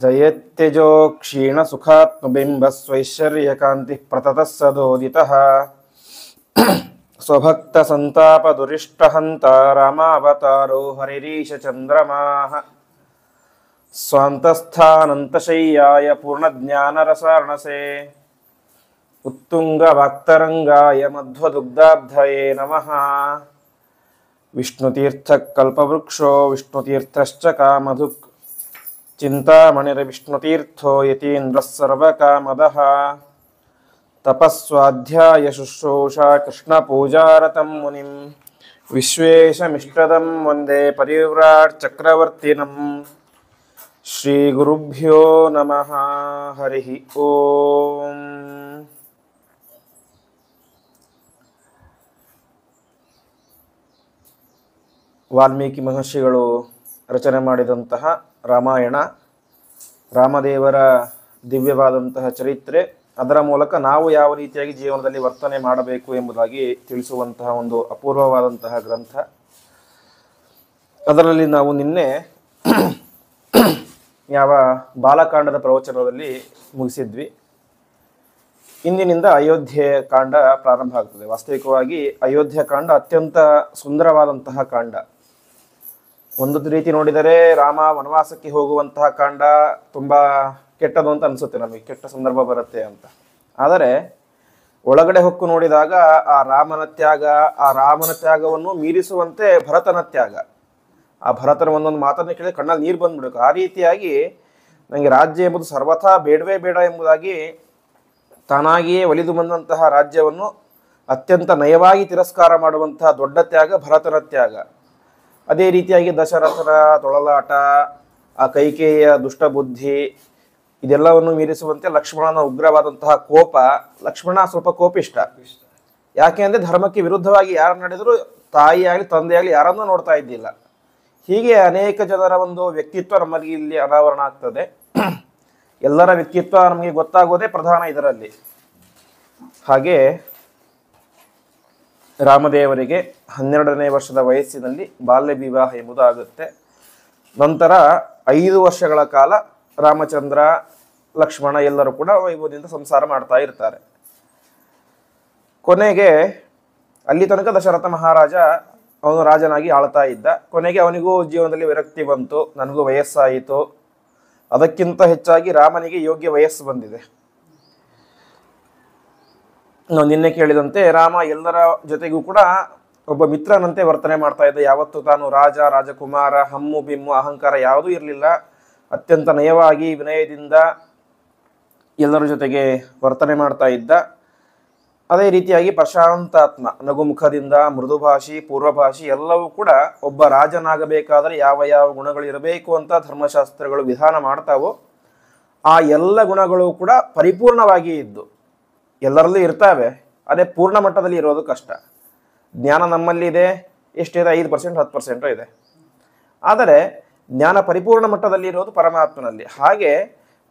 ಜಯತ್ಯಜೋ ಕ್ಷೀಣ ಸುಖಾತ್ಮಬಿಂಬ ಸ್ವೈಶ್ವರ್ಯಕಾಂತಿ ಪ್ರತತಃ ಸದೋದಿತಃ ಸ್ವಭಕ್ತ ಸಂತಾಪ ದುರಿಷ್ಟಹಂತ ರಾಮಾವತಾರೋ ಹರಿರೀಶ ಚಂದ್ರಮಾಃ ಸ್ವಾಂತಸ್ಥಾನಂತಶಯ್ಯಾಯ ಪೂರ್ಣಜ್ಞಾನರಸಾರ್ಣಸೇ ಉತ್ತುಂಗ ವಾಕ್ತರಂಗಾಯ ಮಧ್ವದುಗ್ಧಾಬ್ಧಯೇ ನಮಃ. ವಿಷ್ಣುತೀರ್ಥ ಕಲ್ಪವೃಕ್ಷೋ ವಿಷ್ಣುತೀರ್ಥಶ್ಚ ಕಾಮಧುಕ್ ಚಿಂತಾಮಣಿರ ವಿಷ್ಣುತೀರ್ಥೋ ಯತೀಂದ್ರ ಸರ್ವಕಾಮದಃ ತಪಸ್ವಾಧ್ಯಾಯ ಶುಶ್ರೂಷಾ ಕೃಷ್ಣ ಪೂಜಾರತಂ ಮುನಿಂ ವಿಶ್ವೇಶಮಿಷ್ಟದಂ ವಂದೇ ಪರಿವ್ರಾಟ್ ಚಕ್ರವರ್ತಿನಂ. ಶ್ರೀ ಗುರುಭ್ಯೋ ನಮಃ. ಹರಿ ಓಂ. ವಾಲ್ಮೀಕಿ ಮಹರ್ಷಿಗಳು ರಚನೆ ಮಾಡಿದಂತಹ ರಾಮಾಯಣ, ರಾಮದೇವರ ದಿವ್ಯವಾದಂತಹ ಚರಿತ್ರೆ, ಅದರ ಮೂಲಕ ನಾವು ಯಾವ ರೀತಿಯಾಗಿ ಜೀವನದಲ್ಲಿ ವರ್ತನೆ ಮಾಡಬೇಕು ಎಂಬುದಾಗಿ ತಿಳಿಸುವಂತಹ ಒಂದು ಅಪೂರ್ವವಾದಂತಹ ಗ್ರಂಥ. ಅದರಲ್ಲಿ ನಾವು ನಿನ್ನೆ ಯಾವ ಬಾಲಕಾಂಡದ ಪ್ರವಚನದಲ್ಲಿ ಮುಗಿಸಿದ್ವಿ. ಇಂದಿನಿಂದ ಅಯೋಧ್ಯೆ ಕಾಂಡ ಪ್ರಾರಂಭ ಆಗ್ತದೆ. ವಾಸ್ತವಿಕವಾಗಿ ಅಯೋಧ್ಯೆ ಕಾಂಡ ಅತ್ಯಂತ ಸುಂದರವಾದಂತಹ ಕಾಂಡ. ಒಂದು ರೀತಿ ನೋಡಿದರೆ ರಾಮ ವನವಾಸಕ್ಕೆ ಹೋಗುವಂತಹ ಕಾಂಡ ತುಂಬ ಕೆಟ್ಟದು ಅಂತ ಅನಿಸುತ್ತೆ, ನಮಗೆ ಕೆಟ್ಟ ಸಂದರ್ಭ ಬರುತ್ತೆ ಅಂತ. ಆದರೆ ಒಳಗಡೆ ಹೊಕ್ಕು ನೋಡಿದಾಗ ಆ ರಾಮನ ತ್ಯಾಗವನ್ನು ಮೀರಿಸುವಂತೆ ಭರತನ ತ್ಯಾಗ, ಆ ಭರತನ ಒಂದೊಂದು ಮಾತನ್ನು ಕೇಳಿ ಕಣ್ಣಲ್ಲಿ ನೀರು ಬಂದ್ಬಿಡಬೇಕು. ಆ ರೀತಿಯಾಗಿ ನನಗೆ ರಾಜ್ಯ ಎಂಬುದು ಸರ್ವಥಾ ಬೇಡವೇ ಬೇಡ ಎಂಬುದಾಗಿ ತಾನಾಗಿಯೇ ಒಲಿದು ಬಂದಂತಹ ರಾಜ್ಯವನ್ನು ಅತ್ಯಂತ ನಯವಾಗಿ ತಿರಸ್ಕಾರ ಮಾಡುವಂತಹ ದೊಡ್ಡ ತ್ಯಾಗ ಭರತನ ತ್ಯಾಗ. ಅದೇ ರೀತಿಯಾಗಿ ದಶರಥನ ತೊಳಲಾಟ, ಆ ಕೈಕೇಯಿಯ ದುಷ್ಟಬುದ್ಧಿ, ಇದೆಲ್ಲವನ್ನು ಮೀರಿಸುವಂತೆ ಲಕ್ಷ್ಮಣನ ಉಗ್ರವಾದಂತಹ ಕೋಪ. ಲಕ್ಷ್ಮಣ ಸ್ವಲ್ಪ ಕೋಪಿಷ್ಟ. ಯಾಕೆ ಅಂದರೆ ಧರ್ಮಕ್ಕೆ ವಿರುದ್ಧವಾಗಿ ಯಾರು ನಡೆದರೂ ತಾಯಿಯಾಗಲಿ ತಂದೆಯಾಗಲಿ ಯಾರನ್ನೂ ನೋಡ್ತಾ ಇದ್ದಿಲ್ಲ. ಹೀಗೆ ಅನೇಕ ಜನರ ಒಂದು ವ್ಯಕ್ತಿತ್ವ ನಮಗೆ ಇಲ್ಲಿ ಅನಾವರಣ ಆಗ್ತದೆ. ಎಲ್ಲರ ವ್ಯಕ್ತಿತ್ವ ನಮಗೆ ಗೊತ್ತಾಗೋದೇ ಪ್ರಧಾನ ಇದರಲ್ಲಿ. ಹಾಗೆ ರಾಮದೇವರಿಗೆ 12ನೇ ವರ್ಷದ ವಯಸ್ಸಿನಲ್ಲಿ ಬಾಲ್ಯ ವಿವಾಹ ಎಂಬುದು ಆಗುತ್ತೆ. ನಂತರ 5 ವರ್ಷಗಳ ಕಾಲ ರಾಮಚಂದ್ರ, ಲಕ್ಷ್ಮಣ ಎಲ್ಲರೂ ಕೂಡ ವೈಭವದಿಂದ ಸಂಸಾರ ಮಾಡ್ತಾ ಇರ್ತಾರೆ. ಕೊನೆಗೆ ಅಲ್ಲಿ ತನಕ ದಶರಥ ಮಹಾರಾಜ ಅವನು ರಾಜನಾಗಿ ಆಳ್ತಾ ಇದ್ದ. ಕೊನೆಗೆ ಅವನಿಗೂ ಜೀವನದಲ್ಲಿ ವಿರಕ್ತಿ ಬಂತು, ನನಗೂ ವಯಸ್ಸಾಯಿತು. ಅದಕ್ಕಿಂತ ಹೆಚ್ಚಾಗಿ ರಾಮನಿಗೆ ಯೋಗ್ಯ ವಯಸ್ಸು ಬಂದಿದೆ. ನಾವು ನಿನ್ನೆ ಕೇಳಿದಂತೆ ರಾಮ ಎಲ್ಲರ ಜೊತೆಗೂ ಕೂಡ ಒಬ್ಬ ಮಿತ್ರನಂತೆ ವರ್ತನೆ ಮಾಡ್ತಾ ಇದ್ದ. ಯಾವತ್ತು ತಾನು ರಾಜಕುಮಾರ, ಹಮ್ಮು ಬಿಮ್ಮು ಅಹಂಕಾರ ಯಾವುದೂ ಇರಲಿಲ್ಲ. ಅತ್ಯಂತ ನಯವಾಗಿ ವಿನಯದಿಂದ ಎಲ್ಲರ ಜೊತೆಗೆ ವರ್ತನೆ ಮಾಡ್ತಾ ಇದ್ದ. ಅದೇ ರೀತಿಯಾಗಿ ಪ್ರಶಾಂತಾತ್ಮ, ನಗುಮುಖದಿಂದ, ಮೃದುಭಾಷಿ, ಪೂರ್ವಭಾಷಿ ಎಲ್ಲವೂ ಕೂಡ ಒಬ್ಬ ರಾಜನಾಗಬೇಕಾದರೆ ಯಾವ ಯಾವ ಗುಣಗಳು ಇರಬೇಕು ಅಂತ ಧರ್ಮಶಾಸ್ತ್ರಗಳು ವಿಧಾನ ಮಾಡ್ತಾವೋ ಆ ಎಲ್ಲ ಗುಣಗಳು ಕೂಡ ಪರಿಪೂರ್ಣವಾಗಿ ಇದ್ದು. ಎಲ್ಲರಲ್ಲೂ ಇರ್ತಾವೆ, ಅದೇ ಪೂರ್ಣ ಮಟ್ಟದಲ್ಲಿ ಇರೋದು ಕಷ್ಟ. ಜ್ಞಾನ ನಮ್ಮಲ್ಲಿದೆ, ಎಷ್ಟಿದೆ? 5%, 10% ಇದೆ. ಆದರೆ ಜ್ಞಾನ ಪರಿಪೂರ್ಣ ಮಟ್ಟದಲ್ಲಿ ಇರೋದು ಪರಮಾತ್ಮನಲ್ಲಿ. ಹಾಗೆ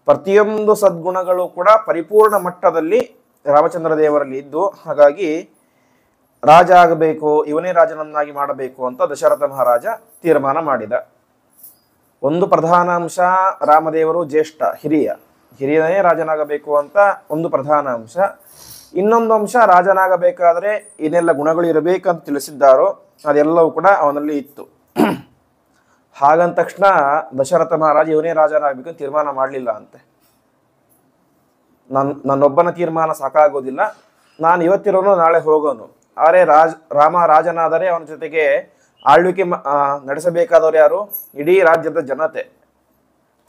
ಪ್ರತಿಯೊಂದು ಸದ್ಗುಣಗಳು ಕೂಡ ಪರಿಪೂರ್ಣ ಮಟ್ಟದಲ್ಲಿ ರಾಮಚಂದ್ರ ದೇವರಲ್ಲಿ ಇದ್ದು, ಹಾಗಾಗಿ ರಾಜ ಆಗಬೇಕು, ಇವನೇ ರಾಜನನ್ನಾಗಿ ಮಾಡಬೇಕು ಅಂತ ದಶರಥ ಮಹಾರಾಜ ತೀರ್ಮಾನ ಮಾಡಿದ. ಒಂದು ಪ್ರಧಾನ ಅಂಶ, ರಾಮದೇವರು ಜ್ಯೇಷ್ಠ, ಹಿರಿಯನೇ ರಾಜನಾಗಬೇಕು ಅಂತ ಒಂದು ಪ್ರಧಾನ ಅಂಶ. ಇನ್ನೊಂದು ಅಂಶ, ರಾಜನಾಗಬೇಕಾದ್ರೆ ಏನೆಲ್ಲ ಗುಣಗಳು ಇರಬೇಕಂತ ತಿಳಿಸಿದ್ದಾರೋ ಅದೆಲ್ಲವೂ ಕೂಡ ಅವನಲ್ಲಿ ಇತ್ತು. ಹಾಗಂದ ತಕ್ಷಣ ದಶರಥ ಮಹಾರಾಜ ಇವನೇ ರಾಜನಾಗಬೇಕು ಅಂತ ತೀರ್ಮಾನ ಮಾಡಲಿಲ್ಲ ಅಂತೆ. ನನ್ನೊಬ್ಬನ ತೀರ್ಮಾನ ಸಾಕಾಗೋದಿಲ್ಲ, ನಾನು ಇವತ್ತಿರೋನು ನಾಳೆ ಹೋಗೋನು. ಆದರೆ ರಾಮ ರಾಜನಾದರೆ ಅವನ ಜೊತೆಗೆ ಆಳ್ವಿಕೆ ನಡೆಸಬೇಕಾದವರು ಯಾರು? ಇಡೀ ರಾಜ್ಯದ ಜನತೆ.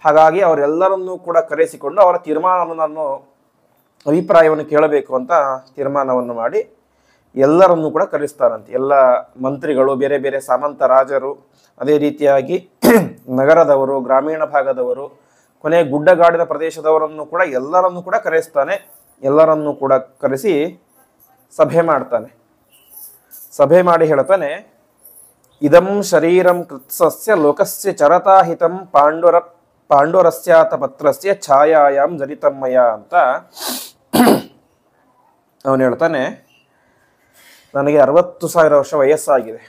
ಹಾಗಾಗಿ ಅವರೆಲ್ಲರನ್ನೂ ಕೂಡ ಕರೆಸಿಕೊಂಡು ಅವರ ತೀರ್ಮಾನವನ್ನು, ಅಭಿಪ್ರಾಯವನ್ನು ಕೇಳಬೇಕು ಅಂತ ತೀರ್ಮಾನವನ್ನು ಮಾಡಿ ಎಲ್ಲರನ್ನೂ ಕೂಡ ಕರೆಸ್ತಾರಂತೆ. ಎಲ್ಲ ಮಂತ್ರಿಗಳು, ಬೇರೆ ಬೇರೆ ಸಾಮಂತ ರಾಜರು, ಅದೇ ರೀತಿಯಾಗಿ ನಗರದವರು, ಗ್ರಾಮೀಣ ಭಾಗದವರು, ಕೊನೆ ಗುಡ್ಡಗಾಡಿನ ಪ್ರದೇಶದವರನ್ನು ಕೂಡ ಎಲ್ಲರನ್ನೂ ಕೂಡ ಕರೆಸ್ತಾನೆ. ಎಲ್ಲರನ್ನೂ ಕೂಡ ಕರೆಸಿ ಸಭೆ ಮಾಡ್ತಾನೆ. ಸಭೆ ಮಾಡಿ ಹೇಳ್ತಾನೆ, ಇದಂ ಶರೀರಂ ಕೃತ್ಸಸ್ಯ ಲೋಕಸ್ಯ ಚರತಾಹಿತಂ ಪಾಂಡುರಸ್ಯಾತ ಪತ್ರಸ್ಯ ಛಾಯಾಯಾಮ್ ಜರಿತಮ್ಮಯ ಅಂತ ಅವನು ಹೇಳ್ತಾನೆ. ನನಗೆ 60,000 ವರ್ಷ ವಯಸ್ಸಾಗಿದೆ.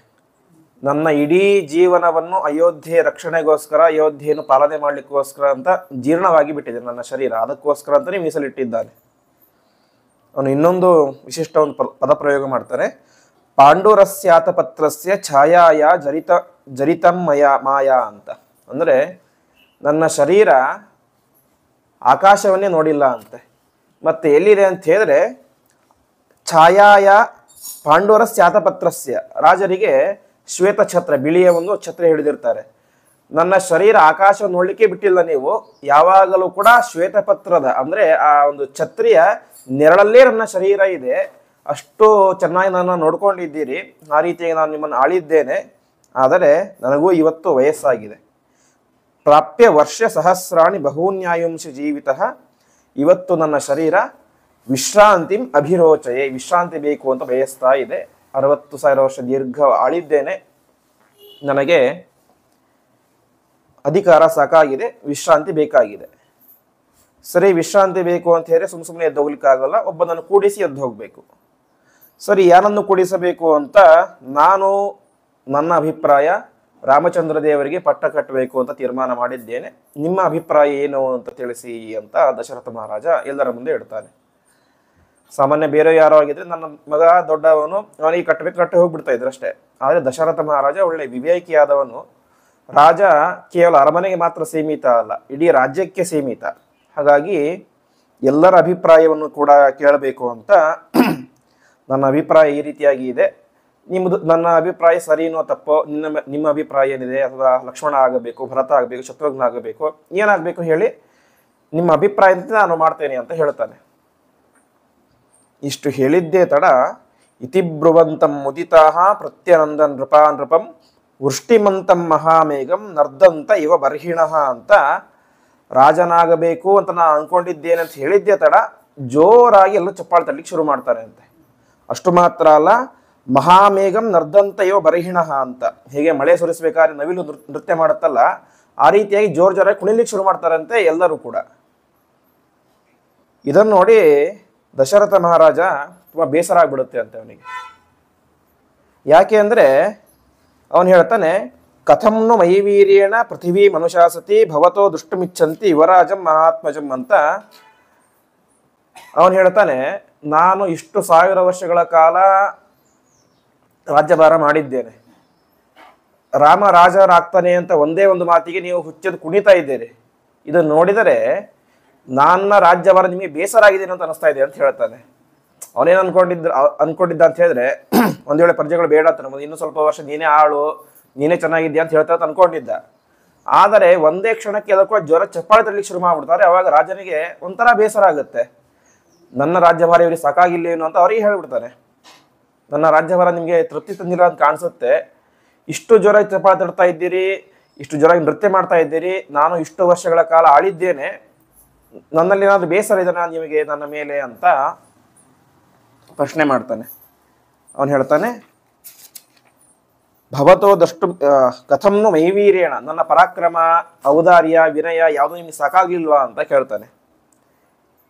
ನನ್ನ ಇಡೀ ಜೀವನವನ್ನು ಅಯೋಧ್ಯೆ ರಕ್ಷಣೆಗೋಸ್ಕರ, ಅಯೋಧ್ಯೆಯನ್ನು ಪಾಲನೆ ಮಾಡಲಿಕ್ಕೋಸ್ಕರ ಅಂತ ಜೀರ್ಣವಾಗಿ ಬಿಟ್ಟಿದೆ ನನ್ನ ಶರೀರ, ಅದಕ್ಕೋಸ್ಕರ ಅಂತಲೇ ಮೀಸಲಿಟ್ಟಿದ್ದಾನೆ. ಅವನು ಇನ್ನೊಂದು ವಿಶಿಷ್ಟ ಒಂದು ಪದಪ್ರಯೋಗ ಮಾಡ್ತಾರೆ. ಪಾಂಡುರಸ್ಯಾತ ಪತ್ರಸ್ಯ ಛಾಯಾಯ ಜರಿತಂ ಮಾಯಾ ಅಂತ. ಅಂದರೆ ನನ್ನ ಶರೀರ ಆಕಾಶವನ್ನೇ ನೋಡಿಲ್ಲ ಅಂತೆ. ಮತ್ತೆ ಎಲ್ಲಿದೆ ಅಂತ ಹೇಳಿದ್ರೆ ಛಾಯಾಯ ಪಾಂಡುರಸ್ಯಾತ ಪತ್ರಸ್ಯ, ರಾಜರಿಗೆ ಶ್ವೇತ ಛತ್ರ, ಬಿಳಿಯ ಒಂದು ಛತ್ರ ಹಿಡಿದಿರ್ತಾರೆ. ನನ್ನ ಶರೀರ ಆಕಾಶವನ್ನು ನೋಡ್ಲಿಕ್ಕೆ ಬಿಟ್ಟಿಲ್ಲ ನೀವು, ಯಾವಾಗಲೂ ಕೂಡ ಶ್ವೇತಪತ್ರದ ಅಂದರೆ ಆ ಒಂದು ಛತ್ರಿಯ ನೆರಳಲ್ಲೇ ನನ್ನ ಶರೀರ ಇದೆ. ಅಷ್ಟು ಚೆನ್ನಾಗಿ ನನ್ನ ನೋಡ್ಕೊಂಡಿದ್ದೀರಿ, ಆ ರೀತಿಯಾಗಿ ನಾನು ನಿಮ್ಮನ್ನು ಆಳಿದ್ದೇನೆ. ಆದರೆ ನನಗೂ ಇವತ್ತು ವಯಸ್ಸಾಗಿದೆ. ಪ್ರಾಪ್ಯ ವರ್ಷ ಸಹಸ್ರಾಣಿ ಬಹೂನ್ಯಾಯುಂಷಿ ಜೀವಿತ. ಇವತ್ತು ನನ್ನ ಶರೀರ ವಿಶ್ರಾಂತಿಂ ಅಭಿರೋಚಯೆ, ವಿಶ್ರಾಂತಿ ಬೇಕು ಅಂತ ಬಯಸ್ತಾ ಇದೆ. 60,000 ವರ್ಷ ದೀರ್ಘ ಆಳಿದ್ದೇನೆ, ನನಗೆ ಅಧಿಕಾರ ಸಾಕಾಗಿದೆ, ವಿಶ್ರಾಂತಿ ಬೇಕಾಗಿದೆ. ಸರಿ, ವಿಶ್ರಾಂತಿ ಬೇಕು ಅಂತ ಹೇಳಿದ್ರೆ ಸುಮ್ಮನೆ ಎದ್ದು ಹೋಗ್ಲಿಕ್ಕಾಗಲ್ಲ, ಒಬ್ಬನನ್ನು ಕೂಡಿಸಿ ಎದ್ದು ಹೋಗ್ಬೇಕು. ಸರಿ, ಯಾರನ್ನು ಕೂಡಿಸಬೇಕು ಅಂತ ನಾನು ನನ್ನ ಅಭಿಪ್ರಾಯ ರಾಮಚಂದ್ರ ದೇವರಿಗೆ ಪಟ್ಟ ಕಟ್ಟಬೇಕು ಅಂತ ತೀರ್ಮಾನ ಮಾಡಿದ್ದೇನೆ. ನಿಮ್ಮ ಅಭಿಪ್ರಾಯ ಏನು ಅಂತ ತಿಳಿಸಿ ಅಂತ ದಶರಥ ಮಹಾರಾಜ ಎಲ್ಲರ ಮುಂದೆ ಇಡ್ತಾನೆ. ಸಾಮಾನ್ಯ ಬೇರೆ ಯಾರೋ ಆಗಿದ್ರೆ ನನ್ನ ಮಗ ದೊಡ್ಡವನು, ಅವನಿಗೆ ಕಟ್ಟಿ ಹೋಗ್ಬಿಡ್ತಾ ಇದ್ರು ಅಷ್ಟೇ. ಆದರೆ ದಶರಥ ಮಹಾರಾಜ ಒಳ್ಳೆ ವಿವೇಕಿಯಾದವನು. ರಾಜ ಕೇವಲ ಅರಮನೆಗೆ ಮಾತ್ರ ಸೀಮಿತ ಅಲ್ಲ, ಇಡೀ ರಾಜ್ಯಕ್ಕೆ ಸೀಮಿತ. ಹಾಗಾಗಿ ಎಲ್ಲರ ಅಭಿಪ್ರಾಯವನ್ನು ಕೂಡ ಕೇಳಬೇಕು ಅಂತ ನನ್ನ ಅಭಿಪ್ರಾಯ ಈ ರೀತಿಯಾಗಿ ಇದೆ. ನಿಮ್ಮದು, ನನ್ನ ಅಭಿಪ್ರಾಯ ಸರಿನೋ ತಪ್ಪೋ, ನಿಮ್ಮ ಅಭಿಪ್ರಾಯ ಏನಿದೆ? ಅಥವಾ ಲಕ್ಷ್ಮಣ ಆಗಬೇಕು, ಭರತ ಆಗಬೇಕು, ಶತ್ರುಘ್ನ ಆಗಬೇಕು, ಏನಾಗಬೇಕು ಹೇಳಿ, ನಿಮ್ಮ ಅಭಿಪ್ರಾಯದಂತೆ ನಾನು ಮಾಡ್ತೇನೆ ಅಂತ ಹೇಳ್ತಾನೆ. ಇಷ್ಟು ಹೇಳಿದ್ದೇ ತಡ ಇತಿಬ್ರುವಂತಂ ಮುದಿತಾಹ ಪ್ರತ್ಯನಂದನ್ ನೃಪಂ ವೃಷ್ಟಿಮಂತಂ ಮಹಾಮೇಘಂ ನರ್ದಂತ ಇವ ಬರ್ಹಿಣಃ ಅಂತ ರಾಜನಾಗಬೇಕು ಅಂತ ನಾನು ಅನ್ಕೊಂಡಿದ್ದೇನೆ ಅಂತ ಹೇಳಿದ್ದೇ ತಡ ಜೋರಾಗಿ ಎಲ್ಲ ಚಪ್ಪಾಳೆ ತಡ್ಲಿಕ್ಕೆ ಶುರು ಮಾಡ್ತಾರೆ ಅಂತೆ. ಅಷ್ಟು ಮಾತ್ರ ಅಲ್ಲ, ಮಹಾಮೇಘಂ ನರ್ದಂತ ಇವ ಬರ್ಹಿಣಃ ಅಂತ, ಹೇಗೆ ಮಳೆ ಸುರಿಸಬೇಕಾದ್ರೆ ನವಿಲು ನೃತ್ಯ ಮಾಡುತ್ತಲ್ಲ, ಆ ರೀತಿಯಾಗಿ ಜೋರಾಗಿ ಕುಣಿಲಿಕ್ಕೆ ಶುರು ಮಾಡ್ತಾರಂತೆ ಎಲ್ಲರೂ ಕೂಡ. ಇದನ್ನು ನೋಡಿ ದಶರಥ ಮಹಾರಾಜ ತುಂಬ ಬೇಸರ ಆಗ್ಬಿಡುತ್ತೆ ಅಂತೆ ಅವನಿಗೆ. ಯಾಕೆ ಅಂದರೆ ಅವನು ಹೇಳ್ತಾನೆ, ಕಥಂನು ಮೈವೀರ್ಯೇಣ ಪೃಥಿವೀ ಮನುಷಾಸತಿ ಭವತೋ ದುಷ್ಟುಮಿಚ್ಛಂತಿ ಯುವರಾಜಂ ಮಹಾತ್ಮಜಂ ಅಂತ ಅವನು ಹೇಳ್ತಾನೆ. ನಾನು ಇಷ್ಟು 1000 ವರ್ಷಗಳ ಕಾಲ ರಾಜ್ಯಭಾರ ಮಾಡಿದ್ದೇನೆ, ರಾಮ ರಾಜರಾಗ್ತಾನೆ ಅಂತ ಒಂದೇ ಒಂದು ಮಾತಿಗೆ ನೀವು ಹುಚ್ಚದು ಕುಣಿತಾ ಇದ್ದೀರಿ. ಇದನ್ನು ನೋಡಿದರೆ ನನ್ನ ರಾಜ್ಯಭಾರ ನಿಮಗೆ ಬೇಸರ ಆಗಿದೆ ಅಂತ ಅನಿಸ್ತಾ ಇದೆ ಅಂತ ಹೇಳ್ತಾನೆ. ಅವನೇನು ಅನ್ಕೊಂಡಿದ್ದ ಅಂತ ಹೇಳಿದ್ರೆ, ಒಂದ್ ವೇಳೆ ಪ್ರಜೆಗಳು ಬೇಡ ಅಂತ ನಮ್ಮದು, ಇನ್ನೂ ಸ್ವಲ್ಪ ವರ್ಷ ನೀನೇ ಆಳು, ನೀನೇ ಚೆನ್ನಾಗಿದ್ಯಾ ಅಂತ ಹೇಳ್ತಾ ಅನ್ಕೊಂಡಿದ್ದ. ಆದರೆ ಒಂದೇ ಕ್ಷಣಕ್ಕೆ ಎಲ್ಲ ಕೂಡ ಜ್ವರ ಚಪ್ಪಾಳೆ ತಡ್ಲಿಕ್ಕೆ ಶುರು ಮಾಡ್ಬಿಡ್ತಾರೆ. ಅವಾಗ ರಾಜನಿಗೆ ಒಂಥರ ಬೇಸರ ಆಗುತ್ತೆ. ನನ್ನ ರಾಜ್ಯಭಾರ ಇವರಿಗೆ ಸಾಕಾಗಿಲ್ಲೇನು ಅಂತ ಅವರಿಗೆ ಹೇಳ್ಬಿಡ್ತಾನೆ. ನನ್ನ ರಾಜ್ಯಭಾರ ನಿಮಗೆ ತೃಪ್ತಿ ತಂದಿಲ್ಲ ಅಂತ ಕಾಣಿಸುತ್ತೆ, ಇಷ್ಟು ಜ್ವರ ಚಪ್ಪಾಳೆ ತಡ್ತಾ ಇದ್ದೀರಿ, ಇಷ್ಟು ಜ್ವರ ನೃತ್ಯ ಮಾಡ್ತಾ ಇದ್ದೀರಿ, ನಾನು ಇಷ್ಟು ವರ್ಷಗಳ ಕಾಲ ಆಳಿದ್ದೇನೆ, ನನ್ನಲ್ಲಿ ಏನಾದರೂ ಬೇಸರ ಇದೆನಾ ನಿಮಗೆ ನನ್ನ ಮೇಲೆ ಅಂತ ಪ್ರಶ್ನೆ ಮಾಡ್ತಾನೆ. ಅವನು ಹೇಳ್ತಾನೆ, ಭವತೋ ದಷ್ಟು ಕಥಂನು ಮೈವೀರ್ಯೇಣ, ನನ್ನ ಪರಾಕ್ರಮ, ಔದಾರ್ಯ, ವಿನಯ ಯಾವುದು ನಿಮಗೆ ಸಾಕಾಗಿಲ್ವಾ ಅಂತ ಕೇಳ್ತಾನೆ.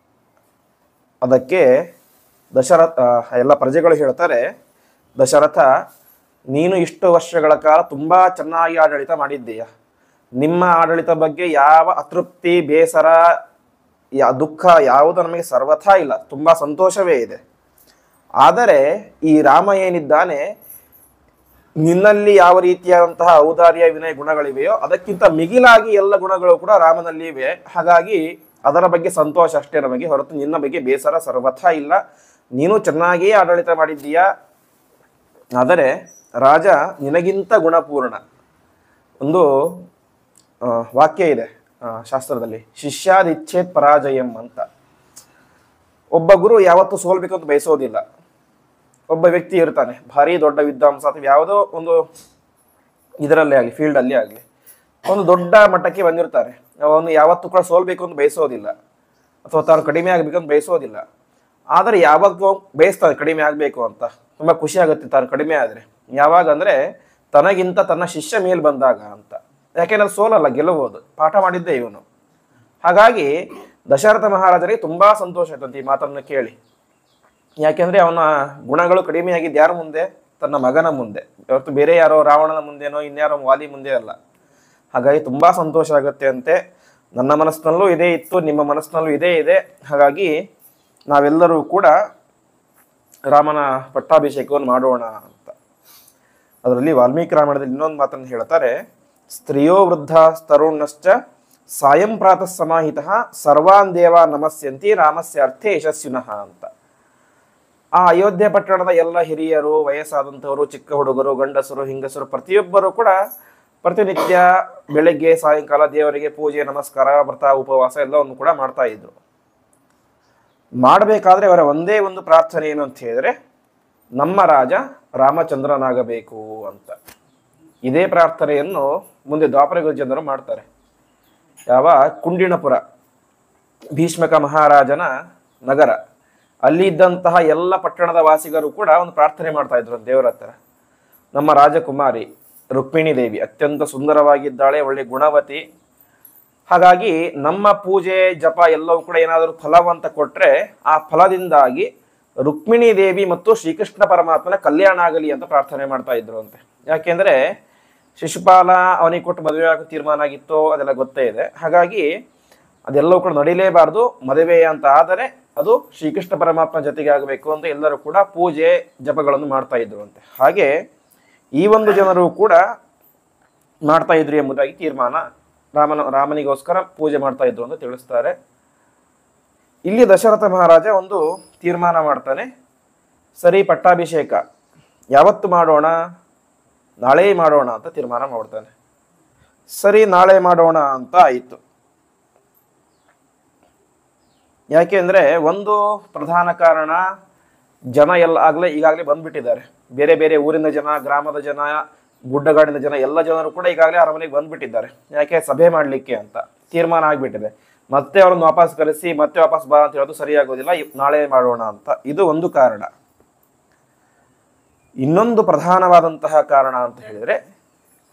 ಅದಕ್ಕೆ ದಶರಥ, ಎಲ್ಲ ಪ್ರಜೆಗಳು ಹೇಳ್ತಾರೆ, ದಶರಥ ನೀನು ಇಷ್ಟು ವರ್ಷಗಳ ಕಾಲ ತುಂಬ ಚೆನ್ನಾಗಿ ಆಡಳಿತ ಮಾಡಿದ್ದೀಯ, ನಿಮ್ಮ ಆಡಳಿತ ಬಗ್ಗೆ ಯಾವ ಅತೃಪ್ತಿ, ಬೇಸರ, ದುಃಖ ಯಾವುದು ನಮಗೆ ಸರ್ವಥಾ ಇಲ್ಲ, ತುಂಬ ಸಂತೋಷವೇ ಇದೆ. ಆದರೆ ಈ ರಾಮ ಏನಿದ್ದಾನೆ, ನಿನ್ನಲ್ಲಿ ಯಾವ ರೀತಿಯಾದಂತಹ ಔದಾರ್ಯ, ವಿನಯ ಗುಣಗಳಿವೆಯೋ ಅದಕ್ಕಿಂತ ಮಿಗಿಲಾಗಿ ಎಲ್ಲ ಗುಣಗಳು ಕೂಡ ರಾಮನಲ್ಲಿ ಇವೆ. ಹಾಗಾಗಿ ಅದರ ಬಗ್ಗೆ ಸಂತೋಷ ಅಷ್ಟೇ ನಮಗೆ, ಹೊರತು ನಿನ್ನ ಬಗ್ಗೆ ಬೇಸರ ಸರ್ವಥಾ ಇಲ್ಲ. ನೀನು ಚೆನ್ನಾಗಿಯೇ ಆಡಳಿತ ಮಾಡಿದ್ದೀಯಾ. ಆದರೆ ರಾಜ ನಿನಗಿಂತ ಗುಣಪೂರ್ಣ. ಒಂದು ವಾಕ್ಯ ಇದೆ ಶಾಸ್ತ್ರದಲ್ಲಿ, ಶಿಷ್ಯಾದಿಚ್ಛೇತ್ ಪರಾಜಯಂ ಅಂತ. ಒಬ್ಬ ಗುರು ಯಾವತ್ತೂ ಸೋಲ್ಬೇಕಂತ ಬಯಸೋದಿಲ್ಲ. ಒಬ್ಬ ವ್ಯಕ್ತಿ ಇರ್ತಾನೆ, ಭಾರಿ ದೊಡ್ಡ ವಿದ್ವಾಂಸ ಅಥವಾ ಯಾವುದೋ ಒಂದು ಇದರಲ್ಲೇ ಆಗಲಿ, ಫೀಲ್ಡಲ್ಲಿ ಆಗಲಿ, ಒಂದು ದೊಡ್ಡ ಮಟ್ಟಕ್ಕೆ ಬಂದಿರ್ತಾನೆ. ಅವನು ಯಾವತ್ತೂ ಕೂಡ ಸೋಲ್ಬೇಕು ಅಂತ ಬಯಸೋದಿಲ್ಲ, ಅಥವಾ ತಾನು ಕಡಿಮೆ ಆಗಬೇಕಂತ ಬಯಸೋದಿಲ್ಲ. ಆದರೆ ಯಾವಾಗ ಬಯಸ್ತಾನೆ ಕಡಿಮೆ ಆಗಬೇಕು ಅಂತ, ತುಂಬ ಖುಷಿ ಆಗುತ್ತೆ ತಾನು ಕಡಿಮೆ ಆದರೆ. ಯಾವಾಗ ಅಂದರೆ ತನಗಿಂತ ತನ್ನ ಶಿಷ್ಯ ಮೇಲೆ ಬಂದಾಗ ಅಂತ. ಯಾಕೆಂದ್ರೆ ಸೋಲಲ್ಲ, ಗೆಲ್ಲಬಹುದು, ಪಾಠ ಮಾಡಿದ್ದೇ ಇವನು. ಹಾಗಾಗಿ ದಶರಥ ಮಹಾರಾಜರಿಗೆ ತುಂಬ ಸಂತೋಷ ಆಯ್ತಂತೆ ಈ ಮಾತನ್ನು ಕೇಳಿ. ಯಾಕೆಂದರೆ ಅವನ ಗುಣಗಳು ಕಡಿಮೆಯಾಗಿದ್ದು ಯಾರ ಮುಂದೆ? ತನ್ನ ಮಗನ ಮುಂದೆ, ಇವತ್ತು ಬೇರೆ ಯಾರೋ ರಾವಣನ ಮುಂದೆನೋ ಇನ್ಯಾರೋ ವಾಲಿ ಮುಂದೆ ಅಲ್ಲ. ಹಾಗಾಗಿ ತುಂಬ ಸಂತೋಷ ಆಗುತ್ತೆ ಅಂತೆ. ನನ್ನ ಮನಸ್ಸಿನಲ್ಲೂ ಇದೇ ಇತ್ತು, ನಿಮ್ಮ ಮನಸ್ಸಿನಲ್ಲೂ ಇದೇ ಇದೆ. ಹಾಗಾಗಿ ನಾವೆಲ್ಲರೂ ಕೂಡ ರಾಮನ ಪಟ್ಟಾಭಿಷೇಕವನ್ನು ಮಾಡೋಣ ಅಂತ. ಅದರಲ್ಲಿ ವಾಲ್ಮೀಕಿ ರಾಮಾಯಣದಲ್ಲಿ ಇನ್ನೊಂದು ಮಾತನ್ನು ಹೇಳ್ತಾರೆ, ಸ್ತ್ರೀಯೋ ವೃದ್ಧ ತರುಣಶ್ಚ ಸಾಯಂ ಪ್ರಾತಃ ಸಮಾಹಿತ ಸರ್ವಾನ್ ದೇವ ನಮಸ್ಯಂತಿ ರಾಮಸ್ಯ ಅರ್ಥೇ ಯಶಸ್ವಿನಃ ಅಂತ. ಆ ಅಯೋಧ್ಯೆ ಪಟ್ಟಣದ ಎಲ್ಲ ಹಿರಿಯರು, ವಯಸ್ಸಾದಂಥವರು, ಚಿಕ್ಕ ಹುಡುಗರು, ಗಂಡಸರು, ಹೆಂಗಸರು ಪ್ರತಿಯೊಬ್ಬರು ಕೂಡ ಪ್ರತಿನಿತ್ಯ ಬೆಳಗ್ಗೆ ಸಾಯಂಕಾಲ ದೇವರಿಗೆ ಪೂಜೆ, ನಮಸ್ಕಾರ, ವ್ರತ, ಉಪವಾಸ ಎಲ್ಲವನ್ನು ಕೂಡ ಮಾಡ್ತಾ ಇದ್ರು. ಮಾಡಬೇಕಾದ್ರೆ ಅವರ ಒಂದೇ ಒಂದು ಪ್ರಾರ್ಥನೆ ಏನು ಅಂತ ಹೇಳಿದ್ರೆ, ನಮ್ಮ ರಾಜ ರಾಮಚಂದ್ರನಾಗಬೇಕು ಅಂತ. ಇದೇ ಪ್ರಾರ್ಥನೆಯನ್ನು ಮುಂದೆ ದ್ವಾಪರ ಜನರು ಮಾಡ್ತಾರೆ. ಯಾವ ಕುಂಡಿಣಪುರ ಭೀಷ್ಮಕ ಮಹಾರಾಜನ ನಗರ, ಅಲ್ಲಿ ಇದ್ದಂತಹ ಎಲ್ಲ ಪಟ್ಟಣದ ವಾಸಿಗರು ಕೂಡ ಒಂದು ಪ್ರಾರ್ಥನೆ ಮಾಡ್ತಾ ಇದ್ರು ದೇವರ ಹತ್ರ. ನಮ್ಮ ರಾಜಕುಮಾರಿ ರುಕ್ಮಿಣಿ ದೇವಿ ಅತ್ಯಂತ ಸುಂದರವಾಗಿದ್ದಾಳೆ, ಒಳ್ಳೆ ಗುಣವತಿ. ಹಾಗಾಗಿ ನಮ್ಮ ಪೂಜೆ ಜಪ ಎಲ್ಲವೂ ಕೂಡ ಏನಾದರೂ ಫಲವಂತ ಕೊಟ್ರೆ ಆ ಫಲದಿಂದಾಗಿ ರುಕ್ಮಿಣಿ ದೇವಿ ಮತ್ತು ಶ್ರೀಕೃಷ್ಣ ಪರಮಾತ್ಮನ ಕಲ್ಯಾಣ ಆಗಲಿ ಅಂತ ಪ್ರಾರ್ಥನೆ ಮಾಡ್ತಾ ಇದ್ರು ಅಂತೆ. ಯಾಕೆಂದ್ರೆ ಶಿಶುಪಾಲ ಅವನಿಗೆ ಕೊಟ್ಟು ಮದುವೆ ಆಗೋ ತೀರ್ಮಾನ ಆಗಿತ್ತು, ಅದೆಲ್ಲ ಗೊತ್ತೇ ಇದೆ. ಹಾಗಾಗಿ ಅದೆಲ್ಲವೂ ಕೂಡ ನಡೀಲೇಬಾರ್ದು. ಮದುವೆ ಅಂತ ಆದರೆ ಅದು ಶ್ರೀಕೃಷ್ಣ ಪರಮಾತ್ಮ ಜೊತೆಗೆ ಆಗಬೇಕು ಅಂತ ಎಲ್ಲರೂ ಕೂಡ ಪೂಜೆ ಜಪಗಳನ್ನು ಮಾಡ್ತಾ ಇದ್ರು ಅಂತೆ. ಹಾಗೆ ಈ ಒಂದು ಜನರು ಕೂಡ ಮಾಡ್ತಾ ಇದ್ರು ಎಂಬುದಾಗಿ ತೀರ್ಮಾನ, ರಾಮನಿಗೋಸ್ಕರ ಪೂಜೆ ಮಾಡ್ತಾ ಇದ್ರು ಅಂತ ತಿಳಿಸ್ತಾರೆ. ಇಲ್ಲಿ ದಶರಥ ಮಹಾರಾಜ ಒಂದು ತೀರ್ಮಾನ ಮಾಡ್ತಾನೆ. ಸರಿ, ಪಟ್ಟಾಭಿಷೇಕ ಯಾವತ್ತು ಮಾಡೋಣ? ನಾಳೆ ಮಾಡೋಣ ಅಂತ ತೀರ್ಮಾನ ಮಾಡ್ತಾನೆ. ಸರಿ, ನಾಳೆ ಮಾಡೋಣ ಅಂತ ಆಯಿತು. ಯಾಕೆಂದ್ರೆ ಒಂದು ಪ್ರಧಾನ ಕಾರಣ, ಜನ ಈಗಾಗಲೇ ಬಂದ್ಬಿಟ್ಟಿದ್ದಾರೆ. ಬೇರೆ ಬೇರೆ ಊರಿನ ಜನ, ಗ್ರಾಮದ ಜನ, ಗುಡ್ಡಗಾಡಿನ ಜನ, ಎಲ್ಲ ಜನರು ಕೂಡ ಈಗಾಗಲೇ ಅರಮನೆಗೆ ಬಂದ್ಬಿಟ್ಟಿದ್ದಾರೆ. ಯಾಕೆ? ಸಭೆ ಮಾಡಲಿಕ್ಕೆ ಅಂತ ತೀರ್ಮಾನ ಆಗ್ಬಿಟ್ಟಿದೆ. ಮತ್ತೆ ಅವ್ರನ್ನ ವಾಪಸ್ ಕರೆಸಿ ಮತ್ತೆ ವಾಪಸ್ ಬಾ ಅಂತ ಹೇಳೋದು ಸರಿಯಾಗೋದಿಲ್ಲ. ನಾಳೆ ಮಾಡೋಣ ಅಂತ ಇದು ಒಂದು ಕಾರಣ. ಇನ್ನೊಂದು ಪ್ರಧಾನವಾದಂತಹ ಕಾರಣ ಅಂತ ಹೇಳಿದ್ರೆ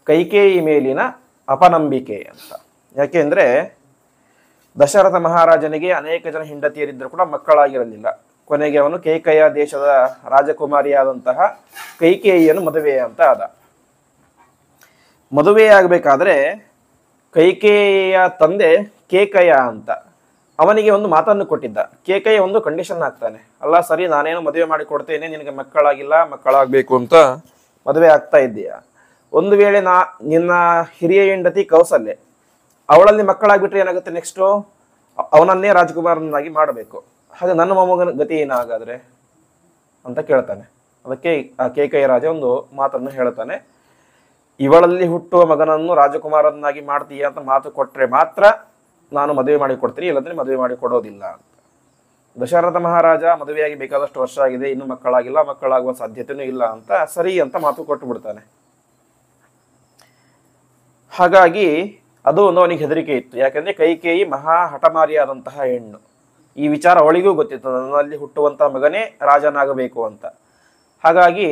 ಕೈಕೇಯಿ ಮೇಲಿನ ಅಪನಂಬಿಕೆ ಅಂತ. ಯಾಕೆಂದ್ರೆ ದಶರಥ ಮಹಾರಾಜನಿಗೆ ಅನೇಕ ಜನ ಹೆಂಡತಿಯರಿದ್ದರೂ ಕೂಡ ಮಕ್ಕಳಾಗಿರಲಿಲ್ಲ. ಕೊನೆಗೆ ಅವನು ಕೇಕಯ್ಯ ದೇಶದ ರಾಜಕುಮಾರಿಯಾದಂತಹ ಕೈಕೇಯಿಯನ್ನು ಮದುವೆ ಅಂತ ಆದ. ಮದುವೆಯಾಗಬೇಕಾದ್ರೆ ಕೈಕೇಯಿಯ ತಂದೆ ಕೇಕಯ್ಯ ಅಂತ ಅವನಿಗೆ ಒಂದು ಮಾತನ್ನು ಕೊಟ್ಟಿದ್ದ. ಕೇಕಯ್ಯ ಒಂದು ಕಂಡೀಷನ್ ಹಾಕ್ತಾನೆ, ಅಲ್ಲ ಸರಿ, ನಾನೇನು ಮದುವೆ ಮಾಡಿ ಕೊಡ್ತೇನೆ, ನಿನಗೆ ಮಕ್ಕಳಾಗಿಲ್ಲ, ಮಕ್ಕಳಾಗಬೇಕು ಅಂತ ಮದುವೆ ಆಗ್ತಾ ಇದ್ದೀಯ. ಒಂದು ವೇಳೆ ನಿನ್ನ ಹಿರಿಯ ಹೆಂಡತಿ ಕೌಸಲ್ಯ, ಅವಳಲ್ಲಿ ಮಕ್ಕಳಾಗ್ಬಿಟ್ರೆ ಏನಾಗುತ್ತೆ? ನೆಕ್ಸ್ಟು ಅವನನ್ನೇ ರಾಜಕುಮಾರನಾಗಿ ಮಾಡಬೇಕು. ಹಾಗೆ ನನ್ನ ಮೊಮ್ಮಗನ ಗತಿ ಏನಾಗಾದ್ರೆ ಅಂತ ಕೇಳ್ತಾನೆ. ಅದಕ್ಕೆ ಆ ಕೇಕಯ್ಯ ರಾಜ ಒಂದು ಮಾತನ್ನು ಹೇಳ್ತಾನೆ, ಇವಳಲ್ಲಿ ಹುಟ್ಟುವ ಮಗನನ್ನು ರಾಜಕುಮಾರನಾಗಿ ಮಾಡ್ತೀಯ ಅಂತ ಮಾತು ಕೊಟ್ಟರೆ ಮಾತ್ರ ನಾನು ಮದುವೆ ಮಾಡಿ ಕೊಡ್ತೀನಿ, ಇಲ್ಲಂದ್ರೆ ಮದುವೆ ಮಾಡಿ ಕೊಡೋದಿಲ್ಲ ಅಂತ. ದಶರಥ ಮಹಾರಾಜ ಮದುವೆಯಾಗಿ ಬೇಕಾದಷ್ಟು ವರ್ಷ ಆಗಿದೆ, ಇನ್ನು ಮಕ್ಕಳಾಗಿಲ್ಲ, ಮಕ್ಕಳಾಗುವ ಸಾಧ್ಯತೆನೂ ಇಲ್ಲ ಅಂತ ಸರಿ ಅಂತ ಮಾತು ಕೊಟ್ಟು ಬಿಡ್ತಾನೆ. ಹಾಗಾಗಿ ಅದು ಒಂದು ಅವನಿಗೆ ಹೆದರಿಕೆ ಇತ್ತು. ಯಾಕಂದ್ರೆ ಕೈಕೇಯಿ ಮಹಾ ಹಠಮಾರಿಯಾದಂತಹ ಹೆಣ್ಣು. ಈ ವಿಚಾರ ಅವಳಿಗೂ ಗೊತ್ತಿತ್ತು, ನನ್ನಲ್ಲಿ ಹುಟ್ಟುವಂತಹ ಮಗನೇ ರಾಜನಾಗಬೇಕು ಅಂತ. ಹಾಗಾಗಿ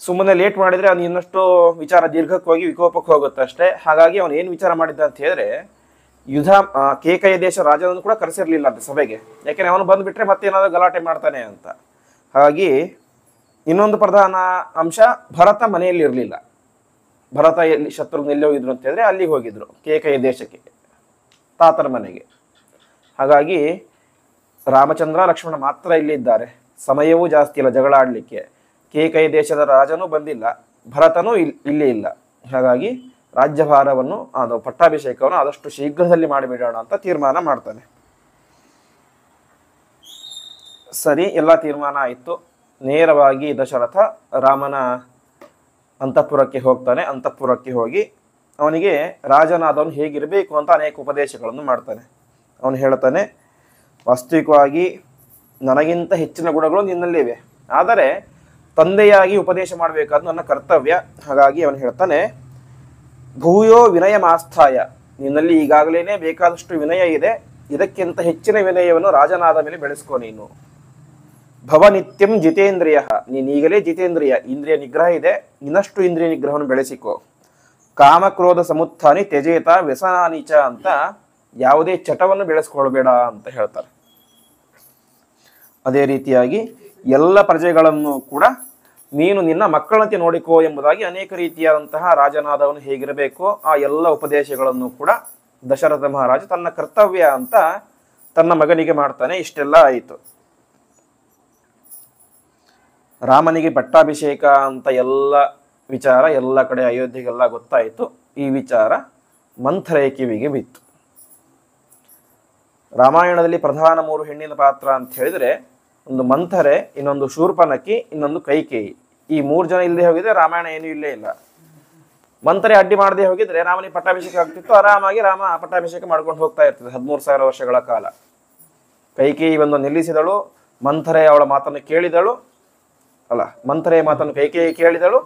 ಸುಮ್ಮನೆ ಲೇಟ್ ಮಾಡಿದ್ರೆ ಅವನು ಇನ್ನಷ್ಟು ವಿಚಾರ ದೀರ್ಘಕ್ಕೆ ಹೋಗಿ ವಿಕೋಪಕ್ಕೆ ಹೋಗುತ್ತೆ ಅಷ್ಟೇ. ಹಾಗಾಗಿ ಅವನು ಏನು ವಿಚಾರ ಮಾಡಿದ್ದ ಅಂತ ಹೇಳಿದ್ರೆ, ಕೇಕಯ್ಯ ದೇಶ ರಾಜನನ್ನು ಕೂಡ ಕರೆಸಿರ್ಲಿಲ್ಲ ಅಂತ ಸಭೆಗೆ. ಯಾಕೆಂದ್ರೆ ಅವನು ಬಂದ್ಬಿಟ್ರೆ ಮತ್ತೆ ಏನಾದ್ರು ಗಲಾಟೆ ಮಾಡ್ತಾನೆ ಅಂತ. ಹಾಗಾಗಿ ಇನ್ನೊಂದು ಪ್ರಧಾನ ಅಂಶ, ಭರತ ಮನೆಯಲ್ಲಿ ಇರಲಿಲ್ಲ. ಭರತ ಎಲ್ಲಿ ಶತ್ರುಘ್ನ ಎಲ್ಲಿ ಹೋಗಿದ್ರು ಅಂತ ಹೇಳಿದ್ರೆ ಅಲ್ಲಿಗೆ ಹೋಗಿದ್ರು, ಕೇಕಯ್ಯ ದೇಶಕ್ಕೆ, ತಾತನ ಮನೆಗೆ. ಹಾಗಾಗಿ ರಾಮಚಂದ್ರ ಲಕ್ಷ್ಮಣ ಮಾತ್ರ ಇಲ್ಲಿ ಇದ್ದಾರೆ. ಸಮಯವೂ ಜಾಸ್ತಿ ಇಲ್ಲ ಜಗಳ ಆಡಲಿಕ್ಕೆ. ಕೇಕಯ್ಯ ದೇಶದ ರಾಜನೂ ಬಂದಿಲ್ಲ, ಭರತನೂ ಇಲ್ಲಿ ಇಲ್ಲ. ಹಾಗಾಗಿ ರಾಜ್ಯಭಾರವನ್ನು, ಅದು ಪಟ್ಟಾಭಿಷೇಕವನ್ನು ಆದಷ್ಟು ಶೀಘ್ರದಲ್ಲಿ ಮಾಡಿಬಿಡೋಣ ಅಂತ ತೀರ್ಮಾನ ಮಾಡ್ತಾನೆ. ಸರಿ, ಎಲ್ಲ ತೀರ್ಮಾನ ಆಯಿತು. ನೇರವಾಗಿ ದಶರಥ ರಾಮನ ಅಂತಃಪುರಕ್ಕೆ ಹೋಗ್ತಾನೆ. ಅಂತಃಪುರಕ್ಕೆ ಹೋಗಿ ಅವನಿಗೆ ರಾಜನಾದವನು ಹೇಗಿರಬೇಕು ಅಂತ ಅನೇಕ ಉಪದೇಶಗಳನ್ನು ಮಾಡ್ತಾನೆ. ಅವನು ಹೇಳ್ತಾನೆ, ವಾಸ್ತವಿಕವಾಗಿ ನನಗಿಂತ ಹೆಚ್ಚಿನ ಗುಣಗಳು ನಿನ್ನಲ್ಲಿವೆ, ಆದರೆ ತಂದೆಯಾಗಿ ಉಪದೇಶ ಮಾಡಬೇಕಾದ ನನ್ನ ಕರ್ತವ್ಯ. ಹಾಗಾಗಿ ಅವನು ಹೇಳ್ತಾನೆ, ಭೂಯೋ ವಿನಯ ಮಾಸ್ಥಾಯ, ನಿನ್ನಲ್ಲಿ ಈಗಾಗಲೇ ಬೇಕಾದಷ್ಟು ವಿನಯ ಇದೆ, ಇದಕ್ಕಿಂತ ಹೆಚ್ಚಿನ ವಿನಯವನ್ನು ರಾಜನಾದ ಮೇಲೆ ಬೆಳೆಸ್ಕೊ ನೀನು. ಭವನಿತ್ಯಂ ಜಿತೇಂದ್ರಿಯ, ನೀನು ಈಗಲೇ ಜಿತೇಂದ್ರಿಯ, ಇಂದ್ರಿಯ ನಿಗ್ರಹ ಇದೆ, ಇನ್ನಷ್ಟು ಇಂದ್ರಿಯ ನಿಗ್ರಹವನ್ನು ಬೆಳೆಸಿಕೊ. ಕಾಮಕ್ರೋಧ ಸಮುತ್ಥಾನಿ ತ್ಯಜೇತ ವ್ಯಸನಾನಿಚ ಅಂತ ಯಾವುದೇ ಚಟವನ್ನು ಬೆಳೆಸ್ಕೊಳ್ಬೇಡ ಅಂತ ಹೇಳ್ತಾರೆ. ಅದೇ ರೀತಿಯಾಗಿ ಎಲ್ಲ ಪ್ರಜೆಗಳನ್ನು ಕೂಡ ನೀನು ನಿನ್ನ ಮಕ್ಕಳಂತೆ ನೋಡಿಕೋ ಎಂಬುದಾಗಿ ಅನೇಕ ರೀತಿಯಾದಂತಹ ರಾಜನಾದವನು ಹೇಗಿರಬೇಕು ಆ ಎಲ್ಲ ಉಪದೇಶಗಳನ್ನು ಕೂಡ ದಶರಥ ಮಹಾರಾಜ ತನ್ನ ಕರ್ತವ್ಯ ಅಂತ ತನ್ನ ಮಗನಿಗೆ ಮಾಡ್ತಾನೆ. ಇಷ್ಟೆಲ್ಲ ಆಯಿತು. ರಾಮನಿಗೆ ಪಟ್ಟಾಭಿಷೇಕ ಅಂತ ಎಲ್ಲ ವಿಚಾರ ಎಲ್ಲ ಕಡೆ ಅಯೋಧ್ಯೆಗೆಲ್ಲ ಗೊತ್ತಾಯಿತು. ಈ ವಿಚಾರ ಮಂಥರೆಯ ಕಿವಿಗೆ ಬಿತ್ತು. ರಾಮಾಯಣದಲ್ಲಿ ಪ್ರಧಾನ 3 ಹೆಣ್ಣಿನ ಪಾತ್ರ ಅಂತ ಹೇಳಿದ್ರೆ ಒಂದು ಮಂಥರೆ, ಇನ್ನೊಂದು ಶೂರ್ಪನಖಿ, ಇನ್ನೊಂದು ಕೈಕೇಯಿ. ಈ 3 ಜನ ಇಲ್ಲದೆ ಹೋಗಿದ್ರೆ ರಾಮಾಯಣ ಏನೂ ಇಲ್ಲೇ ಇಲ್ಲ. ಮಂಥರೆ ಅಡ್ಡಿ ಮಾಡದೆ ಹೋಗಿದ್ರೆ ರಾಮನಿಗೆ ಪಟ್ಟಾಭಿಷೇಕ ಆಗ್ತಿತ್ತು. ಆರಾಮಾಗಿ ರಾಮ ಪಟ್ಟಾಭಿಷೇಕ ಮಾಡ್ಕೊಂಡು ಹೋಗ್ತಾ ಇರ್ತದೆ 13,000 ವರ್ಷಗಳ ಕಾಲ. ಕೈಕೇಯಿ ಬಂದು ನಿಲ್ಲಿಸಿದಳು. ಮಂಥರೆ ಅವಳ ಮಾತನ್ನು ಕೇಳಿದಳು. ಮಂಥರೆಯ ಮಾತನ್ನು ಕೈಕೇಯಿ ಕೇಳಿದಳು.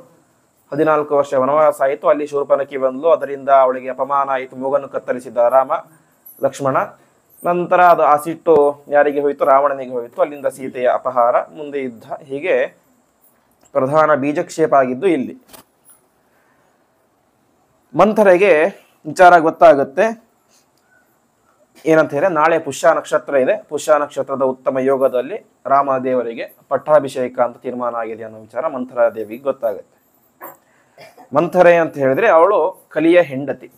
14 ವರ್ಷ ವನವಾಸ ಆಯಿತು. ಅಲ್ಲಿ ಶೂರ್ಪನಖಿ ಬಂದ್ಲು. ಅದರಿಂದ ಅವಳಿಗೆ ಅಪಮಾನ ಆಯಿತು. ಮೂಗನ್ನು ಕತ್ತರಿಸಿದ ರಾಮ ಲಕ್ಷ್ಮಣ. ನಂತರ ಅದು ಆ ಸಿಟ್ಟು ಯಾರಿಗೆ ಹೋಯಿತು? ರಾವಣನಿಗೆ ಹೋಯಿತು. ಅಲ್ಲಿಂದ ಸೀತೆಯ ಅಪಹಾರ, ಮುಂದೆ ಯುದ್ಧ. ಹೀಗೆ ಪ್ರಧಾನ ಬೀಜಕ್ಷೇಪ ಆಗಿದ್ದು ಇಲ್ಲಿ. ಮಂಥರೆಗೆ ವಿಚಾರ ಗೊತ್ತಾಗುತ್ತೆ. ಏನಂತ ಹೇಳಿದ್ರೆ ನಾಳೆ ಪುಷ್ಯ ನಕ್ಷತ್ರ ಇದೆ. ಪುಷ್ಯ ನಕ್ಷತ್ರದ ಉತ್ತಮ ಯೋಗದಲ್ಲಿ ರಾಮದೇವರಿಗೆ ಪಟ್ಟಾಭಿಷೇಕ ಅಂತ ತೀರ್ಮಾನ ಆಗಿದೆ ಅನ್ನೋ ವಿಚಾರ ಮಂಥರಾ ದೇವಿಗೆ ಗೊತ್ತಾಗುತ್ತೆ. ಮಂಥರೆ ಅಂತ ಹೇಳಿದ್ರೆ ಅವಳು ಕಲಿಯ ಹೆಂಡತಿ.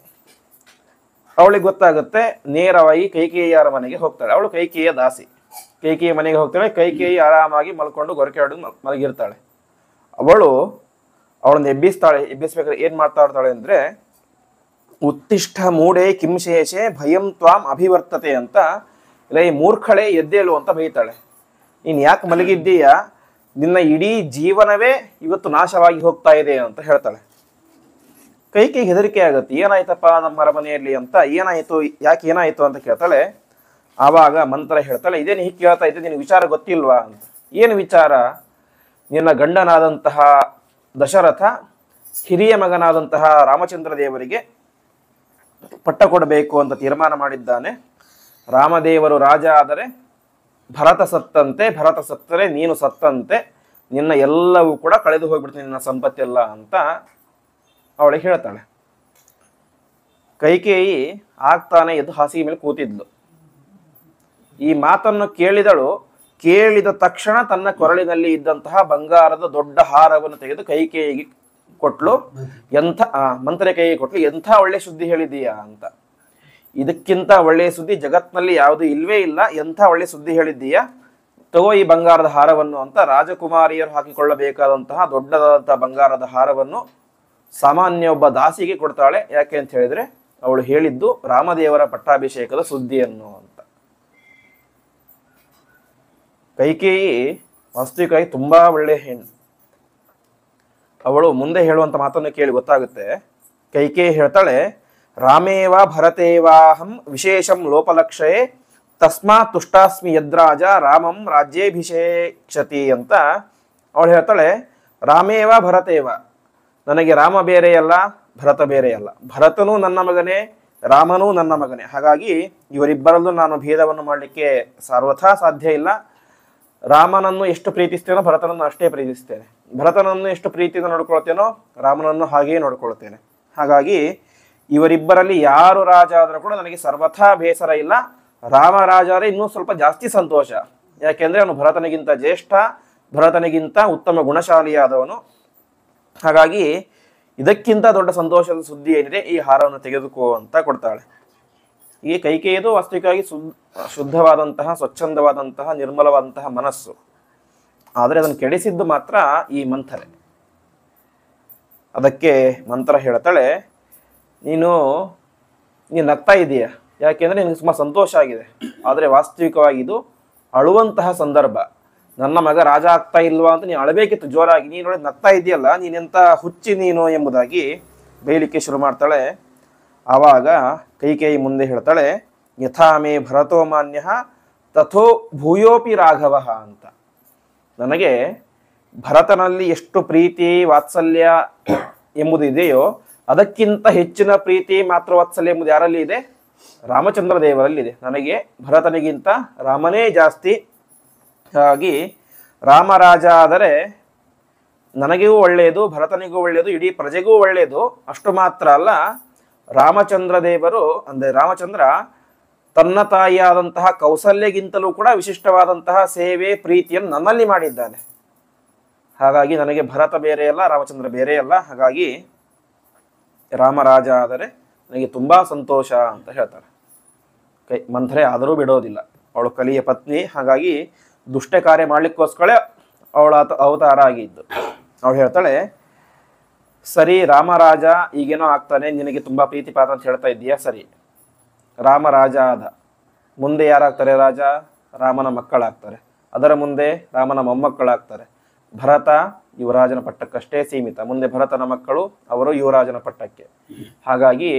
ಅವಳಿಗೆ ಗೊತ್ತಾಗುತ್ತೆ. ನೇರವಾಗಿ ಕೈಕೇಯಿಯರ ಮನೆಗೆ ಹೋಗ್ತಾಳೆ. ಅವಳು ಕೈಕೇಯಿಯ ದಾಸಿ. ಕೈಕೇಯಿ ಮನೆಗೆ ಹೋಗ್ತಾಳೆ. ಕೈಕೇಯಿ ಆರಾಮಾಗಿ ಮಲ್ಕೊಂಡು ಗೊರಕೆ ಹೊಡೆದು ಮಲಗಿರ್ತಾಳೆ. ಅವಳನ್ನು ಎಬ್ಬಿಸ್ಬೇಕಾದ್ರೆ ಏನ್ ಮಾತಾಡ್ತಾಳೆ ಅಂದ್ರೆ, ಉತ್ತಿಷ್ಠ ಮೂಢೆ ಕಿಂಶೇಷೆ ಭಯಂ ತ್ವಾಂ ಅಭಿವರ್ತತೆ ಅಂತ, ಇಲ್ಲ ಈ ಮೂರ್ಖಳೆ ಎದ್ದೇಳು ಅಂತ ಬೈತಾಳೆ. ನೀನ್ ಯಾಕೆ ಮಲಗಿದ್ದೀಯ? ನಿನ್ನ ಇಡೀ ಜೀವನವೇ ಇವತ್ತು ನಾಶವಾಗಿ ಹೋಗ್ತಾ ಇದೆ ಅಂತ ಹೇಳ್ತಾಳೆ. ಕೈಕೇಯಿ ಹೆದರಿಕೆ ಆಗುತ್ತೆ. ಏನಾಯ್ತಪ್ಪ ನಮ್ಮ ಅರಮನೆಯಲ್ಲಿ ಅಂತ. ಏನಾಯ್ತು, ಯಾಕೆ ಏನಾಯ್ತು ಅಂತ ಕೇಳ್ತಾಳೆ. ಆವಾಗ ಮಂಥರೆ ಹೇಳ್ತಾಳೆ, ಇದೇನು ಹೀಗೆ ಕೇಳ್ತಾ ಇದ್ದೆ, ನಿನಗೆ ವಿಚಾರ ಗೊತ್ತಿಲ್ವಾ ಅಂತ. ಏನು ವಿಚಾರ? ನಿನ್ನ ಗಂಡನಾದಂತಹ ದಶರಥ ಹಿರಿಯ ಮಗನಾದಂತಹ ರಾಮಚಂದ್ರ ದೇವರಿಗೆ ಪಟ್ಟ ಕೊಡಬೇಕು ಅಂತ ತೀರ್ಮಾನ ಮಾಡಿದ್ದಾನೆ. ರಾಮದೇವರು ರಾಜ ಆದರೆ ಭರತ ಸತ್ತಂತೆ, ಭರತ ಸತ್ತರೆ ನೀನು ಸತ್ತಂತೆ, ನಿನ್ನ ಎಲ್ಲವೂ ಕೂಡ ಕಳೆದು ಹೋಗ್ಬಿಡ್ತೀನಿ, ನಿನ್ನ ಸಂಪತ್ತೆಲ್ಲ ಅಂತ ಅವಳಿಗೆ ಹೇಳ್ತಾಳೆ. ಕೈಕೇಯಿ ಆಗ್ತಾನೆ ಎದ್ದು ಹಾಸಿಗೆ ಮೇಲೆ ಕೂತಿದ್ಲು. ಈ ಮಾತನ್ನು ಕೇಳಿದಳು. ಕೇಳಿದ ತಕ್ಷಣ ತನ್ನ ಕೊರಳಿನಲ್ಲಿ ಇದ್ದಂತಹ ಬಂಗಾರದ ದೊಡ್ಡ ಹಾರವನ್ನು ತೆಗೆದು ಕೈಕೇಯಿಗೆ ಕೊಟ್ಲು. ಮಂಥರೆ ಕೈಗೆ ಕೊಟ್ಲು. ಎಂಥ ಒಳ್ಳೆ ಸುದ್ದಿ ಹೇಳಿದೀಯಾ ಅಂತ. ಇದಕ್ಕಿಂತ ಒಳ್ಳೆಯ ಸುದ್ದಿ ಜಗತ್ನಲ್ಲಿ ಯಾವುದು ಇಲ್ವೇ ಇಲ್ಲ. ಎಂಥ ಒಳ್ಳೆ ಸುದ್ದಿ ಹೇಳಿದ್ದೀಯಾ, ತಗೋ ಈ ಬಂಗಾರದ ಹಾರವನ್ನು ಅಂತ ರಾಜಕುಮಾರಿಯರು ಹಾಕಿಕೊಳ್ಳಬೇಕಾದಂತಹ ದೊಡ್ಡದಾದಂತಹ ಬಂಗಾರದ ಹಾರವನ್ನು ಸಾಮಾನ್ಯ ಒಬ್ಬ ದಾಸಿಗೆ ಕೊಡ್ತಾಳೆ. ಯಾಕೆ ಅಂತ ಹೇಳಿದ್ರೆ ಅವಳು ಹೇಳಿದ್ದು ರಾಮದೇವರ ಪಟ್ಟಾಭಿಷೇಕದ ಸುದ್ದಿಯನ್ನು ಅಂತ. ಕೈಕೇಯಿ ವಾಸ್ತವಿಕವಾಗಿ ತುಂಬಾ ಒಳ್ಳೆ ಹೆಣ್ಣು. ಅವಳು ಮುಂದೆ ಹೇಳುವಂತ ಮಾತನ್ನು ಕೇಳಿ ಗೊತ್ತಾಗುತ್ತೆ. ಕೈಕೇಯಿ ಹೇಳ್ತಾಳೆ, ರಾಮೇವ ಭರತೇವಾಹಂ ವಿಶೇಷಂ ಲೋಪಲಕ್ಷಯೇ ತಸ್ಮಾತ್ ತುಷ್ಟಾಸ್ಮಿ ಯದ್ರಾಜ ರಾಮಂ ರಾಜ್ಯಾಭಿಷೇಕ್ಷತಿ ಅಂತ ಅವಳು ಹೇಳ್ತಾಳೆ. ರಾಮೇವ ಭರತೇವ, ನನಗೆ ರಾಮ ಬೇರೆಯಲ್ಲ, ಭರತ ಬೇರೆಯಲ್ಲ. ಭರತನೂ ನನ್ನ ಮಗನೇ, ರಾಮನೂ ನನ್ನ ಮಗನೇ. ಹಾಗಾಗಿ ಇವರಿಬ್ಬರಲ್ಲೂ ನಾನು ಭೇದವನ್ನು ಮಾಡಲಿಕ್ಕೆ ಸರ್ವಥಾ ಸಾಧ್ಯ ಇಲ್ಲ. ರಾಮನನ್ನು ಎಷ್ಟು ಪ್ರೀತಿಸ್ತೇನೋ ಭರತನನ್ನು ಅಷ್ಟೇ ಪ್ರೀತಿಸ್ತೇನೆ. ಭರತನನ್ನು ಎಷ್ಟು ಪ್ರೀತಿಯಿಂದ ನೋಡ್ಕೊಳ್ತೇನೋ ರಾಮನನ್ನು ಹಾಗೆಯೇ ನೋಡ್ಕೊಳ್ತೇನೆ. ಹಾಗಾಗಿ ಇವರಿಬ್ಬರಲ್ಲಿ ಯಾರು ರಾಜ ಆದರೂ ಕೂಡ ನನಗೆ ಸರ್ವಥಾ ಬೇಸರ ಇಲ್ಲ. ರಾಮ ರಾಜ ಆದರೆ ಇನ್ನೂ ಸ್ವಲ್ಪ ಜಾಸ್ತಿ ಸಂತೋಷ. ಯಾಕೆಂದ್ರೆ ಅವನು ಭರತನಿಗಿಂತ ಜ್ಯೇಷ್ಠ, ಭರತನಿಗಿಂತ ಉತ್ತಮ ಗುಣಶಾಲಿಯಾದವನು. ಹಾಗಾಗಿ ಇದಕ್ಕಿಂತ ದೊಡ್ಡ ಸಂತೋಷದ ಸುದ್ದಿ ಏನಿದೆ, ಈ ಹಾರವನ್ನು ತೆಗೆದುಕೋ ಅಂತ ಕೊಡ್ತಾಳೆ. ಈ ಕೈಕೇಯಿದು ವಾಸ್ತವಿಕವಾಗಿ ಶುದ್ಧವಾದಂತಹ, ಸ್ವಚ್ಛಂದವಾದಂತಹ, ನಿರ್ಮಲವಾದಂತಹ ಮನಸ್ಸು. ಆದರೆ ಅದನ್ನು ಕೆಡಿಸಿದ್ದು ಮಾತ್ರ ಈ ಮಂಥರೆ. ಅದಕ್ಕೆ ಮಂಥರ ಹೇಳ್ತಾಳೆ, ನೀನು ನಗ್ತಾ ಇದೀಯ, ಯಾಕೆಂದ್ರೆ ನಿನಗೆ ತುಂಬಾ ಸಂತೋಷ ಆಗಿದೆ. ಆದರೆ ವಾಸ್ತವಿಕವಾಗಿ ಇದು ಅಳುವಂತಹ ಸಂದರ್ಭ. ನನ್ನ ಮಗ ರಾಜ ಆಗ್ತಾ ಇಲ್ವಾ ಅಂತ ನೀನು ಅಳಬೇಕಿತ್ತು ಜೋರಾಗಿ. ನೀನು ನೋಡಿ ನಗ್ತಾ ಇದೆಯಲ್ಲ, ನೀನೆಂತ ಹುಚ್ಚಿ ನೀನು ಎಂಬುದಾಗಿ ಬೈಲಿಕ್ಕೆ ಶುರು ಮಾಡ್ತಾಳೆ. ಆವಾಗ ಕೈಕೇಯಿ ಮುಂದೆ ಹೇಳ್ತಾಳೆ, ಯಥಾ ಮೇ ಭರತೋ ಮಾನ್ಯ ತಥೋ ಭೂಯೋಪಿ ರಾಘವ ಅಂತ. ನನಗೆ ಭರತನಲ್ಲಿ ಎಷ್ಟು ಪ್ರೀತಿ ವಾತ್ಸಲ್ಯ ಎಂಬುದು ಇದೆಯೋ ಅದಕ್ಕಿಂತ ಹೆಚ್ಚಿನ ಪ್ರೀತಿ ಮಾತ್ರ ವಾತ್ಸಲ್ಯ ಎಂಬುದು ಯಾರಲ್ಲಿ ಇದೆ? ರಾಮಚಂದ್ರ ದೇವರಲ್ಲಿದೆ. ನನಗೆ ಭರತನಿಗಿಂತ ರಾಮನೇ ಜಾಸ್ತಿ. ಹಾಗಾಗಿ ರಾಮರಾಜ ಆದರೆ ನನಗೂ ಒಳ್ಳೆಯದು, ಭರತನಿಗೂ ಒಳ್ಳೆಯದು, ಇಡೀ ಪ್ರಜೆಗೂ ಒಳ್ಳೆಯದು. ಅಷ್ಟು ಮಾತ್ರ ಅಲ್ಲ, ರಾಮಚಂದ್ರ ದೇವರು ಅಂದರೆ ರಾಮಚಂದ್ರ ತನ್ನ ತಾಯಿಯಾದಂತಹ ಕೌಸಲ್ಯಗಿಂತಲೂ ಕೂಡ ವಿಶಿಷ್ಟವಾದಂತಹ ಸೇವೆ, ಪ್ರೀತಿಯನ್ನು ನನ್ನಲ್ಲಿ ಮಾಡಿದ್ದಾನೆ. ಹಾಗಾಗಿ ನನಗೆ ಭರತ ಬೇರೆ ಅಲ್ಲ, ರಾಮಚಂದ್ರ ಬೇರೆ ಅಲ್ಲ, ಹಾಗಾಗಿ ರಾಮರಾಜ ಆದರೆ ನನಗೆ ತುಂಬ ಸಂತೋಷ ಅಂತ ಹೇಳ್ತಾರೆ. ಮಂಥರೆ ಆದರೂ ಬಿಡೋದಿಲ್ಲ, ಅವಳು ಕಲಿಯ ಪತ್ನಿ, ಹಾಗಾಗಿ ದುಷ್ಟ ಕಾರ್ಯ ಮಾಡಲಿಕ್ಕೋಸ್ಕರ ಅವಳ ಅವತಾರ ಆಗಿದ್ದು. ಅವಳು ಹೇಳ್ತಾಳೆ, ಸರಿ ರಾಮರಾಜ ಈಗೇನೋ ಆಗ್ತಾನೆ, ನಿನಗೆ ತುಂಬ ಪ್ರೀತಿ ಪಾತ್ರ ಅಂತ ಹೇಳ್ತಾ ಇದ್ದೀಯಾ, ಸರಿ ರಾಮರಾಜ ಆದ, ಮುಂದೆ ಯಾರಾಗ್ತಾರೆ ರಾಜ? ರಾಮನ ಮಕ್ಕಳಾಗ್ತಾರೆ, ಅದರ ಮುಂದೆ ರಾಮನ ಮೊಮ್ಮಕ್ಕಳಾಗ್ತಾರೆ. ಭರತ ಯುವರಾಜನ ಪಟ್ಟಕ್ಕಷ್ಟೇ ಸೀಮಿತ, ಮುಂದೆ ಭರತನ ಮಕ್ಕಳು ಅವರು ಯುವರಾಜನ ಪಟ್ಟಕ್ಕೆ. ಹಾಗಾಗಿ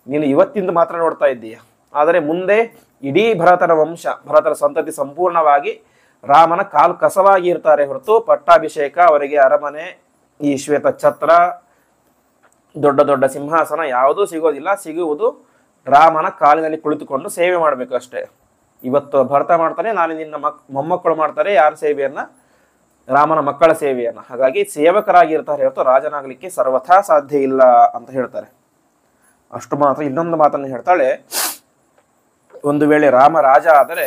ನೀನು ಇವತ್ತಿಂದ ಮಾತ್ರ ನೋಡ್ತಾ ಇದ್ದೀಯ, ಆದರೆ ಮುಂದೆ ಇಡೀ ಭರತನ ವಂಶ, ಭರತನ ಸಂತತಿ ಸಂಪೂರ್ಣವಾಗಿ ರಾಮನ ಕಾಲು ಕಸವಾಗಿ ಇರ್ತಾರೆ ಹೊರತು ಪಟ್ಟಾಭಿಷೇಕ, ಅವರಿಗೆ ಅರಮನೆ, ಈ ಶ್ವೇತ ಛತ್ರ, ದೊಡ್ಡ ದೊಡ್ಡ ಸಿಂಹಾಸನ ಯಾವುದೂ ಸಿಗೋದಿಲ್ಲ. ಸಿಗುವುದು ರಾಮನ ಕಾಲಿನಲ್ಲಿ ಕುಳಿತುಕೊಂಡು ಸೇವೆ ಮಾಡಬೇಕು ಅಷ್ಟೇ. ಇವತ್ತು ಭರತ ಮಾಡ್ತಾನೆ, ನಾಳೆ ನಿನ್ನ ಮೊಮ್ಮಕ್ಕಳು ಮಾಡ್ತಾರೆ ಯಾರ ಸೇವೆಯನ್ನ? ರಾಮನ ಮಕ್ಕಳ ಸೇವೆಯನ್ನ. ಹಾಗಾಗಿ ಸೇವಕರಾಗಿರ್ತಾರೆ ಹೊರತು ರಾಜನಾಗಲಿಕ್ಕೆ ಸರ್ವಥಾ ಸಾಧ್ಯ ಇಲ್ಲ ಅಂತ ಹೇಳ್ತಾರೆ. ಅಷ್ಟು ಮಾತ್ರ. ಇನ್ನೊಂದು ಮಾತನ್ನು ಹೇಳ್ತಾಳೆ, ಒಂದು ವೇಳೆ ರಾಮ ರಾಜ ಆದರೆ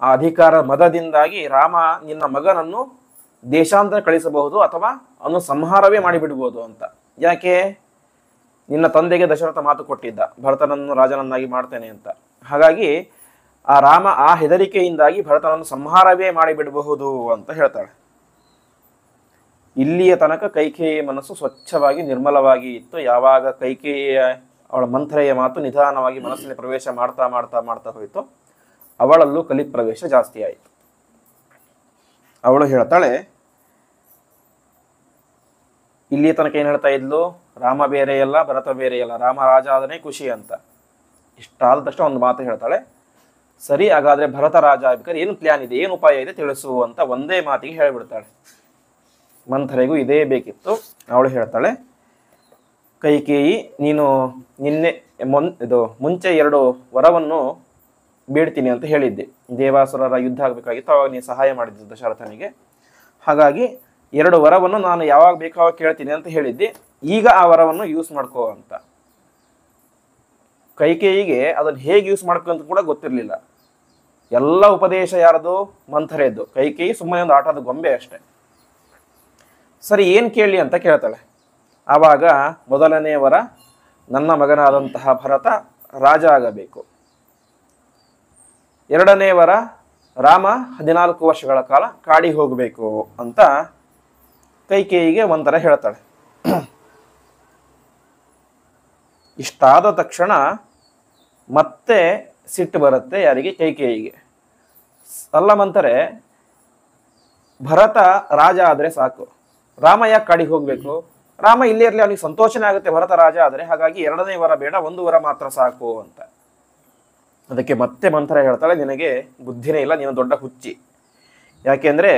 ಆ ಅಧಿಕಾರ ಮದದಿಂದಾಗಿ ರಾಮ ನಿನ್ನ ಮಗನನ್ನು ದೇಶಾಂತರ ಕಳಿಸಬಹುದು ಅಥವಾ ಅವನು ಸಂಹಾರವೇ ಮಾಡಿಬಿಡ್ಬೋದು ಅಂತ. ಯಾಕೆ? ನಿನ್ನ ತಂದೆಗೆ ದಶರಥ ಮಾತು ಕೊಟ್ಟಿದ್ದ, ಭರತನನ್ನು ರಾಜನನ್ನಾಗಿ ಮಾಡ್ತೇನೆ ಅಂತ. ಹಾಗಾಗಿ ಆ ರಾಮ ಆ ಹೆದರಿಕೆಯಿಂದಾಗಿ ಭರತನನ್ನು ಸಂಹಾರವೇ ಮಾಡಿಬಿಡಬಹುದು ಅಂತ ಹೇಳ್ತಾಳೆ. ಇಲ್ಲಿಯ ತನಕ ಕೈಕೇಯಿಯ ಮನಸ್ಸು ಸ್ವಚ್ಛವಾಗಿ ನಿರ್ಮಲವಾಗಿ ಇತ್ತು. ಯಾವಾಗ ಕೈಕೇಯಿಯ ಅವಳ ಮಂಥರೆಯ ಮಾತು ನಿಧಾನವಾಗಿ ಮನಸ್ಸಿನಲ್ಲಿ ಪ್ರವೇಶ ಮಾಡ್ತಾ ಮಾಡ್ತಾ ಮಾಡ್ತಾ ಹೋಯಿತು, ಅವಳಲ್ಲೂ ಕಲಿ ಪ್ರವೇಶ ಜಾಸ್ತಿ ಆಯಿತು. ಅವಳು ಹೇಳ್ತಾಳೆ, ಇಲ್ಲಿಯ ತನಕ ಏನು ಹೇಳ್ತಾ ಇದ್ಲು? ರಾಮ ಬೇರೆಯಲ್ಲ, ಭರತ ಬೇರೆಯಲ್ಲ, ರಾಮ ರಾಜ ಆದನೇ ಖುಷಿ ಅಂತ. ಇಷ್ಟಾದ ತಕ್ಷಣ ಒಂದು ಮಾತು ಹೇಳ್ತಾಳೆ, ಸರಿ ಹಾಗಾದ್ರೆ ಭರತ ರಾಜ ಆಗ್ಬೇಕಾದ್ರೆ ಏನು ಪ್ಲಾನ್ ಇದೆ, ಏನು ಉಪಾಯ ಇದೆ ತಿಳಿಸು ಅಂತ ಒಂದೇ ಮಾತಿಗೆ ಹೇಳಿಬಿಡ್ತಾಳೆ. ಮಂಥರೆಗೂ ಇದೇ ಬೇಕಿತ್ತು. ಅವಳು ಹೇಳ್ತಾಳೆ, ಕೈಕೇಯಿ ನೀನು ನಿನ್ನೆ ಮುಂಚೆ 2 ವರವನ್ನು ಬೇಡ್ತೀನಿ ಅಂತ ಹೇಳಿದ್ದೆ. ದೇವಾಸುರರ ಯುದ್ಧ ಆಗಬೇಕಾಗಿತ್ತು, ಅವಾಗ ನೀನು ಸಹಾಯ ಮಾಡಿದ್ದು ದಶರಥನಿಗೆ. ಹಾಗಾಗಿ 2 ವರವನ್ನು ನಾನು ಯಾವಾಗ ಬೇಕಾವಾಗ ಕೇಳ್ತೀನಿ ಅಂತ ಹೇಳಿದ್ದೆ. ಈಗ ಆ ವರವನ್ನು ಯೂಸ್ ಮಾಡ್ಕೋ ಅಂತ. ಕೈಕೇಯಿಗೆ ಅದನ್ನು ಹೇಗೆ ಯೂಸ್ ಮಾಡ್ಕೊಂತ ಕೂಡ ಗೊತ್ತಿರಲಿಲ್ಲ. ಎಲ್ಲ ಉಪದೇಶ ಯಾರದು? ಮಂಥರೆದ್ದು. ಕೈಕೇಯಿ ಸುಮ್ಮನೆ ಒಂದು ಆಟದ ಗೊಂಬೆ ಅಷ್ಟೆ. ಸರಿ ಏನು ಕೇಳಲಿ ಅಂತ ಕೇಳ್ತಾಳೆ. ಆವಾಗ ಮೊದಲನೇ ವರ, ನನ್ನ ಮಗನಾದಂತಹ ಭರತ ರಾಜ ಆಗಬೇಕು. 2ನೇ ವರ, ರಾಮ 14 ವರ್ಷಗಳ ಕಾಲ ಕಾಡಿಗೆ ಹೋಗಬೇಕು ಅಂತ ಕೈಕೇಯಿಗೆ ಒಂಥರ ಹೇಳ್ತಾಳೆ. ಇಷ್ಟಾದ ತಕ್ಷಣ ಮತ್ತೆ ಸಿಟ್ಟು ಬರುತ್ತೆ ಯಾರಿಗೆ? ಕೈಕೇಯಿಗೆ. ಅಲ್ಲ ಮಂಥರೆ, ಭರತ ರಾಜ ಆದರೆ ಸಾಕು, ರಾಮ ಯಾಕೆ ಕಾಡಿಗೆ ಹೋಗ್ಬೇಕು? ರಾಮ ಇಲ್ಲೇ ಇರಲಿ, ಅವನಿಗೆ ಸಂತೋಷನೇ ಆಗುತ್ತೆ ಭರತ ರಾಜ ಆದರೆ. ಹಾಗಾಗಿ 2ನೇ ವರ ಬೇಡ, 1 ವರ ಮಾತ್ರ ಸಾಕು ಅಂತ. ಅದಕ್ಕೆ ಮತ್ತೆ ಮಂಥರೆ ಹೇಳ್ತಾಳೆ, ನಿನಗೆ ಬುದ್ಧಿನೇ ಇಲ್ಲ, ನೀನು ದೊಡ್ಡ ಹುಚ್ಚಿ. ಯಾಕೆಂದ್ರೆ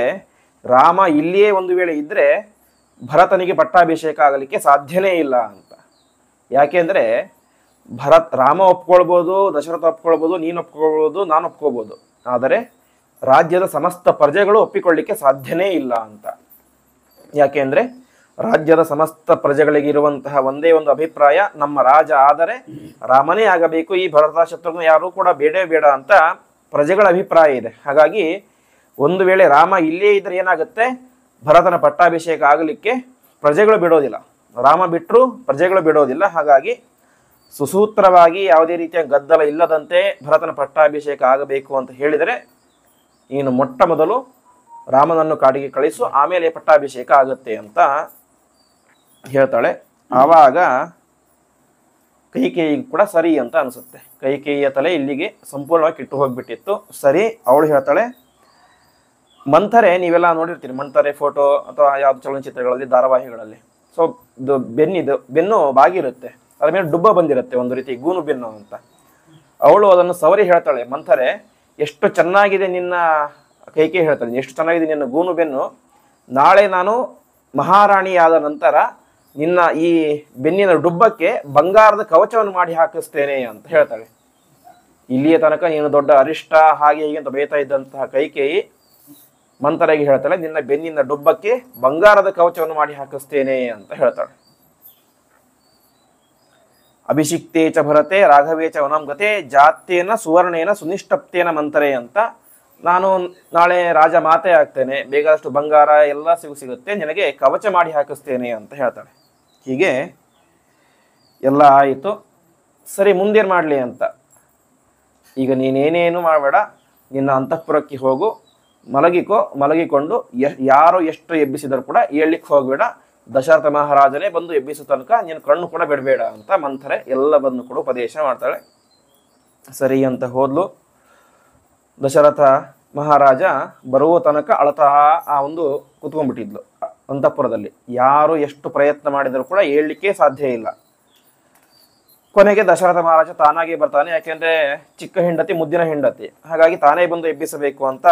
ರಾಮ ಇಲ್ಲಿಯೇ ಒಂದು ವೇಳೆ ಇದ್ರೆ ಭರತನಿಗೆ ಪಟ್ಟಾಭಿಷೇಕ ಆಗಲಿಕ್ಕೆ ಸಾಧ್ಯನೇ ಇಲ್ಲ ಅಂತ. ಯಾಕೆಂದ್ರೆ ರಾಮ ಒಪ್ಕೊಳ್ಬೋದು, ದಶರಥ ಒಪ್ಕೊಳ್ಬೋದು, ನೀನು ಒಪ್ಕೊಳ್ಬೋದು, ನಾನು ಒಪ್ಕೋಬೋದು, ಆದರೆ ರಾಜ್ಯದ ಸಮಸ್ತ ಪ್ರಜೆಗಳು ಒಪ್ಪಿಕೊಳ್ಳಿಕ್ಕೆ ಸಾಧ್ಯನೇ ಇಲ್ಲ ಅಂತ. ಯಾಕೆಂದ್ರೆ ರಾಜ್ಯದ ಸಮಸ್ತ ಪ್ರಜೆಗಳಿಗೆ ಇರುವಂತಹ ಒಂದೇ ಒಂದು ಅಭಿಪ್ರಾಯ, ನಮ್ಮ ರಾಜ ಆದರೆ ರಾಮನೇ ಆಗಬೇಕು, ಈ ಭರತ ಶತ್ರುಘ್ನ ಯಾರೂ ಕೂಡ ಬೇಡೇ ಬೇಡ ಅಂತ ಪ್ರಜೆಗಳ ಅಭಿಪ್ರಾಯ ಇದೆ. ಹಾಗಾಗಿ ಒಂದು ವೇಳೆ ರಾಮ ಇಲ್ಲೇ ಇದ್ರೆ ಏನಾಗುತ್ತೆ? ಭರತನ ಪಟ್ಟಾಭಿಷೇಕ ಆಗಲಿಕ್ಕೆ ಪ್ರಜೆಗಳು ಬಿಡೋದಿಲ್ಲ, ರಾಮ ಬಿಟ್ಟರು ಪ್ರಜೆಗಳು ಬಿಡೋದಿಲ್ಲ. ಹಾಗಾಗಿ ಸುಸೂತ್ರವಾಗಿ ಯಾವುದೇ ರೀತಿಯ ಗದ್ದಲ ಇಲ್ಲದಂತೆ ಭರತನ ಪಟ್ಟಾಭಿಷೇಕ ಆಗಬೇಕು ಅಂತ ಹೇಳಿದರೆ ನೀನು ಮೊಟ್ಟ ಮೊದಲು ರಾಮನನ್ನು ಕಾಡಿಗೆ ಕಳಿಸು, ಆಮೇಲೆ ಪಟ್ಟಾಭಿಷೇಕ ಆಗುತ್ತೆ ಅಂತ ಹೇಳ್ತಾಳೆ. ಆವಾಗ ಕೈಕೇಯಿಗೆ ಕೂಡ ಸರಿ ಅಂತ ಅನಿಸುತ್ತೆ. ಕೈಕೇಯಿಯ ತಲೆ ಇಲ್ಲಿಗೆ ಸಂಪೂರ್ಣವಾಗಿ ಕಿಟ್ಟು ಹೋಗ್ಬಿಟ್ಟಿತ್ತು. ಸರಿ, ಅವಳು ಹೇಳ್ತಾಳೆ, ಮಂಥರೆ ನೀವೆಲ್ಲ ನೋಡಿರ್ತೀರಿ, ಮಂಥರೆ ಫೋಟೋ ಅಥವಾ ಯಾವ್ದು ಚಲನಚಿತ್ರಗಳಲ್ಲಿ, ಧಾರಾವಾಹಿಗಳಲ್ಲಿ. ಸೊ ಬೆನ್ನು ಬಾಗಿರುತ್ತೆ, ಅದ್ರ ಮೇಲೆ ಡುಬ್ಬ ಬಂದಿರುತ್ತೆ, ಒಂದು ರೀತಿ ಗೂನು ಬೆನ್ನು ಅಂತ. ಅವಳು ಅದನ್ನು ಸವರಿ ಹೇಳ್ತಾಳೆ, ಮಂಥರೆ ಎಷ್ಟು ಚೆನ್ನಾಗಿದೆ ನಿನ್ನ, ಕೈಕೇಯಿ ಹೇಳ್ತಾಳೆ, ಎಷ್ಟು ಚೆನ್ನಾಗಿದೆ ನಿನ್ನ ಗೂನು ಬೆನ್ನು, ನಾಳೆ ನಾನು ಮಹಾರಾಣಿಯಾದ ನಂತರ ನಿನ್ನ ಈ ಬೆನ್ನಿನ ಡುಬ್ಬಕ್ಕೆ ಬಂಗಾರದ ಕವಚವನ್ನು ಮಾಡಿ ಹಾಕಿಸ್ತೇನೆ ಅಂತ ಹೇಳ್ತಾಳೆ. ಇಲ್ಲಿಯ ತನಕ ನೀನು ದೊಡ್ಡ ಅರಿಷ್ಟ ಹಾಗೆ ಹೀಗೆ ಅಂತ ಬೈತಾ ಇದ್ದಂತಹ ಕೈಕೇಯಿ ಮಂಥರೆಗೆ ಹೇಳ್ತಾಳೆ, ನಿನ್ನ ಬೆನ್ನಿನ ಡುಬ್ಬಕ್ಕೆ ಬಂಗಾರದ ಕವಚವನ್ನು ಮಾಡಿ ಹಾಕಿಸ್ತೇನೆ ಅಂತ ಹೇಳ್ತಾಳೆ. ಅಭಿಷಿಕ್ತೇ ಚ ಭರತೆ ರಾಘವೇ ಚ ವನಂ ಗತೆ ಜಾತ್ಯೇನ ಸುವರ್ಣೇನ ಸುನಿಷ್ಠಪ್ತೇನ ಮಂಥರೆ ಅಂತ ನಾನು ನಾಳೆ ರಾಜ ಮಾತೆ ಆಗ್ತೇನೆ, ಬೇಕಾದಷ್ಟು ಬಂಗಾರ ಎಲ್ಲ ಸಿಗುತ್ತೆ, ನಿನಗೆ ಕವಚ ಮಾಡಿ ಹಾಕಿಸ್ತೇನೆ ಅಂತ ಹೇಳ್ತಾಳೆ. ಹೀಗೆ ಎಲ್ಲ ಆಯಿತು. ಸರಿ, ಮುಂದೇನು ಮಾಡಲಿ ಅಂತ. ಈಗ ನೀನೇನೇನು ಮಾಡಬೇಡ, ನಿನ್ನ ಅಂತಃಪುರಕ್ಕೆ ಹೋಗು, ಮಲಗಿಕೊಂಡು ಯಾರು ಎಷ್ಟು ಎಬ್ಬಿಸಿದರೂ ಕೂಡ ಏಳ್ಲಿಕ್ಕೆ ಹೋಗಬೇಡ, ದಶರಥ ಮಹಾರಾಜನೇ ಬಂದು ಎಬ್ಬಿಸೋ ತನಕ ನೀನು ಕಣ್ಣು ಕೂಡ ಬಿಡಬೇಡ ಅಂತ ಮಂಥರೆ ಎಲ್ಲವನ್ನು ಕೂಡ ಉಪದೇಶ ಮಾಡ್ತಾಳೆ. ಸರಿ ಅಂತ ಹೋದ್ಲು. ದಶರಥ ಮಹಾರಾಜ ಬರುವ ತನಕ ಅಳತಾ ಆ ಒಂದು ಕುತ್ಕೊಂಡ್ಬಿಟ್ಟಿದ್ಲು ಅಂತಃಪುರದಲ್ಲಿ. ಯಾರು ಎಷ್ಟು ಪ್ರಯತ್ನ ಮಾಡಿದರೂ ಕೂಡ ಏಳಲಿಕ್ಕೆ ಸಾಧ್ಯ ಇಲ್ಲ. ಕೊನೆಗೆ ದಶರಥ ಮಹಾರಾಜ ತಾನಾಗಿ ಬರ್ತಾನೆ. ಯಾಕೆಂದ್ರೆ ಚಿಕ್ಕ ಹೆಂಡತಿ ಮುದ್ದಿನ ಹೆಂಡತಿ, ಹಾಗಾಗಿ ತಾನೇ ಬಂದು ಎಬ್ಬಿಸಬೇಕು ಅಂತ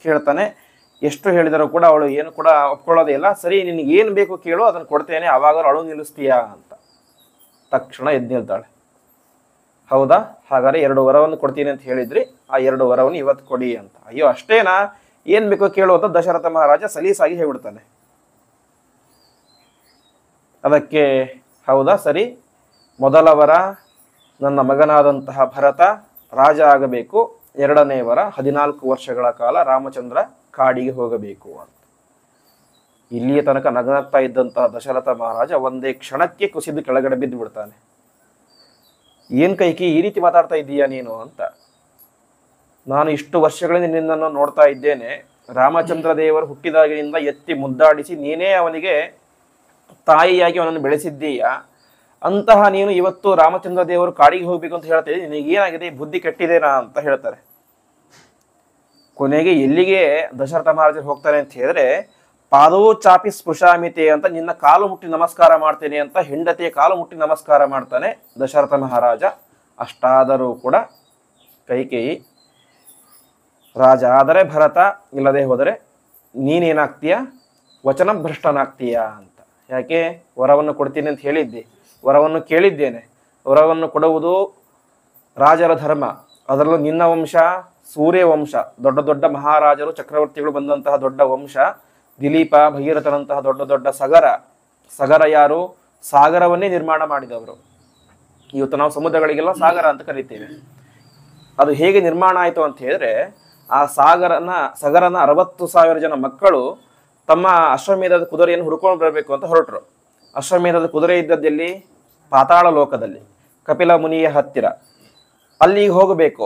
ಕೇಳ್ತಾನೆ. ಎಷ್ಟು ಹೇಳಿದರೂ ಕೂಡ ಅವಳು ಏನು ಕೂಡ ಒಪ್ಕೊಳ್ಳೋದೇ ಇಲ್ಲ. ಸರಿ, ನಿನಗೆ ಏನು ಬೇಕು ಕೇಳು, ಅದನ್ನು ಕೊಡ್ತೇನೆ, ಅವಾಗ ಅಳು ನಿಲ್ಲಿಸ್ತೀಯಾ ಅಂತ ತಕ್ಷಣ ಎದ್ದು ನಿಲ್ತಾಳೆ. ಹೌದಾ, ಹಾಗಾದ್ರೆ 2 ವರವನ್ನು ಕೊಡ್ತೀನಿ ಅಂತ ಹೇಳಿದ್ರಿ, ಆ 2 ವರವನ್ನು ಇವತ್ತು ಕೊಡಿ ಅಂತ. ಅಯ್ಯೋ ಅಷ್ಟೇನಾ, ಏನ್ ಬೇಕೋ ಕೇಳು ಅಂತ ದಶರಥ ಮಹಾರಾಜ ಸಲೀಸಾಗಿ ಹೇಳ್ಬಿಡ್ತಾನೆ. ಅದಕ್ಕೆ ಹೌದಾ ಸರಿ, ಮೊದಲ ವರ ನನ್ನ ಮಗನಾದಂತಹ ಭರತ ರಾಜ ಆಗಬೇಕು, 2ನೇ ವರ 14 ವರ್ಷಗಳ ಕಾಲ ರಾಮಚಂದ್ರ ಕಾಡಿಗೆ ಹೋಗಬೇಕು ಅಂತ. ಇಲ್ಲಿಯ ತನಕ ನಗನಗ್ತಾ ಇದ್ದಂತಹ ದಶರಥ ಮಹಾರಾಜ ಒಂದೇ ಕ್ಷಣಕ್ಕೆ ಕುಸಿದು ಕೆಳಗಡೆ ಬಿದ್ದು ಬಿಡ್ತಾನೆ. ಏನ್ ಕೈಕಿ ಈ ರೀತಿ ಮಾತಾಡ್ತಾ ಇದ್ದೀಯಾ ನೀನು ಅಂತ. ನಾನು ಇಷ್ಟು ವರ್ಷಗಳಿಂದ ನಿನ್ನನ್ನು ನೋಡ್ತಾ ಇದ್ದೇನೆ, ರಾಮಚಂದ್ರ ದೇವರು ಹುಟ್ಟಿದಾಗಿನಿಂದ ಎತ್ತಿ ಮುದ್ದಾಡಿಸಿ ನೀನೇ ಅವನಿಗೆ ತಾಯಿಯಾಗಿ ಅವನನ್ನು ಬೆಳೆಸಿದ್ದೀಯಾ. ಅಂತಹ ನೀನು ಇವತ್ತು ರಾಮಚಂದ್ರ ದೇವರು ಕಾಡಿಗೆ ಹೋಗ್ಬೇಕು ಅಂತ ಹೇಳ್ತಾ ಇದ್ದೀನಿ, ನಿನಗೇನಾಗಿದೆ, ಬುದ್ಧಿ ಕೆಟ್ಟಿದೇನಾ ಅಂತ ಹೇಳ್ತಾರೆ. ಕೊನೆಗೆ ಎಲ್ಲಿಗೆ ದಶರಥ ಮಹಾರಾಜರು ಹೋಗ್ತಾನೆ ಅಂತ ಹೇಳಿದ್ರೆ, ಪಾದೋ ಚಾಪಿ ಸ್ಪೃಶಾಮಿತೆ ಅಂತ, ನಿನ್ನ ಕಾಲು ಮುಟ್ಟಿ ನಮಸ್ಕಾರ ಮಾಡ್ತೇನೆ ಅಂತ ಹೆಂಡತಿಯ ಕಾಲು ಮುಟ್ಟಿ ನಮಸ್ಕಾರ ಮಾಡ್ತಾನೆ ದಶರಥ ಮಹಾರಾಜ. ಅಷ್ಟಾದರೂ ಕೂಡ ಕೈಕೇಯಿ, ರಾಜ ಆದರೆ ಭರತ, ಇಲ್ಲದೆ ಹೋದರೆ ನೀನೇನಾಗ್ತೀಯ, ವಚನಭ್ರಷ್ಟನಾಗ್ತೀಯ ಅಂತ. ಯಾಕೆ, ವರವನ್ನು ಕೊಡ್ತೀನಿ ಅಂತ ಹೇಳಿದ್ದೆ, ವರವನ್ನು ಕೇಳಿದ್ದೇನೆ, ವರವನ್ನು ಕೊಡುವುದು ರಾಜರ ಧರ್ಮ. ಅದರಲ್ಲೂ ನಿನ್ನ ವಂಶ ಸೂರ್ಯ ವಂಶ, ದೊಡ್ಡ ದೊಡ್ಡ ಮಹಾರಾಜರು ಚಕ್ರವರ್ತಿಗಳು ಬಂದಂತಹ ದೊಡ್ಡ ವಂಶ. ದಿಲೀಪ, ಭಗೀರಥನಂತಹ ದೊಡ್ಡ ದೊಡ್ಡ ಸಗರ ಯಾರು, ಸಾಗರವನ್ನೇ ನಿರ್ಮಾಣ ಮಾಡಿದವರು. ಇವತ್ತು ನಾವು ಸಮುದ್ರಗಳಿಗೆಲ್ಲ ಸಾಗರ ಅಂತ ಕರಿತೇವೆ. ಅದು ಹೇಗೆ ನಿರ್ಮಾಣ ಆಯಿತು ಅಂತ ಹೇಳಿದ್ರೆ, ಆ ಸಗರನ 60,000 ಜನ ಮಕ್ಕಳು ತಮ್ಮ ಅಶ್ವಮೇಧದ ಕುದುರೆಯನ್ನು ಹುಡ್ಕೊಂಡು ಬರಬೇಕು ಅಂತ ಹೊರಟರು. ಅಶ್ವಮೇಧದ ಕುದುರೆ ಇದ್ದದ್ದಲ್ಲಿ ಪಾತಾಳ ಲೋಕದಲ್ಲಿ, ಕಪಿಲ ಮುನಿಯ ಹತ್ತಿರ. ಅಲ್ಲಿಗೆ ಹೋಗಬೇಕು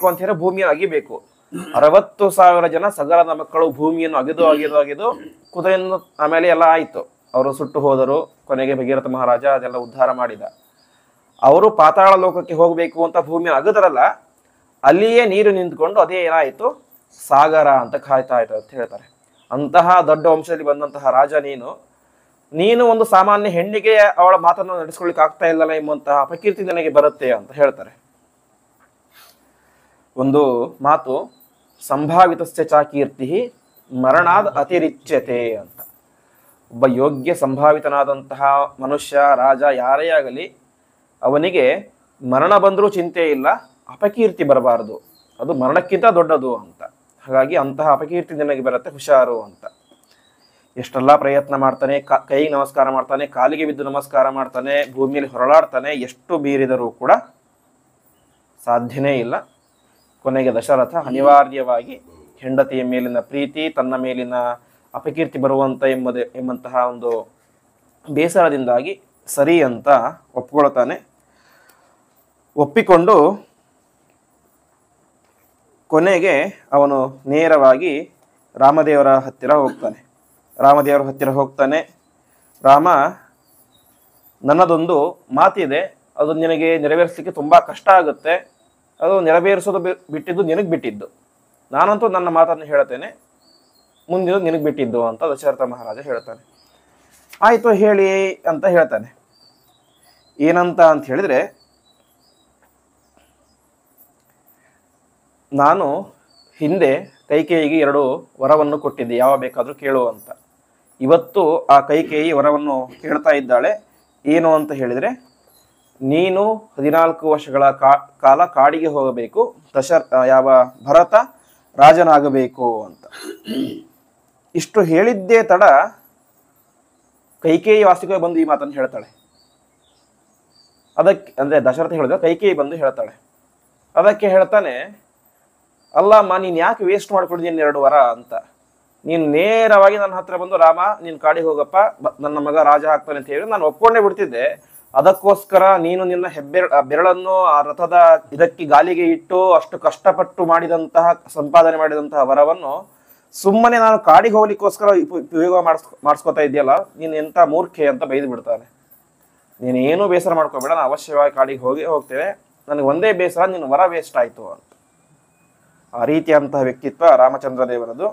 ಅಂತ ಹೇಳಿದ್ರೆ ಭೂಮಿಯನ್ನು ಅಗಿಬೇಕು. 60,000 ಜನ ಸಗರದ ಮಕ್ಕಳು ಭೂಮಿಯನ್ನು ಅಗೆದು ಕುದುರೆಯನ್ನು, ಆಮೇಲೆ ಎಲ್ಲ ಆಯಿತು. ಅವರು ಸುಟ್ಟು ಹೋದರು. ಕೊನೆಗೆ ಭಗೀರಥ ಮಹಾರಾಜ ಅದೆಲ್ಲ ಉದ್ಧಾರ ಮಾಡಿದ. ಅವರು ಪಾತಾಳ ಲೋಕಕ್ಕೆ ಹೋಗಬೇಕು ಅಂತ ಭೂಮಿಯನ್ನು ಅಗದರಲ್ಲ, ಅಲ್ಲಿಯೇ ನೀರು ನಿಂತ್ಕೊಂಡು ಅದೇ ಏನಾಯಿತು, ಸಾಗರ ಅಂತ ಕಾಯ್ತಾ ಆಯ್ತು ಅಂತ ಹೇಳ್ತಾರೆ. ಅಂತಹ ದೊಡ್ಡ ವಂಶದಲ್ಲಿ ಬಂದಂತಹ ರಾಜ ನೀನು ಒಂದು ಸಾಮಾನ್ಯ ಹೆಣ್ಣಿಗೆ ಅವಳ ಮಾತನ್ನು ನಡೆಸ್ಕೊಳ್ಳಿಕ್ಕೆ ಆಗ್ತಾ ಇಲ್ಲಲ್ಲ ಎಂಬಂತಹ ಅಪಕೀರ್ತಿ ನನಗೆ ಬರುತ್ತೆ ಅಂತ ಹೇಳ್ತಾರೆ. ಒಂದು ಮಾತು, ಸಂಭಾವಿತಸ್ಯ ಚಾಕೀರ್ತಿ ಮರಣಾದ್ ಅತಿರಿಚ್ಯತೆ ಅಂತ. ಒಬ್ಬ ಯೋಗ್ಯ ಸಂಭಾವಿತನಾದಂತಹ ಮನುಷ್ಯ, ರಾಜ, ಯಾರೇ ಆಗಲಿ, ಅವನಿಗೆ ಮರಣ ಬಂದರೂ ಚಿಂತೆ ಇಲ್ಲ, ಅಪಕೀರ್ತಿ ಬರಬಾರದು, ಅದು ಮರಣಕ್ಕಿಂತ ದೊಡ್ಡದು ಅಂತ. ಹಾಗಾಗಿ ಅಂತಹ ಅಪಕೀರ್ತಿ ನಿನಗೆ ಬರುತ್ತೆ, ಹುಷಾರು ಅಂತ. ಎಷ್ಟೆಲ್ಲ ಪ್ರಯತ್ನ ಮಾಡ್ತಾನೆ, ಕೈಗೆ ನಮಸ್ಕಾರ ಮಾಡ್ತಾನೆ, ಕಾಲಿಗೆ ಬಿದ್ದು ನಮಸ್ಕಾರ ಮಾಡ್ತಾನೆ, ಭೂಮಿಯಲ್ಲಿ ಹೊರಳಾಡ್ತಾನೆ, ಎಷ್ಟು ಬೀರಿದರೂ ಕೂಡ ಸಾಧ್ಯನೇ ಇಲ್ಲ. ಕೊನೆಗೆ ದಶರಥ ಅನಿವಾರ್ಯವಾಗಿ ಹೆಂಡತಿಯ ಮೇಲಿನ ಪ್ರೀತಿ, ತನ್ನ ಮೇಲಿನ ಅಪಕೀರ್ತಿ ಎಂಬಂತಹ ಒಂದು ಬೇಸರದಿಂದಾಗಿ ಸರಿ ಅಂತ ಒಪ್ಕೊಳ್ತಾನೆ. ಒಪ್ಪಿಕೊಂಡು ಕೊನೆಗೆ ಅವನು ನೇರವಾಗಿ ರಾಮದೇವರ ಹತ್ತಿರ ಹೋಗ್ತಾನೆ. ರಾಮ, ನನ್ನದೊಂದು ಮಾತಿದೆ, ಅದು ನಿನಗೆ ನೆರವೇರಿಸಲಿಕ್ಕೆ ತುಂಬ ಕಷ್ಟ ಆಗುತ್ತೆ. ಅದು ನೆರವೇರಿಸೋದು ಬಿಟ್ಟಿದ್ದು ನಿನಗೆ ಬಿಟ್ಟಿದ್ದು. ನಾನಂತೂ ನನ್ನ ಮಾತನ್ನು ಹೇಳ್ತೇನೆ, ಮುಂದಿನ ನಿನಗೆ ಬಿಟ್ಟಿದ್ದು ಅಂತ ದಶರಥ ಮಹಾರಾಜ ಹೇಳ್ತಾನೆ. ಆಯಿತು ಹೇಳಿ ಅಂತ ಹೇಳ್ತಾನೆ. ಏನಂತ ಅಂತ ಹೇಳಿದ್ರೆ, ನಾನು ಹಿಂದೆ ಕೈಕೇಯಿಗೆ 2 ವರವನ್ನು ಕೊಟ್ಟಿದ್ದೆ, ಯಾವ ಬೇಕಾದರೂ ಕೇಳು ಅಂತ. ಇವತ್ತು ಆ ಕೈಕೇಯಿ ವರವನ್ನು ಕೇಳ್ತಾ ಇದ್ದಾಳೆ. ಏನು ಅಂತ ಹೇಳಿದರೆ, ನೀನು 14 ವರ್ಷಗಳ ಕಾಲ ಕಾಡಿಗೆ ಹೋಗಬೇಕು, ಭರತ ರಾಜನಾಗಬೇಕು ಅಂತ. ಇಷ್ಟು ಹೇಳಿದ್ದೇ ತಡ ಕೈಕೇಯಿ ವಾಸ್ತವಿಕವಾಗಿ ಬಂದು ಈ ಮಾತನ್ನು ಹೇಳ್ತಾಳೆ. ಅದಕ್ಕೆ ಅಂದರೆ ದಶರಥ ಹೇಳಿದ್ರೆ ಕೈಕೇಯಿ ಬಂದು ಹೇಳ್ತಾಳೆ. ಅದಕ್ಕೆ ಹೇಳ್ತಾನೆ, ಅಲ್ಲಮ್ಮ ನೀನು ಯಾಕೆ ವೇಸ್ಟ್ ಮಾಡ್ಕೊಂಡಿದ್ದೀನಿ 2 ವಾರ ಅಂತ. ನೀನು ನೇರವಾಗಿ ನನ್ನ ಹತ್ರ ಬಂದು ರಾಮ ನೀನು ಕಾಡಿಗೆ ಹೋಗಪ್ಪ, ನನ್ನ ಮಗ ರಾಜ ಆಗ್ತಾನೆ ಅಂತ ಹೇಳಿ ನಾನು ಒಪ್ಕೊಂಡೇ ಬಿಡ್ತಿದ್ದೆ. ಅದಕ್ಕೋಸ್ಕರ ನೀನು ನಿನ್ನ ಬೆರಳನ್ನು ಆ ರಥದ ಇದಕ್ಕೆ ಗಾಲಿಗೆ ಇಟ್ಟು ಅಷ್ಟು ಕಷ್ಟಪಟ್ಟು ಸಂಪಾದನೆ ಮಾಡಿದಂತಹ ವರವನ್ನು ಸುಮ್ಮನೆ ನಾನು ಕಾಡಿಗೆ ಹೋಗ್ಲಿಕ್ಕೋಸ್ಕರ ಉಪಯೋಗ ಮಾಡಿಸ್ಕೊತಾ ಇದೆಯಲ್ಲ, ನೀನು ಎಂಥ ಮೂರ್ಖೆ ಅಂತ ಬೈದು ಬಿಡ್ತಾನೆ. ನೀನೇನೂ ಬೇಸರ ಮಾಡ್ಕೋಬೇಡ, ನಾನು ಅವಶ್ಯವಾಗಿ ಕಾಡಿಗೆ ಹೋಗ್ತೇವೆ, ನನಗೆ ಒಂದೇ ಬೇಸರ ನಿನ್ನ ವರ ವೇಸ್ಟ್ ಆಯಿತು ಅಂತ. ಆ ರೀತಿಯಂತಹ ವ್ಯಕ್ತಿತ್ವ ರಾಮಚಂದ್ರ ದೇವರದು.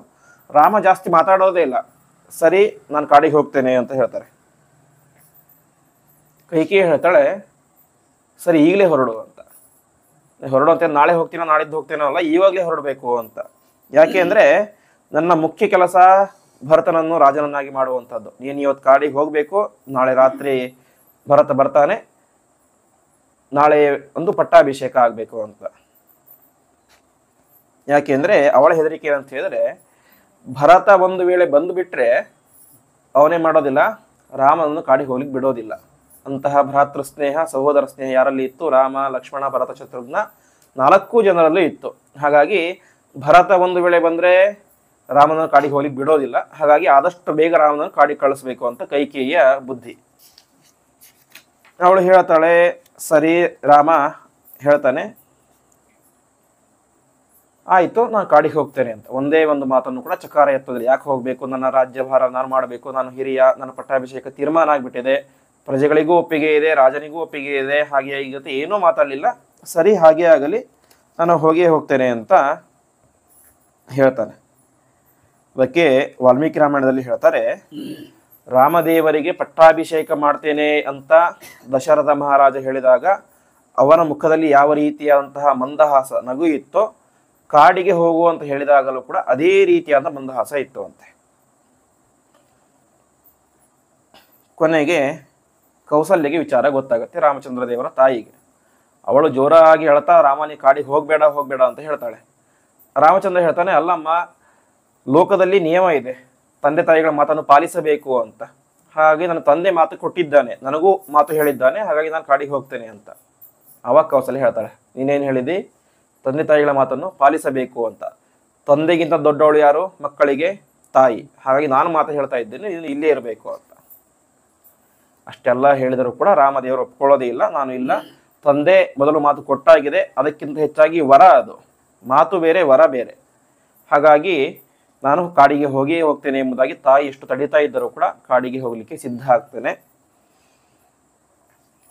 ರಾಮ ಜಾಸ್ತಿ ಮಾತಾಡೋದೇ ಇಲ್ಲ, ಸರಿ ನಾನು ಕಾಡಿಗೆ ಹೋಗ್ತೇನೆ ಅಂತ ಹೇಳ್ತಾರೆ. ಕೈಕೇಯಿ ಹೇಳ್ತಾಳೆ ಸರಿ ಈಗಲೇ ಹೊರಡು ಅಂತ. ಹೊರಡು ಅಂತ ನಾಳೆ ಹೋಗ್ತೀನೋ ನಾಳಿದ್ದು ಹೋಗ್ತೇನೋ ಅಲ್ಲ, ಇವಾಗಲೇ ಹೊರಡಬೇಕು ಅಂತ. ಯಾಕೆ ಅಂದರೆ ನನ್ನ ಮುಖ್ಯ ಕೆಲಸ ಭರತನನ್ನು ರಾಜನನ್ನಾಗಿ ಮಾಡುವಂಥದ್ದು. ನೀನು ಇವತ್ತು ಕಾಡಿಗೆ ಹೋಗಬೇಕು, ನಾಳೆ ರಾತ್ರಿ ಭರತ ಬರ್ತಾನೆ, ನಾಳೆ ಒಂದು ಪಟ್ಟಾಭಿಷೇಕ ಆಗಬೇಕು ಅಂತ. ಯಾಕೆಂದ್ರೆ ಅವಳ ಹೆದರಿಕೆ ಏನಂತ ಹೇಳಿದ್ರೆ, ಭರತ ಒಂದು ವೇಳೆ ಬಂದು ಬಿಟ್ರೆ ಅವನೇ ಮಾಡೋದಿಲ್ಲ, ರಾಮನನ್ನು ಕಾಡಿಗೆ ಹೋಗ್ಲಿಕ್ಕೆ ಬಿಡೋದಿಲ್ಲ. ಅಂತಹ ಭ್ರಾತೃ ಸ್ನೇಹ, ಸಹೋದರ ಸ್ನೇಹ ಯಾರಲ್ಲಿ ಇತ್ತು? ರಾಮ, ಲಕ್ಷ್ಮಣ, ಭರತ, ಶತ್ರುಘ್ನ 4 ಜನರಲ್ಲೂ ಇತ್ತು. ಹಾಗಾಗಿ ಭರತ ಒಂದು ವೇಳೆ ಬಂದ್ರೆ ರಾಮನನ್ನು ಕಾಡಿಗೆ ಹೋಗ್ಲಿಕ್ಕೆ ಬಿಡೋದಿಲ್ಲ. ಹಾಗಾಗಿ ಆದಷ್ಟು ಬೇಗ ರಾಮನನ್ನು ಕಾಡಿಗೆ ಕಳಿಸ್ಬೇಕು ಅಂತ ಕೈಕೇಯಿಯ ಬುದ್ಧಿ. ಅವಳು ಹೇಳ್ತಾಳೆ ಸರಿ. ರಾಮ ಹೇಳ್ತಾನೆ ಆಯಿತು ನಾನು ಕಾಡಿಗೆ ಹೋಗ್ತೇನೆ ಅಂತ. ಒಂದೇ ಒಂದು ಮಾತನ್ನು ಕೂಡ ಚಕಾರ ಎತ್ತೋದಿಲ್ಲ. ಯಾಕೆ ಹೋಗಬೇಕು, ನನ್ನ ರಾಜ್ಯಭಾರ ನಾನು ಮಾಡಬೇಕು, ನಾನು ಹಿರಿಯ, ನನ್ನ ಪಟ್ಟಾಭಿಷೇಕ ತೀರ್ಮಾನ ಆಗಿಬಿಟ್ಟಿದೆ, ಪ್ರಜೆಗಳಿಗೂ ಒಪ್ಪಿಗೆ ಇದೆ, ರಾಜನಿಗೂ ಒಪ್ಪಿಗೆ ಇದೆ, ಹಾಗೆ ಹೀಗತ್ತೆ ಏನೂ ಮಾತಾಡಲಿಲ್ಲ. ಸರಿ ಹಾಗೆ ಆಗಲಿ, ನಾನು ಹೋಗ್ತೇನೆ ಅಂತ ಹೇಳ್ತಾನೆ. ಅದಕ್ಕೆ ವಾಲ್ಮೀಕಿ ರಾಮಾಯಣದಲ್ಲಿ ಹೇಳ್ತಾರೆ, ರಾಮದೇವರಿಗೆ ಪಟ್ಟಾಭಿಷೇಕ ಮಾಡ್ತೇನೆ ಅಂತ ದಶರಥ ಮಹಾರಾಜ ಹೇಳಿದಾಗ ಅವನ ಮುಖದಲ್ಲಿ ಯಾವ ರೀತಿಯಾದಂತಹ ಮಂದಹಾಸ, ನಗು ಇತ್ತೋ, ಕಾಡಿಗೆ ಹೋಗು ಅಂತ ಹೇಳಿದಾಗಲೂ ಕೂಡ ಅದೇ ರೀತಿಯಾದ ಮಂದಹಾಸ ಇತ್ತು ಅಂತೆ. ಕೊನೆಗೆ ಕೌಸಲ್ಯಗೆ ವಿಚಾರ ಗೊತ್ತಾಗುತ್ತೆ, ರಾಮಚಂದ್ರ ದೇವರ ತಾಯಿಗೆ. ಅವಳು ಜೋರಾಗಿ ಹೇಳ್ತಾ ರಾಮನಿ ಕಾಡಿಗೆ ಹೋಗ್ಬೇಡ ಅಂತ ಹೇಳ್ತಾಳೆ. ರಾಮಚಂದ್ರ ಹೇಳ್ತಾನೆ, ಅಲ್ಲಮ್ಮ, ಲೋಕದಲ್ಲಿ ನಿಯಮ ಇದೆ, ತಂದೆ ತಾಯಿಗಳ ಮಾತನ್ನು ಪಾಲಿಸಬೇಕು ಅಂತ. ಹಾಗೆ ನನ್ನ ತಂದೆ ಮಾತು ಕೊಟ್ಟಿದ್ದಾನೆ, ನನಗೂ ಮಾತು ಹೇಳಿದ್ದಾನೆ, ಹಾಗಾಗಿ ನಾನು ಕಾಡಿಗೆ ಹೋಗ್ತೇನೆ ಅಂತ. ಅವಾಗ ಕೌಸಲ್ಯ ಹೇಳ್ತಾಳೆ, ನೀನೇನು ಹೇಳಿದಿ? ತಂದೆ ತಾಯಿಗಳ ಮಾತನ್ನು ಪಾಲಿಸಬೇಕು ಅಂತ. ತಂದೆಗಿಂತ ದೊಡ್ಡವಳು ಯಾರು? ಮಕ್ಕಳಿಗೆ ತಾಯಿ. ಹಾಗಾಗಿ ನಾನು ಮಾತು ಹೇಳ್ತಾ ಇದ್ದೇನೆ, ನೀನು ಇಲ್ಲೇ ಇರಬೇಕು ಅಂತ. ಅಷ್ಟೆಲ್ಲ ಹೇಳಿದರೂ ಕೂಡ ರಾಮದೇವರು ಒಪ್ಕೊಳ್ಳೋದೇ ಇಲ್ಲ. ನಾನು ಇಲ್ಲ, ತಂದೆ ಮೊದಲು ಮಾತು ಕೊಟ್ಟಾಗಿದೆ, ಅದಕ್ಕಿಂತ ಹೆಚ್ಚಾಗಿ ವರ, ಅದು ಮಾತು ಬೇರೆ ವರ ಬೇರೆ, ಹಾಗಾಗಿ ನಾನು ಕಾಡಿಗೆ ಹೋಗ್ತೇನೆ ಎಂಬುದಾಗಿ ತಾಯಿ ಎಷ್ಟು ತಡೀತಾ ಇದ್ದರೂ ಕೂಡ ಕಾಡಿಗೆ ಹೋಗ್ಲಿಕ್ಕೆ ಸಿದ್ಧ ಆಗ್ತೇನೆ.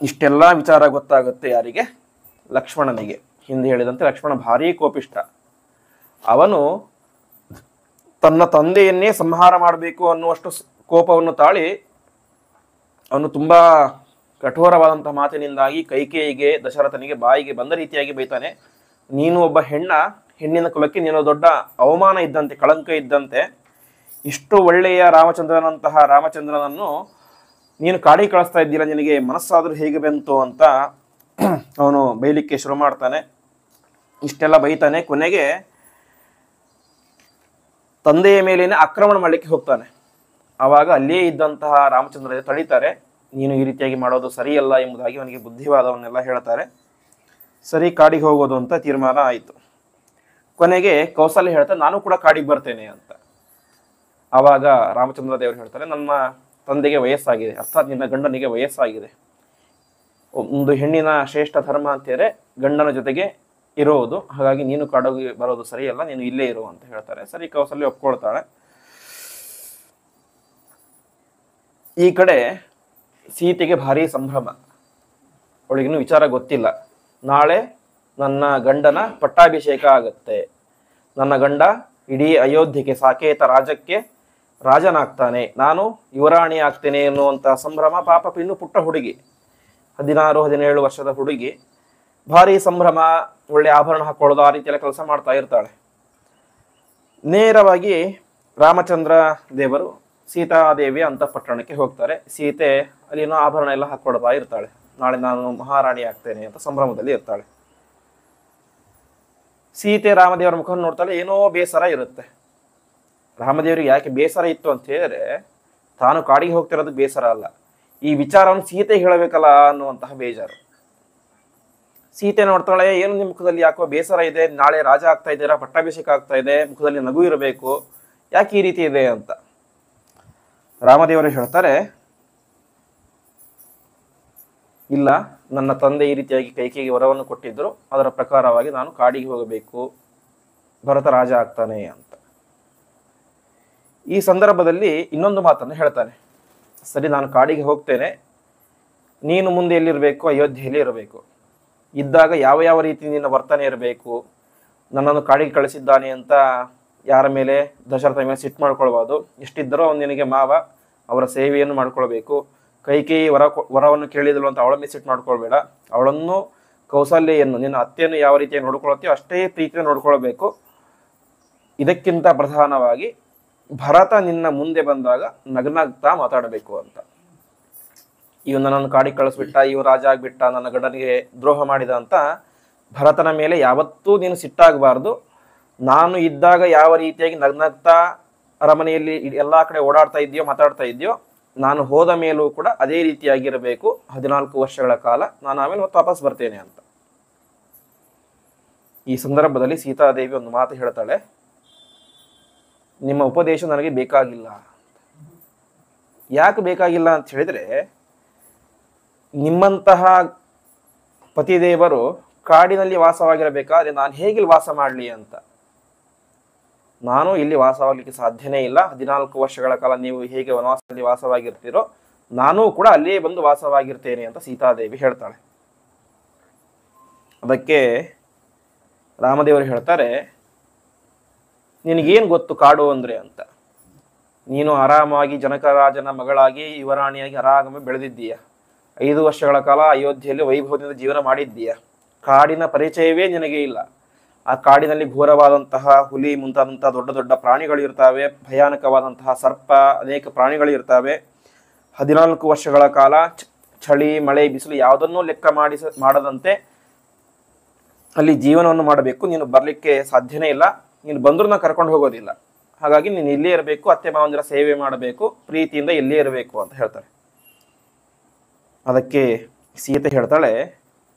ಇಷ್ಟೆಲ್ಲ ವಿಚಾರ ಗೊತ್ತಾಗುತ್ತೆ ಯಾರಿಗೆ? ಲಕ್ಷ್ಮಣನಿಗೆ. ಹಿಂದೆ ಹೇಳಿದಂತೆ ಲಕ್ಷ್ಮಣ ಭಾರೀ ಕೋಪಿಷ್ಟ. ಅವನು ತನ್ನ ತಂದೆಯನ್ನೇ ಸಂಹಾರ ಮಾಡಬೇಕು ಅನ್ನುವಷ್ಟು ಕೋಪವನ್ನು ತಾಳಿ ಅವನು ತುಂಬಾ ಕಠೋರವಾದಂತಹ ಮಾತಿನಿಂದಾಗಿ ಕೈಕೇಯಿಗೆ, ದಶರಥನಿಗೆ ಬಾಯಿಗೆ ಬಂದ ರೀತಿಯಾಗಿ ಬೈತಾನೆ. ನೀನು ಒಬ್ಬ ಹೆಣ್ಣಿನ ಕುಲಕ್ಕೆ ನೀನು ದೊಡ್ಡ ಅವಮಾನ ಇದ್ದಂತೆ, ಕಳಂಕ ಇದ್ದಂತೆ. ಇಷ್ಟು ಒಳ್ಳೆಯ ರಾಮಚಂದ್ರನನ್ನು ನೀನು ಕಾಡಿಗೆ ಕಳಿಸ್ತಾ ಇದ್ದೀರ, ನಿನಗೆ ಮನಸ್ಸಾದರೂ ಹೇಗೆ ಬಂತು ಅಂತ ಅವನು ಬೈಲಿಕ್ಕೆ ಶುರು ಮಾಡ್ತಾನೆ. ಇಷ್ಟೆಲ್ಲ ಬೈತಾನೆ. ಕೊನೆಗೆ ತಂದೆಯ ಮೇಲೇನೆ ಆಕ್ರಮಣ ಮಾಡಲಿಕ್ಕೆ ಹೋಗ್ತಾನೆ. ಆವಾಗ ಅಲ್ಲಿಯೇ ಇದ್ದಂತಹ ರಾಮಚಂದ್ರ ತಡೀತಾರೆ. ನೀನು ಈ ರೀತಿಯಾಗಿ ಮಾಡೋದು ಸರಿಯಲ್ಲ ಎಂಬುದಾಗಿ ಅವನಿಗೆ ಬುದ್ಧಿವಾದವನ್ನೆಲ್ಲ ಹೇಳ್ತಾರೆ. ಸರಿ, ಕಾಡಿಗೆ ಹೋಗೋದು ಅಂತ ತೀರ್ಮಾನ ಆಯಿತು. ಕೊನೆಗೆ ಕೌಸಲ್ಯ ಹೇಳ್ತಾರೆ, ನಾನು ಕೂಡ ಕಾಡಿಗೆ ಬರ್ತೇನೆ ಅಂತ. ಆವಾಗ ರಾಮಚಂದ್ರ ದೇವರು ಹೇಳ್ತಾರೆ, ನನ್ನ ತಂದೆಗೆ ವಯಸ್ಸಾಗಿದೆ, ಅರ್ಥಾತ್ ನಿನ್ನ ಗಂಡನಿಗೆ ವಯಸ್ಸಾಗಿದೆ. ಒಂದು ಹೆಣ್ಣಿನ ಶ್ರೇಷ್ಠ ಧರ್ಮ ಅಂತೇಳಿ ಗಂಡನ ಜೊತೆಗೆ ಇರೋದು, ಹಾಗಾಗಿ ನೀನು ಕಾಡಿಗೆ ಬರೋದು ಸರಿಯಲ್ಲ, ನೀನು ಇಲ್ಲೇ ಇರು ಅಂತ ಹೇಳ್ತಾರೆ. ಸರಿ, ಕೌಸಲ್ಯ ಒಪ್ಕೊಳ್ತಾಳೆ. ಈ ಕಡೆ ಸೀತೆಗೆ ಭಾರಿ ಸಂಭ್ರಮ. ಅವಳಿಗಿನ್ನೂ ವಿಚಾರ ಗೊತ್ತಿಲ್ಲ. ನಾಳೆ ನನ್ನ ಗಂಡನ ಪಟ್ಟಾಭಿಷೇಕ ಆಗತ್ತೆ, ನನ್ನ ಗಂಡ ಇಡೀ ಅಯೋಧ್ಯೆಗೆ, ಸಾಕೇತ ರಾಜ್ಯಕ್ಕೆ ರಾಜನಾಗ್ತಾನೆ, ನಾನು ಯುವರಾಣಿ ಆಗ್ತೇನೆ ಎನ್ನುವಂಥ ಸಂಭ್ರಮ. ಪಾಪ ಇನ್ನು ಪುಟ್ಟ ಹುಡುಗಿ, 16-17 ವರ್ಷದ ಹುಡುಗಿ, ಭಾರಿ ಸಂಭ್ರಮ. ಒಳ್ಳೆ ಆಭರಣ ಹಾಕೊಳ್ಳೋದು, ಆ ರೀತಿಯೆಲ್ಲ ಕೆಲಸ ಮಾಡ್ತಾ ಇರ್ತಾಳೆ. ನೇರವಾಗಿ ರಾಮಚಂದ್ರ ದೇವರು ಸೀತಾದೇವಿಯ ಅಂತಃಪಟ್ಟಣಕ್ಕೆ ಹೋಗ್ತಾರೆ. ಸೀತೆ ಅಲ್ಲಿನೋ ಆಭರಣ ಎಲ್ಲ ಹಾಕೊಳ್ತಾ ಇರ್ತಾಳೆ. ನಾಳೆ ನಾನು ಮಹಾರಾಣಿ ಆಗ್ತೇನೆ ಅಂತ ಸಂಭ್ರಮದಲ್ಲಿ ಇರ್ತಾಳೆ. ಸೀತೆ ರಾಮದೇವರ ಮುಖವನ್ನು ನೋಡ್ತಾಳೆ, ಏನೋ ಬೇಸರ ಇರುತ್ತೆ. ರಾಮದೇವರಿಗೆ ಯಾಕೆ ಬೇಸರ ಇತ್ತು ಅಂತ ಹೇಳಿದ್ರೆ, ತಾನು ಕಾಡಿಗೆ ಹೋಗ್ತಿರೋದು ಬೇಸರ ಅಲ್ಲ, ಈ ವಿಚಾರವನ್ನು ಸೀತೆ ಹೇಳಬೇಕಲ್ಲ ಅನ್ನುವಂತಹ ಬೇಜಾರು. ಸೀತೆ ನೋಡ್ತಾಳೆ, ಏನು ನಿಮ್ಮ ಮುಖದಲ್ಲಿ ಯಾಕೋ ಬೇಸರ ಇದೆ, ನಾಳೆ ರಾಜ ಆಗ್ತಾ ಇದ್ದೀರಾ, ಪಟ್ಟಾಭಿಷೇಕ ಆಗ್ತಾ ಇದೆ, ಮುಖದಲ್ಲಿ ನಗು ಇರಬೇಕು, ಯಾಕೆ ಈ ರೀತಿ ಇದೆ ಅಂತ. ರಾಮದೇವರು ಹೇಳ್ತಾರೆ, ಇಲ್ಲ, ನನ್ನ ತಂದೆ ಈ ರೀತಿಯಾಗಿ ಕೈಕೇಯಿಗೆ ವರವನ್ನು ಕೊಟ್ಟಿದ್ದರು, ಅದರ ಪ್ರಕಾರವಾಗಿ ನಾನು ಕಾಡಿಗೆ ಹೋಗಬೇಕು, ಭರತ ರಾಜ ಆಗ್ತಾನೆ ಅಂತ. ಈ ಸಂದರ್ಭದಲ್ಲಿ ಇನ್ನೊಂದು ಮಾತನ್ನು ಹೇಳ್ತಾನೆ, ಸರಿ ನಾನು ಕಾಡಿಗೆ ಹೋಗ್ತೇನೆ, ನೀನು ಮುಂದೆ ಎಲ್ಲಿರಬೇಕು, ಅಯೋಧ್ಯೆಯಲ್ಲಿ ಇರಬೇಕು. ಇದ್ದಾಗ ಯಾವ ಯಾವ ರೀತಿ ನಿನ್ನ ವರ್ತನೆ ಇರಬೇಕು, ನನ್ನನ್ನು ಕಾಡಿಗೆ ಕಳಿಸಿದ್ದಾನೆ ಅಂತ ಯಾರ ಮೇಲೆ, ದಶರಥ ಮೇಲೆ ಸಿಟ್ಟು ಮಾಡ್ಕೊಳ್ಬಾರ್ದು. ಎಷ್ಟಿದ್ದರೋ ಅವನು ನಿನಗೆ ಮಾವ, ಅವರ ಸೇವೆಯನ್ನು ಮಾಡ್ಕೊಳ್ಬೇಕು. ಕೈಕೇಯಿ ವರವನ್ನು ಕೇಳಿದಳು ಅಂತ ಅವಳ ಮೇಲೆ ಸಿಟ್ಟು ಮಾಡ್ಕೊಳ್ಬೇಡ. ಅವಳನ್ನು, ಕೌಸಲ್ಯನ್ನು, ನಿನ್ನ ಅತ್ತೆಯನ್ನು ಯಾವ ರೀತಿಯಾಗಿ ನೋಡ್ಕೊಳ್ತೀಯೋ ಅಷ್ಟೇ ಪ್ರೀತಿಯನ್ನು ನೋಡ್ಕೊಳ್ಬೇಕು. ಇದಕ್ಕಿಂತ ಪ್ರಧಾನವಾಗಿ ಭರತ ನಿನ್ನ ಮುಂದೆ ಬಂದಾಗ ನಗ್ನಗ್ತಾ ಮಾತಾಡಬೇಕು ಅಂತ. ಇವ್ ನನ್ನನ್ನು ಕಾಡಿಗೆ ಕಳಿಸ್ಬಿಟ್ಟ, ಇವ್ ರಾಜ ಆಗ್ಬಿಟ್ಟ, ನನ್ನ ಗಂಡನಿಗೆ ದ್ರೋಹ ಮಾಡಿದ ಅಂತ ಭರತನ ಮೇಲೆ ಯಾವತ್ತೂ ನೀನು ಸಿಟ್ಟಾಗಬಾರ್ದು. ನಾನು ಇದ್ದಾಗ ಯಾವ ರೀತಿಯಾಗಿ ನಗ್ನಗ್ತಾ ಅರಮನೆಯಲ್ಲಿ ಎಲ್ಲಾ ಕಡೆ ಓಡಾಡ್ತಾ ಇದೆಯೋ, ಮಾತಾಡ್ತಾ ಇದೆಯೋ, ನಾನು ಹೋದ ಮೇಲೂ ಕೂಡ ಅದೇ ರೀತಿಯಾಗಿರಬೇಕು 14 ವರ್ಷಗಳ ಕಾಲ. ನಾನು ಆಮೇಲೆ ಮತ್ತೆ ವಾಪಸ್ ಬರ್ತೇನೆ ಅಂತ. ಈ ಸಂದರ್ಭದಲ್ಲಿ ಸೀತಾದೇವಿ ಒಂದು ಮಾತು ಹೇಳ್ತಾಳೆ, ನಿಮ್ಮ ಉಪದೇಶ ನನಗೆ ಬೇಕಾಗಿಲ್ಲ. ಯಾಕೆ ಬೇಕಾಗಿಲ್ಲ ಅಂತ ಹೇಳಿದ್ರೆ, ನಿಮ್ಮಂತಹ ಪತಿದೇವರು ಕಾಡಿನಲ್ಲಿ ವಾಸವಾಗಿರಬೇಕಾದ್ರೆ ನಾನು ಹೇಗೆ ವಾಸ ಮಾಡಲಿ ಅಂತ. ನಾನು ಇಲ್ಲಿ ವಾಸವಾಗಲಿಕ್ಕೆ ಸಾಧ್ಯನೇ ಇಲ್ಲ. 14 ವರ್ಷಗಳ ಕಾಲ ನೀವು ಹೇಗೆ ವನವಾಸದಲ್ಲಿ ವಾಸವಾಗಿರ್ತೀರೋ ನಾನೂ ಕೂಡ ಅಲ್ಲಿಯೇ ಬಂದು ವಾಸವಾಗಿರ್ತೇನೆ ಅಂತ ಸೀತಾದೇವಿ ಹೇಳ್ತಾಳೆ. ಅದಕ್ಕೆ ರಾಮದೇವರು ಹೇಳ್ತಾರೆ, ನಿನಗೇನು ಗೊತ್ತು ಕಾಡು ಅಂದ್ರೆ ಅಂತ. ನೀನು ಆರಾಮಾಗಿ ಜನಕರಾಜನ ಮಗಳಾಗಿ ಯುವರಾಣಿಯಾಗಿ ಆರಾಮಾಗಿ ಬೆಳೆದಿದ್ದೀಯ. 5 ವರ್ಷಗಳ ಕಾಲ ಅಯೋಧ್ಯೆಯಲ್ಲಿ ವೈಭವದಿಂದ ಜೀವನ ಮಾಡಿದ್ದೀಯ. ಕಾಡಿನ ಪರಿಚಯವೇ ನಿನಗೆ ಇಲ್ಲ. ಆ ಕಾಡಿನಲ್ಲಿ ಘೋರವಾದಂತಹ ಹುಲಿ ಮುಂತಾದಂತಹ ದೊಡ್ಡ ದೊಡ್ಡ ಪ್ರಾಣಿಗಳು ಇರ್ತವೆ, ಭಯಾನಕವಾದಂತಹ ಸರ್ಪ, ಅನೇಕ ಪ್ರಾಣಿಗಳು ಇರ್ತವೆ. 14 ವರ್ಷಗಳ ಕಾಲ ಚಳಿ, ಮಳೆ, ಬಿಸಿಲು ಯಾವುದನ್ನೂ ಲೆಕ್ಕ ಮಾಡದಂತೆ ಅಲ್ಲಿ ಜೀವನವನ್ನು ಮಾಡಬೇಕು. ನೀನು ಬರಲಿಕ್ಕೆ ಸಾಧ್ಯನೇ ಇಲ್ಲ. ನೀನು ಬಂದರೂ ನಾನು ಕರ್ಕೊಂಡು ಹೋಗೋದಿಲ್ಲ. ಹಾಗಾಗಿ ನೀನು ಇಲ್ಲೇ ಇರಬೇಕು, ಅತ್ತೆ ಮಾವಂದಿರ ಸೇವೆ ಮಾಡಬೇಕು, ಪ್ರೀತಿಯಿಂದ ಇಲ್ಲೇ ಇರಬೇಕು ಅಂತ ಹೇಳ್ತಾರೆ. ಅದಕ್ಕೆ ಸೀತೆ ಹೇಳ್ತಾಳೆ,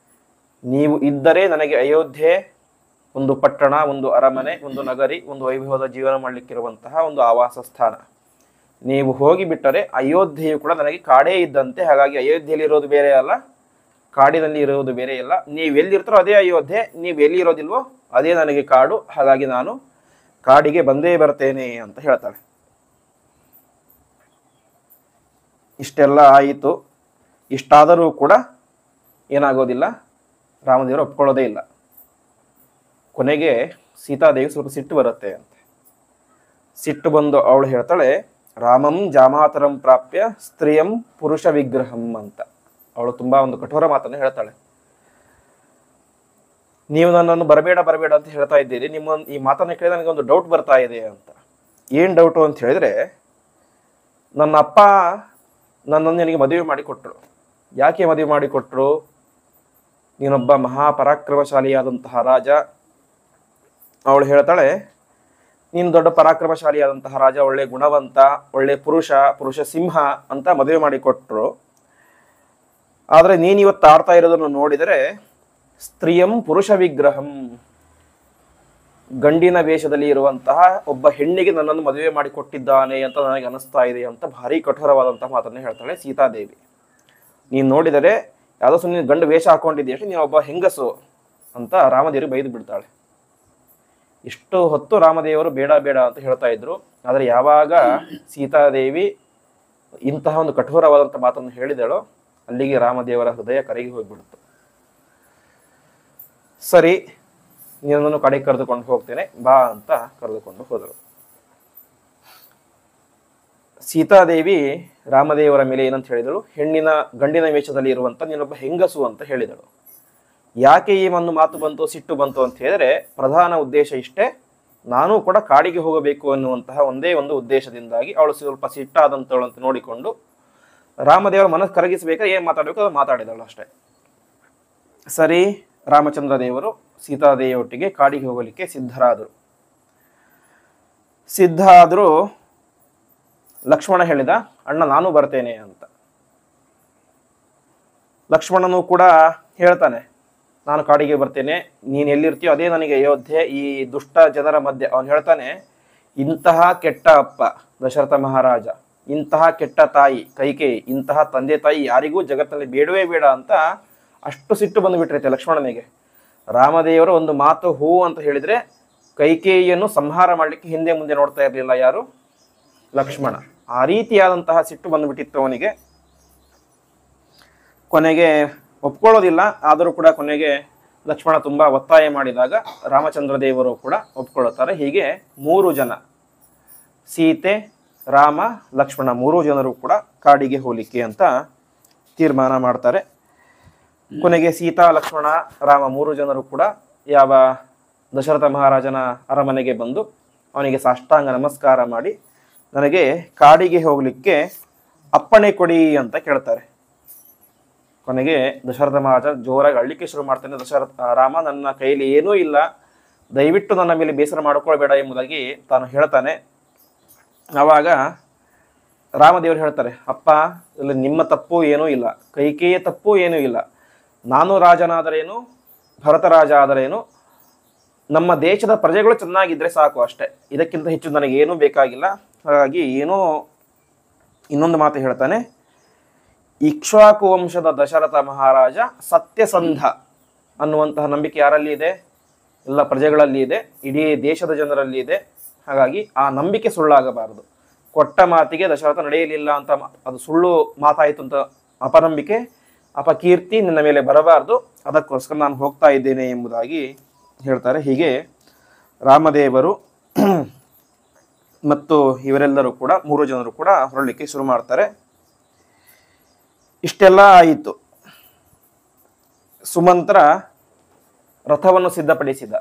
ನೀವು ಇದ್ದರೆ ನನಗೆ ಅಯೋಧ್ಯೆ ಒಂದು ಪಟ್ಟಣ, ಒಂದು ಅರಮನೆ, ಒಂದು ನಗರಿ, ಒಂದು ವೈಭವದ ಜೀವನ ಮಾಡಲಿಕ್ಕಿರುವಂತಹ ಒಂದು ಆವಾಸ ಸ್ಥಾನ. ನೀವು ಹೋಗಿಬಿಟ್ಟರೆ ಅಯೋಧ್ಯೆಯು ಕೂಡ ನನಗೆ ಕಾಡೇ ಇದ್ದಂತೆ. ಹಾಗಾಗಿ ಅಯೋಧ್ಯೆಯಲ್ಲಿ ಇರೋದು ಬೇರೆ ಅಲ್ಲ, ಕಾಡಿನಲ್ಲಿ ಇರೋದು ಬೇರೆ ಅಲ್ಲ. ನೀವು ಎಲ್ಲಿರ್ತಾರೋ ಅದೇ ಅಯೋಧ್ಯೆ, ನೀವು ಎಲ್ಲಿ ಇರೋದಿಲ್ವೋ ಅದೇ ನನಗೆ ಕಾಡು. ಹಾಗಾಗಿ ನಾನು ಕಾಡಿಗೆ ಬಂದೇ ಬರ್ತೇನೆ ಅಂತ ಹೇಳ್ತಾಳೆ. ಇಷ್ಟೆಲ್ಲ ಆಯಿತು. ಇಷ್ಟಾದರೂ ಕೂಡ ಏನಾಗೋದಿಲ್ಲ, ರಾಮದೇವರು ಒಪ್ಕೊಳ್ಳೋದೇ ಇಲ್ಲ. ಕೊನೆಗೆ ಸೀತಾದೇವಿ ಸ್ವಲ್ಪ ಸಿಟ್ಟು ಬರುತ್ತೆ ಅಂತೆ. ಸಿಟ್ಟು ಬಂದು ಅವಳು ಹೇಳ್ತಾಳೆ, ರಾಮಂ ಜಾಮಾತರಂ ಪ್ರಾಪ್ಯ ಸ್ತ್ರೀಯಂ ಪುರುಷ ವಿಗ್ರಹಂ ಅಂತ. ಅವಳು ತುಂಬಾ ಒಂದು ಕಠೋರ ಮಾತನ್ನು ಹೇಳ್ತಾಳೆ. ನೀವು ನನ್ನನ್ನು ಬರಬೇಡ ಬರಬೇಡ ಅಂತ ಹೇಳ್ತಾ ಇದ್ದೀರಿ, ನಿಮ್ಮ ಈ ಮಾತನ್ನು ಕೇಳಿ ನನಗೆ ಒಂದು ಡೌಟ್ ಬರ್ತಾ ಇದೆ ಅಂತ. ಏನು ಡೌಟು ಅಂತ ಹೇಳಿದ್ರೆ, ನನ್ನ ಅಪ್ಪ ನನ್ನನ್ನು ನಿನಗೆ ಮದುವೆ ಮಾಡಿಕೊಟ್ರು. ಯಾಕೆ ಮದುವೆ ಮಾಡಿಕೊಟ್ರು? ನೀನೊಬ್ಬ ಮಹಾಪರಾಕ್ರಮಶಾಲಿಯಾದಂತಹ ರಾಜ. ಅವಳು ಹೇಳ್ತಾಳೆ, ನೀನು ದೊಡ್ಡ ಪರಾಕ್ರಮಶಾಲಿಯಾದಂತಹ ರಾಜ, ಒಳ್ಳೆ ಗುಣವಂತ, ಒಳ್ಳೆ ಪುರುಷ ಸಿಂಹ ಅಂತ ಮದುವೆ ಮಾಡಿಕೊಟ್ರು. ಆದರೆ ನೀನಿವತ್ತು ಆಡ್ತಾ ಇರೋದನ್ನು ನೋಡಿದರೆ ಸ್ತ್ರೀಯಂ ಪುರುಷ ವಿಗ್ರಹಂ, ಗಂಡಿನ ವೇಷದಲ್ಲಿ ಇರುವಂತಹ ಒಬ್ಬ ಹೆಣ್ಣಿಗೆ ನನ್ನನ್ನು ಮದುವೆ ಮಾಡಿಕೊಟ್ಟಿದ್ದಾನೆ ಅಂತ ನನಗೆ ಅನಿಸ್ತಾ ಇದೆ ಅಂತ ಭಾರಿ ಕಠೋರವಾದಂತಹ ಮಾತನ್ನು ಹೇಳ್ತಾಳೆ ಸೀತಾದೇವಿ. ನೀನು ನೋಡಿದರೆ ಯಾವುದೋ ಸುಮ್ಮನೆ ಗಂಡು ವೇಷ ಹಾಕೊಂಡಿದ್ದೀಯಷ್ಟು, ನೀನು ಒಬ್ಬ ಹೆಂಗಸು ಅಂತ ರಾಮದೇವರು ಬೈದು ಬಿಡ್ತಾಳೆ. ಇಷ್ಟು ಹೊತ್ತು ರಾಮದೇವರು ಬೇಡ ಬೇಡ ಅಂತ ಹೇಳ್ತಾ ಇದ್ರು. ಆದರೆ ಯಾವಾಗ ಸೀತಾದೇವಿ ಇಂತಹ ಒಂದು ಕಠೋರವಾದಂಥ ಮಾತನ್ನು ಹೇಳಿದಳೋ ಅಲ್ಲಿಗೆ ರಾಮದೇವರ ಹೃದಯ ಕರಗಿ ಹೋಗ್ಬಿಡ್ತು. ಸರಿ, ನಿನ್ನನ್ನು ಕಡೆಗೆ ಕರೆದುಕೊಂಡು ಹೋಗ್ತೇನೆ ಬಾ ಅಂತ ಕರೆದುಕೊಂಡು ಹೋದರು. ಸೀತಾದೇವಿ ರಾಮದೇವರ ಮೇಲೆ ಏನಂತ ಹೇಳಿದಳು, ಗಂಡಿನ ವೇಷದಲ್ಲಿ ಇರುವಂತ ನೀನೊಬ್ಬ ಹೆಂಗಸು ಅಂತ ಹೇಳಿದಳು. ಯಾಕೆ ಈ ಒಂದು ಮಾತು ಬಂತು, ಸಿಟ್ಟು ಬಂತು ಅಂತ ಹೇಳಿದ್ರೆ, ಪ್ರಧಾನ ಉದ್ದೇಶ ಇಷ್ಟೇ, ನಾನು ಕೂಡ ಕಾಡಿಗೆ ಹೋಗಬೇಕು ಅನ್ನುವಂತಹ ಒಂದೇ ಒಂದು ಉದ್ದೇಶದಿಂದಾಗಿ ಅವಳು ಸ್ವಲ್ಪ ಸಿಟ್ಟಾದಂತವಳು ಅಂತ ನೋಡಿಕೊಂಡು ರಾಮದೇವರ ಮನಸ್ಸು ಕರಗಿಸಬೇಕಾದ್ರೆ ಏನು ಮಾತಾಡಬೇಕು ಅದು ಮಾತಾಡಿದಳು ಅಷ್ಟೇ. ಸರಿ, ರಾಮಚಂದ್ರ ದೇವರು ಸೀತಾದೇವಿಯೊಟ್ಟಿಗೆ ಕಾಡಿಗೆ ಹೋಗಲಿಕ್ಕೆ ಸಿದ್ಧ ಆದರೂ ಲಕ್ಷ್ಮಣ ಹೇಳಿದ, ಅಣ್ಣ ನಾನು ಬರ್ತೇನೆ ಅಂತ. ಲಕ್ಷ್ಮಣನು ಕೂಡ ಹೇಳ್ತಾನೆ, ನಾನು ಕಾಡಿಗೆ ಬರ್ತೇನೆ, ನೀನು ಎಲ್ಲಿರ್ತೀಯೋ ಅದೇ ನನಗೆ ಅಯೋಧ್ಯೆ, ಈ ದುಷ್ಟ ಜನರ ಮಧ್ಯೆ. ಅವನು ಹೇಳ್ತಾನೆ, ಇಂತಹ ಕೆಟ್ಟ ಅಪ್ಪ ದಶರಥ ಮಹಾರಾಜ, ಇಂತಹ ಕೆಟ್ಟ ತಾಯಿ ಕೈಕೇಯಿ, ಇಂತಹ ತಂದೆ ತಾಯಿ ಯಾರಿಗೂ ಜಗತ್ತಿನಲ್ಲಿ ಬೇಡವೇ ಬೇಡ ಅಂತ ಅಷ್ಟು ಸಿಟ್ಟು ಬಂದುಬಿಟ್ಟಿರುತ್ತೆ ಲಕ್ಷ್ಮಣನಿಗೆ. ರಾಮದೇವರು ಒಂದು ಮಾತು ಹೂ ಅಂತ ಹೇಳಿದರೆ ಕೈಕೇಯಿಯನ್ನು ಸಂಹಾರ ಮಾಡಲಿಕ್ಕೆ ಹಿಂದೆ ಮುಂದೆ ನೋಡ್ತಾ ಇರಲಿಲ್ಲ ಯಾರು? ಲಕ್ಷ್ಮಣ. ಆ ರೀತಿಯಾದಂತಹ ಸಿಟ್ಟು ಬಂದುಬಿಟ್ಟಿತ್ತು ಅವನಿಗೆ. ಕೊನೆಗೆ ಒಪ್ಕೊಳ್ಳೋದಿಲ್ಲ, ಆದರೂ ಕೂಡ ಕೊನೆಗೆ ಲಕ್ಷ್ಮಣ ತುಂಬ ಒತ್ತಾಯ ಮಾಡಿದಾಗ ರಾಮಚಂದ್ರ ದೇವರು ಕೂಡ ಒಪ್ಕೊಳ್ಳುತ್ತಾರೆ. ಹೀಗೆ 3 ಜನ, ಸೀತೆ, ರಾಮ, ಲಕ್ಷ್ಮಣ 3 ಜನರು ಕೂಡ ಕಾಡಿಗೆ ಹೋಲಿಕೆ ಅಂತ ತೀರ್ಮಾನ ಮಾಡ್ತಾರೆ. ಕೊನೆಗೆ ಸೀತಾ, ಲಕ್ಷ್ಮಣ, ರಾಮ 3 ಜನರು ಕೂಡ ಯಾವ ದಶರಥ ಮಹಾರಾಜನ ಅರಮನೆಗೆ ಬಂದು ಅವನಿಗೆ ಸಾಷ್ಟಾಂಗ ನಮಸ್ಕಾರ ಮಾಡಿ ನನಗೆ ಕಾಡಿಗೆ ಹೋಗಲಿಕ್ಕೆ ಅಪ್ಪಣೆ ಕೊಡಿ ಅಂತ ಕೇಳ್ತಾರೆ. ಕೊನೆಗೆ ದಶರಥ ಮಹಾರಾಜ ಜೋರಾಗಿ ಅಳ್ಳಿಕ್ಕೆ ಶುರು ಮಾಡ್ತಾನೆ. ರಾಮ, ನನ್ನ ಕೈಯಲ್ಲಿ ಏನೂ ಇಲ್ಲ, ದಯವಿಟ್ಟು ನನ್ನ ಮೇಲೆ ಬೇಸರ ಮಾಡಿಕೊಳ್ಬೇಡ ಎಂಬುದಾಗಿ ತಾನು ಹೇಳ್ತಾನೆ. ಆವಾಗ ರಾಮದೇವರು ಹೇಳ್ತಾರೆ, ಅಪ್ಪ, ಇಲ್ಲಿ ನಿಮ್ಮ ತಪ್ಪು ಏನೂ ಇಲ್ಲ, ಕೈಕೇಯಿಯ ತಪ್ಪು ಏನೂ ಇಲ್ಲ. ನಾನು ರಾಜನಾದರೇನು, ಭರತ ರಾಜ ಆದರೇನು, ನಮ್ಮ ದೇಶದ ಪ್ರಜೆಗಳು ಚೆನ್ನಾಗಿದ್ದರೆ ಸಾಕು ಅಷ್ಟೇ, ಇದಕ್ಕಿಂತ ಹೆಚ್ಚು ನನಗೇನೂ ಬೇಕಾಗಿಲ್ಲ. ಹಾಗಾಗಿ ಏನೋ ಇನ್ನೊಂದು ಮಾತು ಹೇಳ್ತಾನೆ, ಇಕ್ಷ್ವಾಕು ವಂಶದ ದಶರಥ ಮಹಾರಾಜ ಸತ್ಯಸಂಧ ಅನ್ನುವಂತಹ ನಂಬಿಕೆ ಯಾರಲ್ಲಿ ಇದೆ? ಎಲ್ಲ ಪ್ರಜೆಗಳಲ್ಲಿ ಇದೆ, ಇಡೀ ದೇಶದ ಜನರಲ್ಲಿ ಇದೆ. ಹಾಗಾಗಿ ಆ ನಂಬಿಕೆ ಸುಳ್ಳಾಗಬಾರದು. ಕೊಟ್ಟ ಮಾತಿಗೆ ದಶರಥ ನಡೆಯಲಿಲ್ಲ ಅಂತ ಅದು ಸುಳ್ಳು ಮಾತಾಯಿತು ಅಂತ ಅಪನಂಬಿಕೆ, ಅಪಕೀರ್ತಿ ನಿನ್ನ ಮೇಲೆ ಬರಬಾರ್ದು, ಅದಕ್ಕೋಸ್ಕರ ನಾನು ಹೋಗ್ತಾ ಇದ್ದೇನೆ ಎಂಬುದಾಗಿ ಹೇಳ್ತಾರೆ. ಹೀಗೆ ರಾಮದೇವರು ಮತ್ತು ಇವರೆಲ್ಲರೂ ಕೂಡ 3 ಜನರು ಕೂಡ ಹೊರಡಲಿಕ್ಕೆ ಶುರು ಮಾಡ್ತಾರೆ. ಇಷ್ಟೆಲ್ಲ ಆಯಿತು. ಸುಮಂತ್ರ ರಥವನ್ನು ಸಿದ್ಧಪಡಿಸಿದ.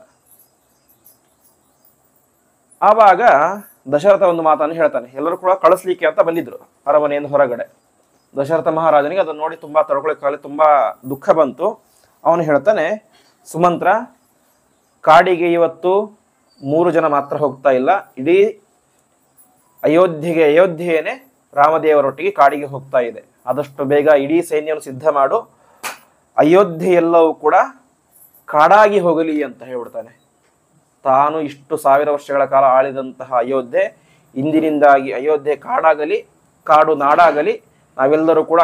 ಆವಾಗ ದಶರಥ ಒಂದು ಮಾತನ್ನು ಹೇಳ್ತಾನೆ. ಎಲ್ಲರೂ ಕೂಡ ಕಳಿಸ್ಲಿಕ್ಕೆ ಅಂತ ಬಂದಿದ್ರು ಅರಮನೆಯಿಂದ ಹೊರಗಡೆ. ದಶರಥ ಮಹಾರಾಜನಿಗೆ ಅದನ್ನು ನೋಡಿ ತುಂಬ ತಡ್ಕೊಳ್ಳೋಕ್ಕಾಗಲಿ, ತುಂಬ ದುಃಖ ಬಂತು. ಅವನು ಹೇಳ್ತಾನೆ, ಸುಮಂತ್ರ, ಕಾಡಿಗೆ ಇವತ್ತು 3 ಜನ ಮಾತ್ರ ಹೋಗ್ತಾ ಇಲ್ಲ, ಇಡೀ ಅಯೋಧ್ಯೆಯೇನೆ ರಾಮದೇವರೊಟ್ಟಿಗೆ ಕಾಡಿಗೆ ಹೋಗ್ತಾ ಇದೆ. ಆದಷ್ಟು ಬೇಗ ಇಡೀ ಸೈನ್ಯವನ್ನು ಸಿದ್ಧ ಮಾಡು, ಅಯೋಧ್ಯೆ ಎಲ್ಲವೂ ಕೂಡ ಕಾಡಾಗಿ ಹೋಗಲಿ ಅಂತ ಹೇಳ್ಬಿಡ್ತಾನೆ. ತಾನು ಇಷ್ಟು 1000 ವರ್ಷಗಳ ಕಾಲ ಆಳಿದಂತಹ ಅಯೋಧ್ಯೆ ಇಂದಿನಿಂದಾಗಿ ಅಯೋಧ್ಯೆ ಕಾಡಾಗಲಿ, ಕಾಡು ನಾಡಾಗಲಿ, ನಾವೆಲ್ಲರೂ ಕೂಡ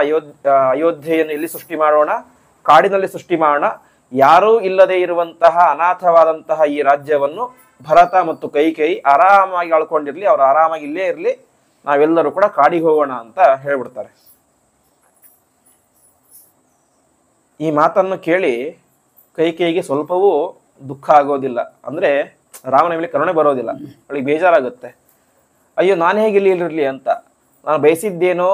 ಅಯೋಧ್ಯೆಯನ್ನು ಇಲ್ಲಿ ಸೃಷ್ಟಿ ಮಾಡೋಣ, ಕಾಡಿನಲ್ಲಿ ಸೃಷ್ಟಿ ಮಾಡೋಣ. ಯಾರೂ ಇಲ್ಲದೆ ಇರುವಂತಹ ಅನಾಥವಾದಂತಹ ಈ ರಾಜ್ಯವನ್ನು ಭರತ ಮತ್ತು ಕೈಕೇಯಿ ಆರಾಮಾಗಿ ಆಳ್ಕೊಂಡಿರ್ಲಿ, ಅವರು ಆರಾಮಾಗಿ ಇಲ್ಲೇ ಇರಲಿ, ನಾವೆಲ್ಲರೂ ಕೂಡ ಕಾಡಿಗೆ ಹೋಗೋಣ ಅಂತ ಹೇಳ್ಬಿಡ್ತಾರೆ. ಈ ಮಾತನ್ನು ಕೇಳಿ ಕೈಕೇಯಿಗೆ ಸ್ವಲ್ಪವೂ ದುಃಖ ಆಗೋದಿಲ್ಲ. ಅಂದರೆ ರಾಮನ ಮೇಲೆ ಕರುಣೆ ಬರೋದಿಲ್ಲ, ಅವಳಿಗೆ ಬೇಜಾರಾಗುತ್ತೆ. ಅಯ್ಯೋ, ನಾನು ಹೇಗೆ ಇಲ್ಲಿ ಇರಲಿ ಅಂತ, ನಾನು ಬಯಸಿದ್ದೇನೋ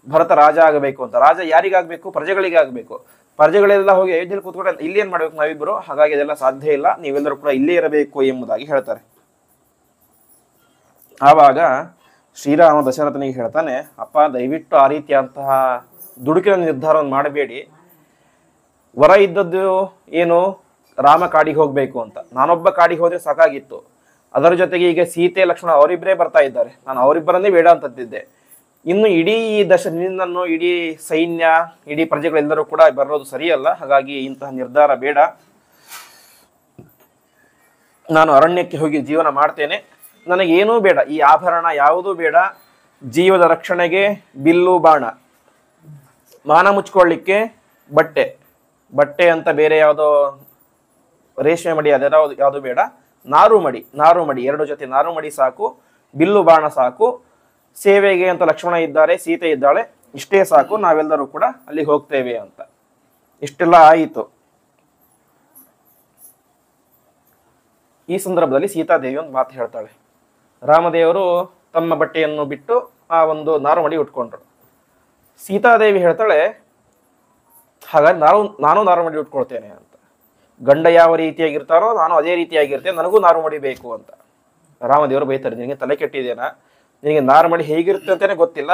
ಭರತ ರಾಜ ಆಗಬೇಕು ಅಂತ. ರಾಜ ಯಾರಿಗಾಗಬೇಕು? ಪ್ರಜೆಗಳಿಗೆ ಆಗಬೇಕು. ಪ್ರಜೆಗಳೆಲ್ಲ ಹೋಗಿ ಅಯೋಧ್ಯೆಯಲ್ಲಿ ಕೂತ್ಕೊಂಡ್ರೆ ಇಲ್ಲೇನು ಮಾಡಬೇಕು ನಾವಿಬ್ಬರು? ಹಾಗಾಗಿ ಅದೆಲ್ಲ ಸಾಧ್ಯ ಇಲ್ಲ, ನೀವೆಲ್ಲರೂ ಕೂಡ ಇಲ್ಲೇ ಇರಬೇಕು ಎಂಬುದಾಗಿ ಹೇಳ್ತಾರೆ. ಆವಾಗ ಶ್ರೀರಾಮ ದಶರಥನಿಗೆ ಹೇಳ್ತಾನೆ, ಅಪ್ಪ, ದಯವಿಟ್ಟು ಆ ರೀತಿಯಂತಹ ದುಡುಕಿನ ನಿರ್ಧಾರವನ್ನು ಮಾಡಬೇಡಿ. ವರ ಇದ್ದದ್ದು ಏನು? ರಾಮ ಕಾಡಿಗೆ ಹೋಗಬೇಕು ಅಂತ. ನಾನೊಬ್ಬ ಕಾಡಿಗೆ ಹೋದರೆ ಸಾಕಾಗಿತ್ತು. ಅದರ ಜೊತೆಗೆ ಈಗ ಸೀತೆ, ಲಕ್ಷ್ಮಣ ಅವರಿಬ್ಬರೇ ಬರ್ತಾ ಇದ್ದಾರೆ. ನಾನು ಅವರಿಬ್ಬರನ್ನೇ ಬೇಡ ಅಂತಂದಿದ್ದೆ. ಇನ್ನು ಇಡೀ ನಿನ್ನನ್ನು ಇಡೀ ಸೈನ್ಯ, ಇಡೀ ಪ್ರಜೆಗಳೆಲ್ಲರೂ ಕೂಡ ಬರೋದು ಸರಿಯಲ್ಲ. ಹಾಗಾಗಿ ಇಂತಹ ನಿರ್ಧಾರ ಬೇಡ. ನಾನು ಅರಣ್ಯಕ್ಕೆ ಹೋಗಿ ಜೀವನ ಮಾಡ್ತೇನೆ. ನನಗೇನೂ ಬೇಡ, ಈ ಆಭರಣ ಯಾವುದೂ ಬೇಡ. ಜೀವದ ರಕ್ಷಣೆಗೆ ಬಿಲ್ಲು, ಬಾಣ, ಮಾನ ಮುಚ್ಕೊಳ್ಳಿಕ್ಕೆ ಬಟ್ಟೆ ಅಂತ ಬೇರೆ ಯಾವುದೋ ರೇಷ್ಮೆ ಮಡಿ ಅದರ ಯಾವುದು ಬೇಡ. ನಾರು ಮಡಿ 2 ಜೊತೆ ನಾರು ಮಡಿ ಸಾಕು, ಬಿಲ್ಲು ಬಾಣ ಸಾಕು. ಸೇವೆಗೆ ಅಂತ ಲಕ್ಷ್ಮಣ ಇದ್ದಾರೆ, ಸೀತೆ ಇದ್ದಾಳೆ, ಇಷ್ಟೇ ಸಾಕು, ನಾವೆಲ್ಲರೂ ಕೂಡ ಅಲ್ಲಿಗೆ ಹೋಗ್ತೇವೆ ಅಂತ. ಇಷ್ಟೆಲ್ಲ ಆಯಿತು. ಈ ಸಂದರ್ಭದಲ್ಲಿ ಸೀತಾದೇವಿ ಒಂದು ಮಾತು ಹೇಳ್ತಾಳೆ. ರಾಮದೇವರು ತಮ್ಮ ಬಟ್ಟೆಯನ್ನು ಬಿಟ್ಟು ಆ ಒಂದು ನಾರು ಮಡಿ ಉಟ್ಕೊಂಡ್ರು. ಸೀತಾದೇವಿ ಹೇಳ್ತಾಳೆ, ಹಾಗಾಗಿ ನಾನು ನಾರು ಮಡಿ ಉಟ್ಕೊಳ್ತೇನೆ ಅಂತ. ಗಂಡ ಯಾವ ರೀತಿಯಾಗಿರ್ತಾರೋ ನಾನು ಅದೇ ರೀತಿಯಾಗಿರ್ತೇನೆ, ನನಗೂ ನಾರು ಮಡಿ ಬೇಕು ಅಂತ. ರಾಮದೇವರು ಬೈತಾರೆ, ನಿನಗೆ ತಲೆ ಕೆಟ್ಟಿದೇನಾ? ನಿನಗೆ ನಾರು ಮಡಿ ಹೇಗಿರುತ್ತೆ ಅಂತಲೇ ಗೊತ್ತಿಲ್ಲ.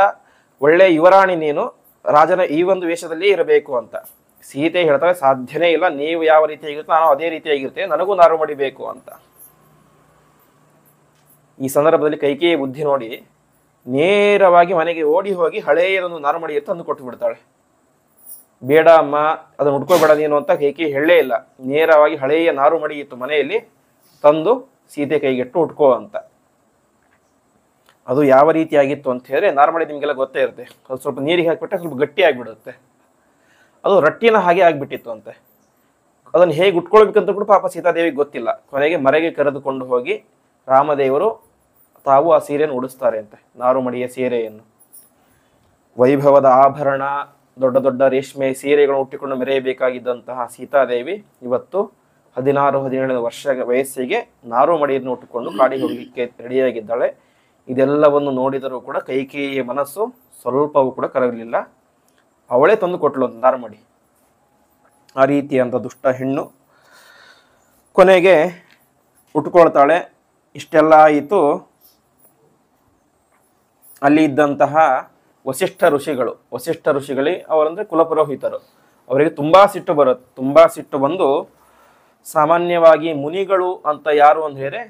ಒಳ್ಳೆ ಯುವರಾಣಿ ನೀನು, ರಾಜನ ಈ ಒಂದು ವೇಷದಲ್ಲಿ ಇರಬೇಕು ಅಂತ. ಸೀತೆ ಹೇಳ್ತಾಳೆ, ಸಾಧ್ಯನೇ ಇಲ್ಲ, ನೀವು ಯಾವ ರೀತಿಯಾಗಿರುತ್ತೆ ನಾನು ಅದೇ ರೀತಿಯಾಗಿರ್ತೇನೆ, ನನಗೂ ನಾರು ಮಡಿ ಬೇಕು ಅಂತ. ಈ ಸಂದರ್ಭದಲ್ಲಿ ಕೈಕೇಯಿ ಬುದ್ಧಿ ನೋಡಿ ನೇರವಾಗಿ ಮನೆಗೆ ಓಡಿ ಹೋಗಿ ಹಳೆಯದೊಂದು ನಾರು ಮಡಿ ತಂದು ಕೊಟ್ಟು ಬಿಡ್ತಾಳೆ. ಬೇಡ ಅಮ್ಮ ಅದನ್ನು ಉಟ್ಕೋಬೇಡ ನೀನು ಅಂತ ಕೈಕೇಯಿ ಹೇಳಲೇ ಇಲ್ಲ. ನೇರವಾಗಿ ಹಳೆಯ ನಾರು ಮಡಿ ಇತ್ತು ಮನೆಯಲ್ಲಿ, ತಂದು ಸೀತೆ ಕೈಗೆಟ್ಟು ಉಟ್ಕೋ ಅಂತ. ಅದು ಯಾವ ರೀತಿಯಾಗಿತ್ತು ಅಂತ ಹೇಳಿದ್ರೆ, ನಾರ್ಮಡಿ ನಿಮಗೆಲ್ಲ ಗೊತ್ತೇ ಇರುತ್ತೆ, ಅದು ಸ್ವಲ್ಪ ನೀರಿಗೆ ಹಾಕಿಬಿಟ್ರೆ ಸ್ವಲ್ಪ ಗಟ್ಟಿ ಆಗಿಬಿಡುತ್ತೆ. ಅದು ರಟ್ಟಿನ ಹಾಗೆ ಆಗಿಬಿಟ್ಟಿತ್ತು ಅಂತೆ. ಅದನ್ನು ಹೇಗೆ ಉಟ್ಕೊಳ್ಬೇಕಂತ ಕೂಡ ಪಾಪ ಸೀತಾದೇವಿಗೆ ಗೊತ್ತಿಲ್ಲ. ಕೊನೆಗೆ ಮರೆಗೆ ಕರೆದುಕೊಂಡು ಹೋಗಿ ರಾಮದೇವರು ತಾವು ಆ ಸೀರೆಯನ್ನು ಉಡಿಸ್ತಾರೆ ಅಂತೆ, ನಾರುಮಡಿಯ ಸೀರೆಯನ್ನು. ವೈಭವದ ಆಭರಣ, ದೊಡ್ಡ ದೊಡ್ಡ ರೇಷ್ಮೆ ಸೀರೆಗಳನ್ನು ಉಟ್ಟಿಕೊಂಡು ಮೆರೆಯಬೇಕಾಗಿದ್ದಂತಹ ಸೀತಾದೇವಿ ಇವತ್ತು 16-17 ವರ್ಷ ವಯಸ್ಸಿಗೆ ನಾರುಮಡಿಯನ್ನು ಉಟ್ಟುಕೊಂಡು ಕಾಡಿಗೆ ಹೋಗಲಿಕ್ಕೆ ರೆಡಿಯಾಗಿದ್ದಾಳೆ. ಇದೆಲ್ಲವನ್ನು ನೋಡಿದರೂ ಕೂಡ ಕೈಕೇಯಿಯ ಮನಸ್ಸು ಸ್ವಲ್ಪವೂ ಕೂಡ ಕರಗಲಿಲ್ಲ. ಅವಳೇ ತಂದು ಕೊಟ್ಟಳು ನಾರುಮಡಿ. ಆ ರೀತಿಯಂಥ ದುಷ್ಟ ಹೆಣ್ಣು ಕೊನೆಗೆ ಉಟ್ಕೊಳ್ತಾಳೆ. ಇಷ್ಟೆಲ್ಲ ಆಯಿತು. ಅಲ್ಲಿ ಇದ್ದಂತಹ ವಸಿಷ್ಠ ಋಷಿಗಳೇ ಅವರಂದರೆ ಕುಲಪುರೋಹಿತರು, ಅವರಿಗೆ ತುಂಬ ಸಿಟ್ಟು ಬರುತ್ತೆ. ತುಂಬ ಸಿಟ್ಟು ಬಂದು, ಸಾಮಾನ್ಯವಾಗಿ ಮುನಿಗಳು ಅಂತ ಯಾರು ಅಂತ ಹೇಳಿದ್ರೆ,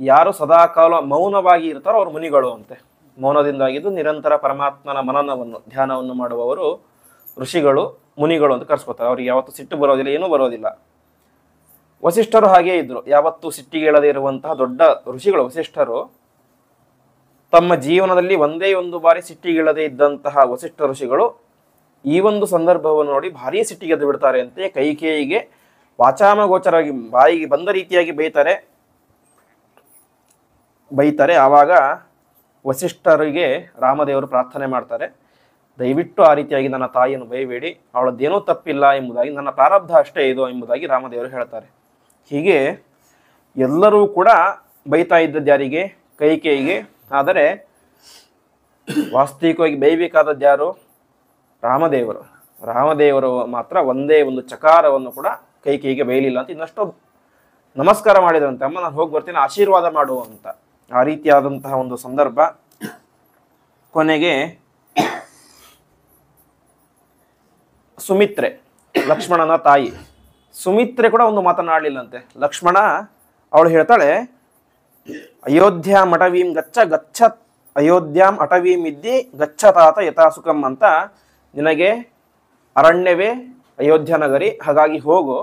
ಯಾರು ಸದಾಕಾಲ ಮೌನವಾಗಿ ಇರ್ತಾರೋ ಅವರು ಮುನಿಗಳು ಅಂತೆ. ಮೌನದಿಂದಾಗಿದ್ದು ನಿರಂತರ ಪರಮಾತ್ಮನ ಮನನವನ್ನು ಧ್ಯಾನವನ್ನು ಮಾಡುವವರು ಋಷಿಗಳು, ಮುನಿಗಳು ಅಂತ ಕರೆಸ್ಕೊತಾರೆ. ಅವ್ರಿಗೆ ಯಾವತ್ತೂ ಸಿಟ್ಟು ಬರೋದಿಲ್ಲ, ಏನೂ ಬರೋದಿಲ್ಲ. ವಸಿಷ್ಠರು ಹಾಗೇ ಇದ್ರು, ಯಾವತ್ತೂ ಸಿಟ್ಟಿಗೇಳದೇ ಇರುವಂತಹ ದೊಡ್ಡ ಋಷಿಗಳು ವಸಿಷ್ಠರು. ತಮ್ಮ ಜೀವನದಲ್ಲಿ ಒಂದೇ ಒಂದು ಬಾರಿ ಸಿಟ್ಟಿಗೇಳದೇ ಇದ್ದಂತಹ ವಸಿಷ್ಠ ಋಷಿಗಳು ಈ ಒಂದು ಸಂದರ್ಭವನ್ನು ನೋಡಿ ಭಾರೀ ಸಿಟ್ಟಿಗೆದ್ದು ಬಿಡ್ತಾರೆ ಅಂತೆ. ಕೈಕೇಯಿಗೆ ವಾಚಾಮಗೋಚರವಾಗಿ ಬಾಯಿಗೆ ಬಂದ ರೀತಿಯಾಗಿ ಬೈತಾರೆ. ಆವಾಗ ವಸಿಷ್ಠರಿಗೆ ರಾಮದೇವರು ಪ್ರಾರ್ಥನೆ ಮಾಡ್ತಾರೆ, ದಯವಿಟ್ಟು ಆ ರೀತಿಯಾಗಿ ನನ್ನ ತಾಯಿಯನ್ನು ಬೈಬೇಡಿ, ಅವಳದ್ದೇನೂ ತಪ್ಪಿಲ್ಲ ಎಂಬುದಾಗಿ, ನನ್ನ ಪ್ರಾರಬ್ಧ ಅಷ್ಟೇ ಇದು ಎಂಬುದಾಗಿ ರಾಮದೇವರು ಹೇಳ್ತಾರೆ. ಹೀಗೆ ಎಲ್ಲರೂ ಕೂಡ ಬೈತಾ ಇದ್ದದ್ದು ಯಾರಿಗೆ? ಕೈಕೇಯಿಗೆ. ಆದರೆ ವಾಸ್ತವಿಕವಾಗಿ ಬೈಬೇಕಾದದ್ದು ಯಾರು? ರಾಮದೇವರು ಮಾತ್ರ ಒಂದೇ ಒಂದು ಚಕಾರವನ್ನು ಕೂಡ ಕೈಕೇಯಿಗೆ ಬೈಲಿಲ್ಲ ಅಂತ. ಇನ್ನಷ್ಟು ನಮಸ್ಕಾರ ಮಾಡಿದ್ರಂತೆ, ಅಮ್ಮ ನಾನು ಹೋಗಿ ಬರ್ತೀನಿ, ಆಶೀರ್ವಾದ ಮಾಡು ಅಂತ. ಆ ರೀತಿಯಾದಂತಹ ಒಂದು ಸಂದರ್ಭ. ಕೊನೆಗೆ ಸುಮಿತ್ರೆ, ಲಕ್ಷ್ಮಣನ ತಾಯಿ ಸುಮಿತ್ರೆ ಕೂಡ ಒಂದು ಮಾತನಾಡಲಿಲ್ಲಂತೆ. ಲಕ್ಷ್ಮಣ ಅವಳು ಹೇಳ್ತಾಳೆ, ಅಯೋಧ್ಯಾಂ ಅಟವೀಂ ಅಯೋಧ್ಯಾಂ ಅಟವೀಂ ಇದ್ದಿ ಗಚ್ಚತಾತ ಯಥಾಸುಖಂ ಅಂತ. ನಿನಗೆ ಅರಣ್ಯವೇ ಅಯೋಧ್ಯ ನಗರಿ, ಹಾಗಾಗಿ ಹೋಗು.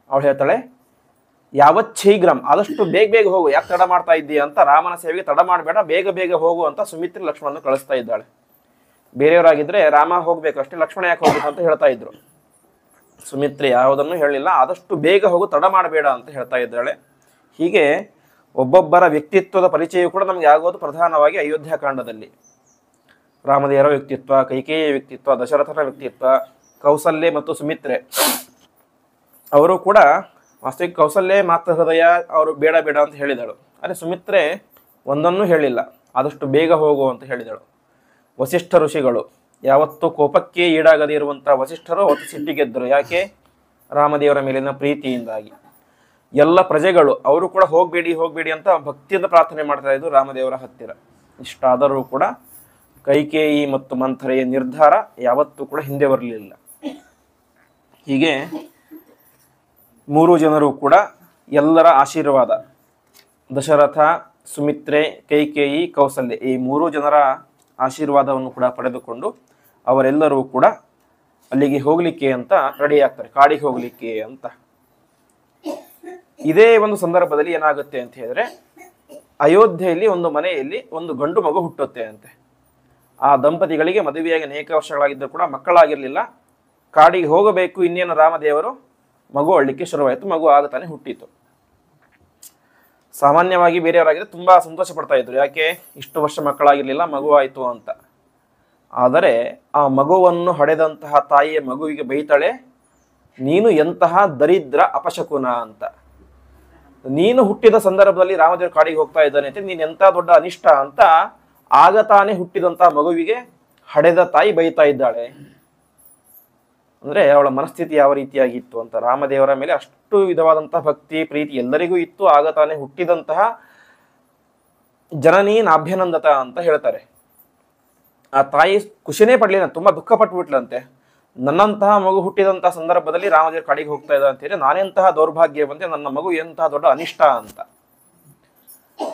ಅವಳು ಹೇಳ್ತಾಳೆ, ಯಾವತ್ ಶೀಘ್ರಂ, ಆದಷ್ಟು ಬೇಗ ಹೋಗು, ಯಾಕೆ ತಡ ಮಾಡ್ತಾ ಇದ್ದೀಯ ಅಂತ. ರಾಮನ ಸೇವೆಗೆ ತಡ ಮಾಡಬೇಡ, ಬೇಗ ಹೋಗು ಅಂತ ಸುಮಿತ್ರೆ ಲಕ್ಷ್ಮಣನ ಕಳಿಸ್ತಾ ಇದ್ದಾಳೆ. ಬೇರೆಯವರಾಗಿದ್ರೆ ರಾಮ ಹೋಗ್ಬೇಕು ಅಷ್ಟೇ, ಲಕ್ಷ್ಮಣ ಯಾಕೆ ಹೋಗ್ಬೇಕು ಅಂತ ಹೇಳ್ತಾ ಇದ್ರು. ಸುಮಿತ್ರೆ ಯಾವುದನ್ನು ಹೇಳಿಲ್ಲ, ಆದಷ್ಟು ಬೇಗ ಹೋಗು, ತಡ ಮಾಡಬೇಡ ಅಂತ ಹೇಳ್ತಾ ಇದ್ದಾಳೆ. ಹೀಗೆ ಒಬ್ಬೊಬ್ಬರ ವ್ಯಕ್ತಿತ್ವದ ಪರಿಚಯ ಕೂಡ ನಮ್ಗೆ ಆಗೋದು ಪ್ರಧಾನವಾಗಿ ಅಯೋಧ್ಯಕಾಂಡದಲ್ಲಿ. ರಾಮದೇವರ ವ್ಯಕ್ತಿತ್ವ, ಕೈಕೇಯಿಯ ವ್ಯಕ್ತಿತ್ವ, ದಶರಥನ ವ್ಯಕ್ತಿತ್ವ, ಕೌಸಲ್ಯ ಮತ್ತು ಸುಮಿತ್ರೆ ಅವರು ಕೂಡ ವಾಸ್ತವಿಕ ಕೌಸಲ್ಯ ಮಾತ್ರ ಹೃದಯ, ಅವರು ಬೇಡ ಅಂತ ಹೇಳಿದಳು. ಆದರೆ ಸುಮಿತ್ರೆ ಒಂದನ್ನು ಹೇಳಿಲ್ಲ, ಆದಷ್ಟು ಬೇಗ ಹೋಗು ಅಂತ ಹೇಳಿದಳು. ವಸಿಷ್ಠ ಋಷಿಗಳು ಯಾವತ್ತೂ ಕೋಪಕ್ಕೆ ಈಡಾಗದೇ ಇರುವಂತಹ ವಸಿಷ್ಠರು ಅವತ್ತು ಸಿಟ್ಟಿಗೆದ್ದರು. ಯಾಕೆ? ರಾಮದೇವರ ಮೇಲಿನ ಪ್ರೀತಿಯಿಂದಾಗಿ. ಎಲ್ಲ ಪ್ರಜೆಗಳು ಅವರು ಕೂಡ ಹೋಗಬೇಡಿ ಅಂತ ಭಕ್ತಿಯಿಂದ ಪ್ರಾರ್ಥನೆ ಮಾಡ್ತಾ ಇದ್ರು ರಾಮದೇವರ ಹತ್ತಿರ. ಇಷ್ಟಾದರೂ ಕೂಡ ಕೈಕೇಯಿ ಮತ್ತು ಮಂಥರೆಯ ನಿರ್ಧಾರ ಯಾವತ್ತೂ ಕೂಡ ಹಿಂದೆ ಬರಲಿಲ್ಲ. ಹೀಗೆ 3 ಜನರು ಕೂಡ ಎಲ್ಲರ ಆಶೀರ್ವಾದ, ದಶರಥ, ಸುಮಿತ್ರೆ, ಕೈಕೇಯಿ, ಕೌಸಲ್ಯ, ಈ 3 ಜನರ ಆಶೀರ್ವಾದವನ್ನು ಕೂಡ ಪಡೆದುಕೊಂಡು ಅವರೆಲ್ಲರೂ ಕೂಡ ಅಲ್ಲಿಗೆ ಹೋಗಲಿಕ್ಕೆ ಅಂತ ರೆಡಿ ಆಗ್ತಾರೆ, ಕಾಡಿಗೆ ಹೋಗಲಿಕ್ಕೆ ಅಂತ. ಇದೇ ಒಂದು ಸಂದರ್ಭದಲ್ಲಿ ಏನಾಗುತ್ತೆ ಅಂತ ಹೇಳಿದ್ರೆ, ಅಯೋಧ್ಯೆಯಲ್ಲಿ ಒಂದು ಮನೆಯಲ್ಲಿ ಒಂದು ಗಂಡು ಮಗು ಹುಟ್ಟುತ್ತೆ ಅಂತೆ. ಆ ದಂಪತಿಗಳಿಗೆ ಮದುವೆಯಾಗಿ ಅನೇಕ ವರ್ಷಗಳಾಗಿದ್ದರೂ ಕೂಡ ಮಕ್ಕಳಾಗಿರಲಿಲ್ಲ. ಕಾಡಿಗೆ ಹೋಗಬೇಕು, ಇನ್ನೇನು ರಾಮದೇವರು ಮಗು ಅಳ್ಳಿಕ್ಕೆ ಶುರುವಾಯಿತು. ಮಗು ಆಗತಾನೆ ಹುಟ್ಟಿತು. ಸಾಮಾನ್ಯವಾಗಿ ಬೇರೆಯವರಾಗಿದ್ರೆ ತುಂಬ ಸಂತೋಷ ಪಡ್ತಾ ಇದ್ರು, ಯಾಕೆ ಇಷ್ಟು ವರ್ಷ ಮಕ್ಕಳಾಗಿರಲಿಲ್ಲ, ಮಗು ಆಯಿತು ಅಂತ. ಆದರೆ ಆ ಮಗುವನ್ನು ಹಡೆದಂತಹ ತಾಯಿಯ ಮಗುವಿಗೆ ಬೈತಾಳೆ, ನೀನು ಎಂತಹ ದರಿದ್ರ ಅಪಶಕುನ ಅಂತ. ನೀನು ಹುಟ್ಟಿದ ಸಂದರ್ಭದಲ್ಲಿ ರಾಮದೇವರು ಕಾಡಿಗೆ ಹೋಗ್ತಾ ಇದ್ದಾನೆ ಅಂತ, ನೀನು ಎಂಥ ದೊಡ್ಡ ಅನಿಷ್ಟ ಅಂತ ಆಗ ತಾನೇ ಹುಟ್ಟಿದಂತಹ ಮಗುವಿಗೆ ಹಡೆದ ತಾಯಿ ಬೈತಾ ಇದ್ದಾಳೆ. ಅಂದ್ರೆ ಅವಳ ಮನಸ್ಥಿತಿ ಯಾವ ರೀತಿಯಾಗಿತ್ತು ಅಂತ. ರಾಮದೇವರ ಮೇಲೆ ಅಷ್ಟು ವಿಧವಾದಂತಹ ಭಕ್ತಿ ಪ್ರೀತಿ ಎಲ್ಲರಿಗೂ ಇತ್ತು. ಆಗ ತಾನೇ ಹುಟ್ಟಿದಂತಹ ಜನನೀ ನಾಭ್ಯನಂದತ ಅಂತ ಹೇಳ್ತಾರೆ. ಆ ತಾಯಿ ಖುಷಿನೇ ಪಡ್ಲಿಲ್ಲ, ತುಂಬಾ ದುಃಖ ಪಟ್ಬಿಟ್ಲಂತೆ. ನನ್ನಂತಹ ಮಗು ಹುಟ್ಟಿದಂತಹ ಸಂದರ್ಭದಲ್ಲಿ ರಾಮದೇವ್ರ ಕಾಡಿಗೆ ಹೋಗ್ತಾ ಇದ್ದ ಅಂತೇಳಿ ನಾನೆಂತಹ ದೌರ್ಭಾಗ್ಯವಂತೆ, ನನ್ನ ಮಗು ಎಂತಹ ದೊಡ್ಡ ಅನಿಷ್ಟ ಅಂತ.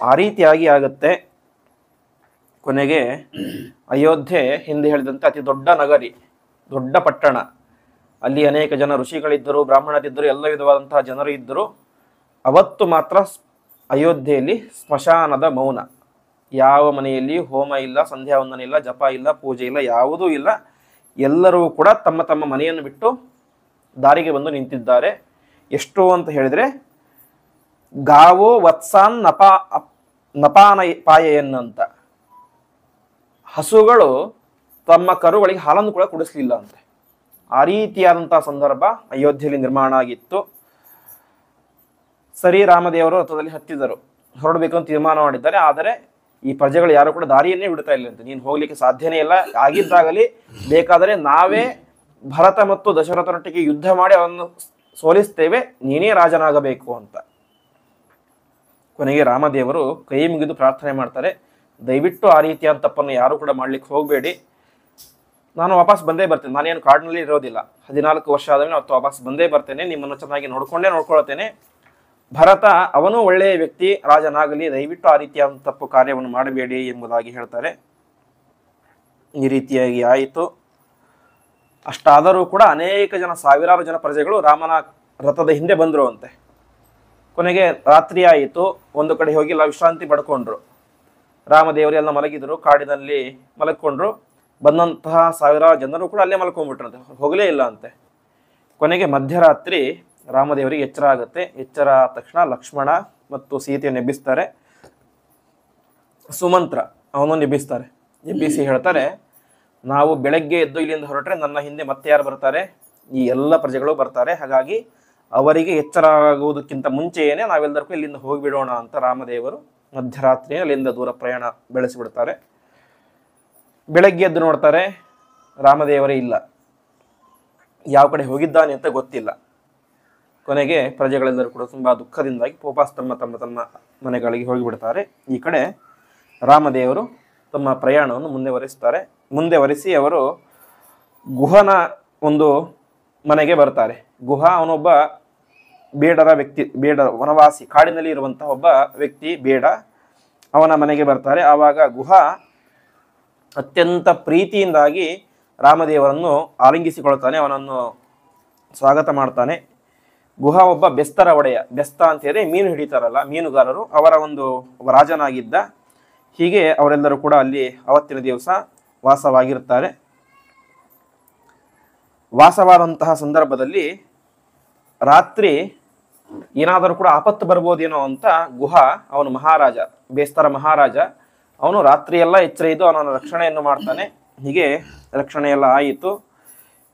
ಆ ರೀತಿಯಾಗಿ ಆಗತ್ತೆ. ಕೊನೆಗೆ ಅಯೋಧ್ಯೆ ಹಿಂದೆ ಹೇಳಿದಂತೆ ಅತಿ ದೊಡ್ಡ ನಗರಿ, ದೊಡ್ಡ ಪಟ್ಟಣ. ಅಲ್ಲಿ ಅನೇಕ ಜನ ಋಷಿಗಳಿದ್ದರು, ಬ್ರಾಹ್ಮಣರಿದ್ದರು, ಎಲ್ಲ ವಿಧವಾದಂತಹ ಜನರು ಇದ್ದರು. ಅವತ್ತು ಮಾತ್ರ ಅಯೋಧ್ಯೆಯಲ್ಲಿ ಸ್ಮಶಾನದ ಮೌನ. ಯಾವ ಮನೆಯಲ್ಲಿ ಹೋಮ ಇಲ್ಲ, ಸಂಧ್ಯಾ ವಂದನೆ ಇಲ್ಲ, ಜಪ ಇಲ್ಲ, ಪೂಜೆ ಇಲ್ಲ, ಯಾವುದೂ ಇಲ್ಲ. ಎಲ್ಲರೂ ಕೂಡ ತಮ್ಮ ತಮ್ಮ ಮನೆಯನ್ನು ಬಿಟ್ಟು ದಾರಿಗೆ ಬಂದು ನಿಂತಿದ್ದಾರೆ. ಎಷ್ಟು ಅಂತ ಹೇಳಿದರೆ, ಗಾವೋ ವತ್ಸಾನ್ ನಪಾನ ಪಾಯೆಯನ್ನಂತ, ಹಸುಗಳು ತಮ್ಮ ಕರುಗಳಿಗೆ ಹಾಲನ್ನು ಕೂಡ ಕುಡಿಸ್ಲಿಲ್ಲ ಅಂತೆ. ಆ ರೀತಿಯಾದಂತಹ ಸಂದರ್ಭ ಅಯೋಧ್ಯೆಯಲ್ಲಿ ನಿರ್ಮಾಣ ಆಗಿತ್ತು. ಸರಿ, ರಾಮದೇವರು ರಥದಲ್ಲಿ ಹತ್ತಿದರು, ಹೊರಡಬೇಕು ಅಂತ ತೀರ್ಮಾನ ಮಾಡಿದ್ದಾರೆ. ಆದರೆ ಈ ಪ್ರಜೆಗಳು ಯಾರು ಕೂಡ ದಾರಿಯನ್ನೇ ಬಿಡ್ತಾ ಇಲ್ಲ ಅಂತ. ನೀನು ಹೋಗ್ಲಿಕ್ಕೆ ಸಾಧ್ಯನೇ ಇಲ್ಲ, ಆಗಿದ್ದಾಗಲಿ ಬೇಕಾದರೆ ನಾವೇ ಭರತ ಮತ್ತು ದಶರಥನೊಟ್ಟಿಗೆ ಯುದ್ಧ ಮಾಡಿ ಅವರನ್ನು ಸೋಲಿಸ್ತೇವೆ, ನೀನೇ ರಾಜನಾಗಬೇಕು ಅಂತ. ಕೊನೆಗೆ ರಾಮದೇವರು ಕೈ ಮುಗಿದು ಪ್ರಾರ್ಥನೆ ಮಾಡ್ತಾರೆ, ದಯವಿಟ್ಟು ಆ ರೀತಿಯಾದ ತಪ್ಪನ್ನು ಯಾರು ಕೂಡ ಮಾಡ್ಲಿಕ್ಕೆ ಹೋಗಬೇಡಿ, ನಾನು ವಾಪಸ್ ಬಂದೇ ಬರ್ತೇನೆ. ನಾನೇನು ಕಾಡಿನಲ್ಲಿ ಇರೋದಿಲ್ಲ, 14 ವರ್ಷ ಆದಮೇಲೆ ಅವತ್ತು ವಾಪಸ್ ಬಂದೇ ಬರ್ತೇನೆ, ನಿಮ್ಮನ್ನು ಚೆನ್ನಾಗಿ ನೋಡ್ಕೊಳ್ತೇನೆ. ಭರತ ಅವನು ಒಳ್ಳೆಯ ವ್ಯಕ್ತಿ, ರಾಜನಾಗಲಿ, ದಯವಿಟ್ಟು ಆ ರೀತಿಯಾದ ತಪ್ಪು ಕಾರ್ಯವನ್ನು ಮಾಡಬೇಡಿ ಎಂಬುದಾಗಿ ಹೇಳ್ತಾರೆ. ಈ ರೀತಿಯಾಗಿ ಆಯಿತು. ಅಷ್ಟಾದರೂ ಕೂಡ ಅನೇಕ ಜನ, ಸಾವಿರಾರು ಜನ ಪ್ರಜೆಗಳು ರಾಮನ ರಥದ ಹಿಂದೆ ಬಂದರು ಅಂತೆ. ಕೊನೆಗೆ ರಾತ್ರಿ ಆಯಿತು, ಒಂದು ಕಡೆ ಹೋಗಿ ವಿಶ್ರಾಂತಿ ಪಡ್ಕೊಂಡ್ರು. ರಾಮದೇವರು ಎಲ್ಲ ಮಲಗಿದ್ರು, ಕಾಡಿನಲ್ಲಿ ಮಲಗಿಕೊಂಡ್ರು. ಬಂದಂತಹ ಸಾವಿರಾರು ಜನರು ಕೂಡ ಅಲ್ಲೇ ಮಲ್ಕೊಂಡ್ಬಿಟ್ರಂತೆ, ಹೋಗಲೇ ಇಲ್ಲ ಅಂತೆ. ಕೊನೆಗೆ ಮಧ್ಯರಾತ್ರಿ ರಾಮದೇವರಿಗೆ ಎಚ್ಚರ ಆಗುತ್ತೆ. ಎಚ್ಚರ ಆದ ತಕ್ಷಣ ಲಕ್ಷ್ಮಣ ಮತ್ತು ಸೀತೆಯನ್ನು ಎಬ್ಬಿಸ್ತಾರೆ. ಸುಮಂತ್ರ ಅವನನ್ನು ಎಬ್ಬಿಸ್ತಾರೆ. ಎಬ್ಬಿಸಿ ಹೇಳ್ತಾರೆ, ನಾವು ಬೆಳಗ್ಗೆ ಎದ್ದು ಇಲ್ಲಿಂದ ಹೊರಟ್ರೆ ನನ್ನ ಹಿಂದೆ ಮತ್ತೆ ಯಾರು ಬರ್ತಾರೆ? ಈ ಎಲ್ಲ ಪ್ರಜೆಗಳು ಬರ್ತಾರೆ. ಹಾಗಾಗಿ ಅವರಿಗೆ ಎಚ್ಚರ ಆಗುವುದಕ್ಕಿಂತ ಮುಂಚೆಯೇ ನಾವೆಲ್ಲರಿಗೂ ಇಲ್ಲಿಂದ ಹೋಗಿಬಿಡೋಣ ಅಂತ ರಾಮದೇವರು ಮಧ್ಯರಾತ್ರಿ ಅಲ್ಲಿಂದ ದೂರ ಪ್ರಯಾಣ ಬೆಳೆಸಿಬಿಡ್ತಾರೆ. ಬೆಳಗ್ಗೆ ಎದ್ದು ನೋಡ್ತಾರೆ, ರಾಮದೇವರೇ ಇಲ್ಲ, ಯಾವ ಕಡೆ ಹೋಗಿದ್ದಾನೆ ಅಂತ ಗೊತ್ತಿಲ್ಲ. ಕೊನೆಗೆ ಪ್ರಜೆಗಳೆಲ್ಲರೂ ಕೂಡ ತುಂಬ ದುಃಖದಿಂದಾಗಿ ವಾಪಸ್ ತಮ್ಮ ಮನೆಗಳಿಗೆ ಹೋಗಿಬಿಡ್ತಾರೆ. ಈ ಕಡೆ ರಾಮದೇವರು ತಮ್ಮ ಪ್ರಯಾಣವನ್ನು ಮುಂದೆವರಿಸಿ ಅವರು ಗುಹನ ಒಂದು ಮನೆಗೆ ಬರ್ತಾರೆ. ಗುಹ ಅವನೊಬ್ಬ ಬೇಡರ ವನವಾಸಿ, ಕಾಡಿನಲ್ಲಿ ಇರುವಂತಹ ಒಬ್ಬ ವ್ಯಕ್ತಿ, ಬೇಡ. ಅವನ ಮನೆಗೆ ಬರ್ತಾರೆ. ಆವಾಗ ಗುಹ ಅತ್ಯಂತ ಪ್ರೀತಿಯಿಂದಾಗಿ ರಾಮದೇವರನ್ನು ಆಲಿಂಗಿಸಿಕೊಳ್ತಾನೆ, ಅವನನ್ನು ಸ್ವಾಗತ ಮಾಡ್ತಾನೆ. ಗುಹ ಒಬ್ಬ ಬೆಸ್ತರ ಒಡೆಯ, ಬೆಸ್ತ ಅಂತ ಹೇಳಿದ್ರೆ ಮೀನು ಹಿಡಿತಾರಲ್ಲ ಮೀನುಗಾರರು, ಅವರ ಒಂದು ರಾಜನಾಗಿದ್ದ. ಹೀಗೆ ಅವರೆಲ್ಲರೂ ಕೂಡ ಅಲ್ಲಿ ಅವತ್ತಿನ ದಿವಸ ವಾಸವಾಗಿರ್ತಾರೆ. ವಾಸವಾದಂತಹ ಸಂದರ್ಭದಲ್ಲಿ ರಾತ್ರಿ ಏನಾದರೂ ಕೂಡ ಆಪತ್ತು ಬರ್ಬೋದೇನೋ ಅಂತ ಗುಹ, ಅವನು ಮಹಾರಾಜ, ಬೇಸ್ತರ ಮಹಾರಾಜ, ಅವನು ರಾತ್ರಿಯೆಲ್ಲ ಎಚ್ಚರ ಇದ್ದು ಅವನನ್ನು ರಕ್ಷಣೆಯನ್ನು ಮಾಡ್ತಾನೆ. ಹೀಗೆ ರಕ್ಷಣೆ ಎಲ್ಲ ಆಯಿತು.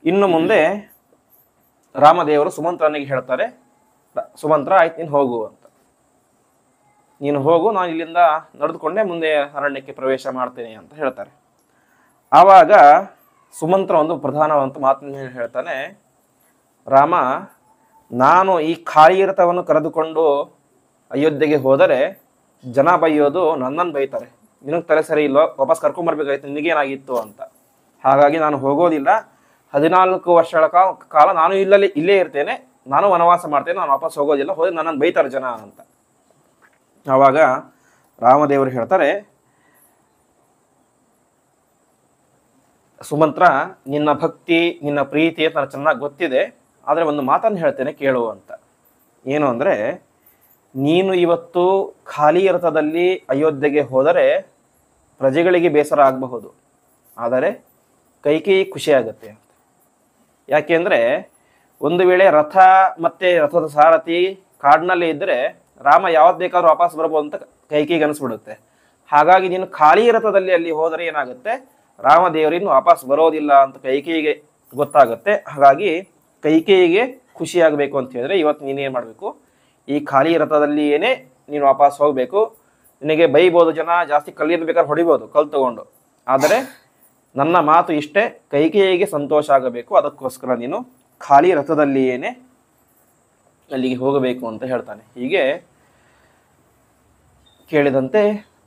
ಇನ್ನು ಮುಂದೆ ರಾಮದೇವರು ಸುಮಂತ್ರನಿಗೆ ಹೇಳ್ತಾರೆ, ಸುಮಂತ್ರ ಆಯ್ತು, ನೀನು ಹೋಗು ಅಂತ. ನೀನು ಹೋಗು, ನಾನು ಇಲ್ಲಿಂದ ನಡೆದುಕೊಂಡೆ ಮುಂದೆ ಅರಣ್ಯಕ್ಕೆ ಪ್ರವೇಶ ಮಾಡ್ತೇನೆ ಅಂತ ಹೇಳ್ತಾರೆ. ಆವಾಗ ಸುಮಂತ್ರ ಒಂದು ಪ್ರಧಾನವಂತ ಮಾತನ್ನು ಹೇಳ್ತಾನೆ, ರಾಮ, ನಾನು ಈ ಖಾಲಿ ರಥವನ್ನು ಕರೆದುಕೊಂಡು ಅಯೋಧ್ಯೆಗೆ ಹೋದರೆ ಜನ ಬೈಯೋದು, ನನ್ನನ್ನು ಬೈತಾರೆ, ನಿನಗೆ ತಲೆ ಸರಿ ಇಲ್ವೋ, ವಾಪಸ್ ಕರ್ಕೊಂಬರ್ಬೇಕಾಯ್ತು, ನಿನಗೇನಾಗಿತ್ತು ಅಂತ. ಹಾಗಾಗಿ ನಾನು ಹೋಗೋದಿಲ್ಲ. 14 ವರ್ಷಗಳ ಕಾಲ ನಾನು ಇಲ್ಲೇ ಇರ್ತೇನೆ, ನಾನು ವನವಾಸ ಮಾಡ್ತೇನೆ, ನಾನು ವಾಪಸ್ ಹೋಗೋದಿಲ್ಲ, ಹೋದ್ರೆ ನನ್ನನ್ನು ಬೈತಾರೆ ಜನ ಅಂತ. ಆವಾಗ ರಾಮದೇವರು ಹೇಳ್ತಾರೆ, ಸುಮಂತ್ರ, ನಿನ್ನ ಭಕ್ತಿ ನಿನ್ನ ಪ್ರೀತಿ ಅಂತ ನನಗೆ ಚೆನ್ನಾಗಿ ಗೊತ್ತಿದೆ, ಆದರೆ ಒಂದು ಮಾತನ್ನು ಹೇಳ್ತೇನೆ ಕೇಳು ಅಂತ. ಏನು ಅಂದರೆ, ನೀನು ಇವತ್ತು ಖಾಲಿ ರಥದಲ್ಲಿ ಅಯೋಧ್ಯೆಗೆ ಹೋದರೆ ಪ್ರಜೆಗಳಿಗೆ ಬೇಸರ ಆಗಬಹುದು, ಆದರೆ ಕೈಕೇಯಿ ಖುಷಿಯಾಗತ್ತೆ ಅಂತ. ಯಾಕೆಂದರೆ ಒಂದು ವೇಳೆ ರಥ ಮತ್ತು ರಥದ ಸಾರಥಿ ಕಾಡಿನಲ್ಲಿ ಇದ್ದರೆ ರಾಮ ಯಾವತ್ತು ಬೇಕಾದ್ರೂ ವಾಪಸ್ ಬರ್ಬೋದು ಅಂತ ಕೈಕೇಯಿಗೆ ಅನಿಸ್ಬಿಡುತ್ತೆ. ಹಾಗಾಗಿ ನೀನು ಖಾಲಿ ರಥದಲ್ಲಿ ಅಲ್ಲಿ ಹೋದರೆ ಏನಾಗುತ್ತೆ, ರಾಮದೇವರಿನ್ನು ವಾಪಸ್ ಬರೋದಿಲ್ಲ ಅಂತ ಕೈಕೇಯಿಗೆ ಗೊತ್ತಾಗುತ್ತೆ. ಹಾಗಾಗಿ ಕೈಕೇಯಿಗೆ ಖುಷಿಯಾಗಬೇಕು ಅಂತ ಹೇಳಿದ್ರೆ ಇವತ್ತು ನೀನೇನು ಮಾಡಬೇಕು, ಈ ಖಾಲಿ ರಥದಲ್ಲಿಯೇ ನೀನು ವಾಪಸ್ ಹೋಗಬೇಕು. ನಿನಗೆ ಬೈಬೋದು ಜನ, ಜಾಸ್ತಿ ಕಲ್ಲಿದ್ದು ಬೇಕಾದ್ರೆ ಹೊಡಿಬೋದು ಕಲ್ಲು ತಗೊಂಡು, ಆದರೆ ನನ್ನ ಮಾತು ಇಷ್ಟೇ, ಕೈಕೇಯಿಗೆ ಸಂತೋಷ ಆಗಬೇಕು, ಅದಕ್ಕೋಸ್ಕರ ನೀನು ಖಾಲಿ ರಥದಲ್ಲಿಯೇ ಅಲ್ಲಿಗೆ ಹೋಗಬೇಕು ಅಂತ ಹೇಳ್ತಾನೆ. ಹೀಗೆ ಕೇಳಿದಂತೆ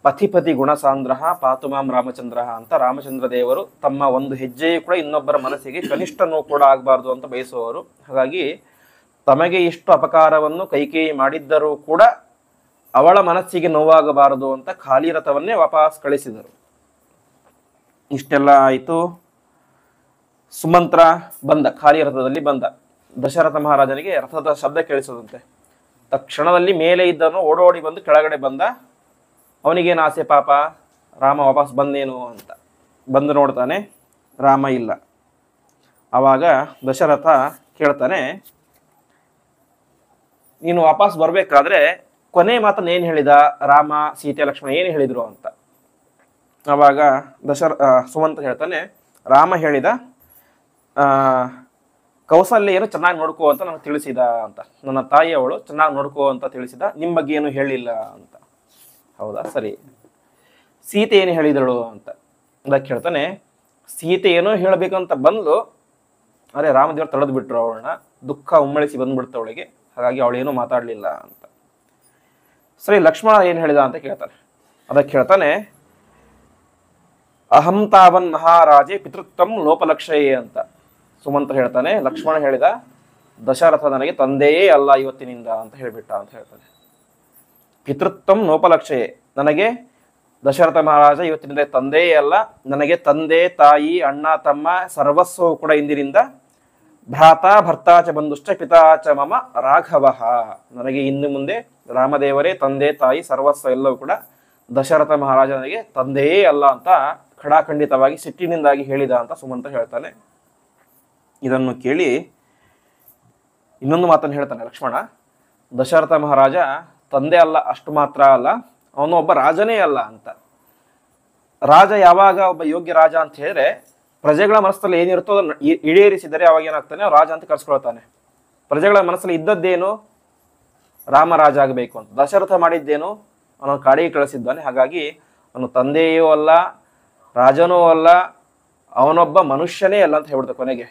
ಪಥಿಪತಿ ಗುಣಸಾಂದ್ರ ಪಾತುಮಾಂ ರಾಮಚಂದ್ರ ಅಂತ ರಾಮಚಂದ್ರ ದೇವರು ತಮ್ಮ ಒಂದು ಹೆಜ್ಜೆಯೂ ಕೂಡ ಇನ್ನೊಬ್ಬರ ಮನಸ್ಸಿಗೆ ಕನಿಷ್ಠ ನೋವು ಕೂಡ ಆಗಬಾರ್ದು ಅಂತ ಬಯಸುವವರು. ಹಾಗಾಗಿ ತಮಗೆ ಇಷ್ಟು ಅಪಕಾರವನ್ನು ಕೈಕೇಯಿ ಮಾಡಿದ್ದರೂ ಕೂಡ ಅವಳ ಮನಸ್ಸಿಗೆ ನೋವಾಗಬಾರದು ಅಂತ ಖಾಲಿ ರಥವನ್ನೇ ವಾಪಸ್ ಕಳಿಸಿದರು. ಇಷ್ಟೆಲ್ಲ ಆಯಿತು. ಸುಮಂತ್ರ ಬಂದ, ಖಾಲಿ ರಥದಲ್ಲಿ ಬಂದ. ದಶರಥ ಮಹಾರಾಜನಿಗೆ ರಥದ ಶಬ್ದ ಕೇಳಿಸದಂತೆ. ತಕ್ಷಣದಲ್ಲಿ ಮೇಲೆ ಇದ್ದನು ಓಡೋಡಿ ಬಂದು ಕೆಳಗಡೆ ಬಂದ. ಅವನಿಗೇನು ಆಸೆ ಪಾಪ, ರಾಮ ವಾಪಸ್ ಬಂದೇನು ಅಂತ ಬಂದು ನೋಡ್ತಾನೆ, ರಾಮ ಇಲ್ಲ. ಆವಾಗ ದಶರಥ ಕೇಳ್ತಾನೆ, ನೀನು ವಾಪಸ್ ಬರ್ಬೇಕಾದ್ರೆ ಕೊನೆ ಮಾತನ್ನ ಏನು ಹೇಳಿದ ರಾಮ, ಸೀತೆ, ಲಕ್ಷ್ಮಣ ಏನು ಹೇಳಿದ್ರು ಅಂತ. ಆವಾಗ ಸುಮಂತ ಹೇಳ್ತಾನೆ, ರಾಮ ಹೇಳಿದ ಕೌಸಲ್ಯನ್ನು ಚೆನ್ನಾಗಿ ನೋಡ್ಕೋ ಅಂತ ನನಗೆ ತಿಳಿಸಿದ ಅಂತ, ನನ್ನ ತಾಯಿ ಅವಳು ಚೆನ್ನಾಗಿ ನೋಡ್ಕೋ ಅಂತ ತಿಳಿಸಿದ, ನಿಮ್ಮ ಬಗ್ಗೆ ಏನು ಹೇಳಿಲ್ಲ ಅಂತ. ಹೌದಾ, ಸರಿ. ಸೀತೆ ಏನು ಹೇಳಿದಳು ಅಂತ ಅದಕ್ಕೆ ಹೇಳ್ತಾನೆ, ಸೀತೆ ಏನೋ ಹೇಳಬೇಕಂತ ಬಂದ್ಲು, ಅರೆ ರಾಮದೇವರು ತಡೆದು ಬಿಟ್ರು ಅವಳನ್ನ, ದುಃಖ ಉಮ್ಮಳಿಸಿ ಬಂದ್ಬಿಡ್ತು ಅವಳಿಗೆ, ಹಾಗಾಗಿ ಅವಳೇನೂ ಮಾತಾಡಲಿಲ್ಲ ಅಂತ. ಸರಿ, ಲಕ್ಷ್ಮಣ ಏನು ಹೇಳಿದ ಅಂತ ಕೇಳ್ತಾನೆ. ಅದಕ್ಕೆ ಹೇಳ್ತಾನೆ, ಅಹಂ ತಾವನ್ ಮಹಾರಾಜೆ ಪಿತೃತ್ವಂ ಲೋಪಲಕ್ಷಯೇ ಅಂತ. ಸುಮಂತ ಹೇಳ್ತಾನೆ, ಲಕ್ಷ್ಮಣ ಹೇಳಿದ ದಶರಥ ನನಗೆ ತಂದೆಯೇ ಅಲ್ಲ ಇವತ್ತಿನಿಂದ ಅಂತ ಹೇಳಿಬಿಟ್ಟ ಅಂತ ಹೇಳ್ತಾನೆ. ಪಿತೃತ್ವಂ ಲೋಪಲಕ್ಷಯೇ, ನನಗೆ ದಶರಥ ಮಹಾರಾಜ ಇವತ್ತಿನಿಂದ ತಂದೆಯೇ ಅಲ್ಲ, ನನಗೆ ತಂದೆ, ತಾಯಿ, ಅಣ್ಣ, ತಮ್ಮ ಸರ್ವಸ್ವವು ಕೂಡ ಇಂದಿನಿಂದ ಭ್ರಾತ ಭರ್ತಾಚ ಬಂಧುಶ್ಚ ಪಿತಾಚ ಮಮ ರಾಘವ. ನನಗೆ ಇನ್ನು ಮುಂದೆ ರಾಮದೇವರೇ ತಂದೆ, ತಾಯಿ, ಸರ್ವಸ್ವ ಎಲ್ಲವೂ ಕೂಡ ದಶರಥ ಮಹಾರಾಜ ನನಗೆ ತಂದೆಯೇ ಅಲ್ಲ ಅಂತ ಖಡಾಖಂಡಿತವಾಗಿ ಸಿಟ್ಟಿನಿಂದಾಗಿ ಹೇಳಿದ ಅಂತ ಸುಮಂತ ಹೇಳ್ತಾನೆ. ಇದನ್ನು ಕೇಳಿ ಇನ್ನೊಂದು ಮಾತನ್ನು ಹೇಳ್ತಾನೆ ಲಕ್ಷ್ಮಣ, ದಶರಥ ಮಹಾರಾಜ ತಂದೆ ಅಲ್ಲ ಅಷ್ಟು ಮಾತ್ರ ಅಲ್ಲ, ಅವನು ಒಬ್ಬ ರಾಜನೇ ಅಲ್ಲ ಅಂತ. ರಾಜ ಯಾವಾಗ ಒಬ್ಬ ಯೋಗ್ಯ ರಾಜ ಅಂತ ಹೇಳಿದ್ರೆ ಪ್ರಜೆಗಳ ಮನಸ್ಸಲ್ಲಿ ಏನಿರುತ್ತೋ ಅದನ್ನು ಈಡೇರಿಸಿದರೆ ಅವಾಗ ಏನಾಗ್ತಾನೆ, ಅವ್ನು ರಾಜ ಅಂತ ಕರ್ಸ್ಕೊಳ್ತಾನೆ. ಪ್ರಜೆಗಳ ಮನಸ್ಸಲ್ಲಿ ಇದ್ದದ್ದೇನು, ರಾಮ ರಾಜ ಆಗಬೇಕು ಅಂತ. ದಶರಥ ಮಾಡಿದ್ದೇನು, ಅವನು ಕಾಡಿಗೆ ಕಳಿಸಿದ್ದಾನೆ. ಹಾಗಾಗಿ ಅವನು ತಂದೆಯೂ ಅಲ್ಲ, ರಾಜನೂ ಅಲ್ಲ, ಅವನೊಬ್ಬ ಮನುಷ್ಯನೇ ಅಲ್ಲ ಅಂತ ಹೇಳ್ಬಿಡ್ತಾರೆ. ಕೊನೆಗೆ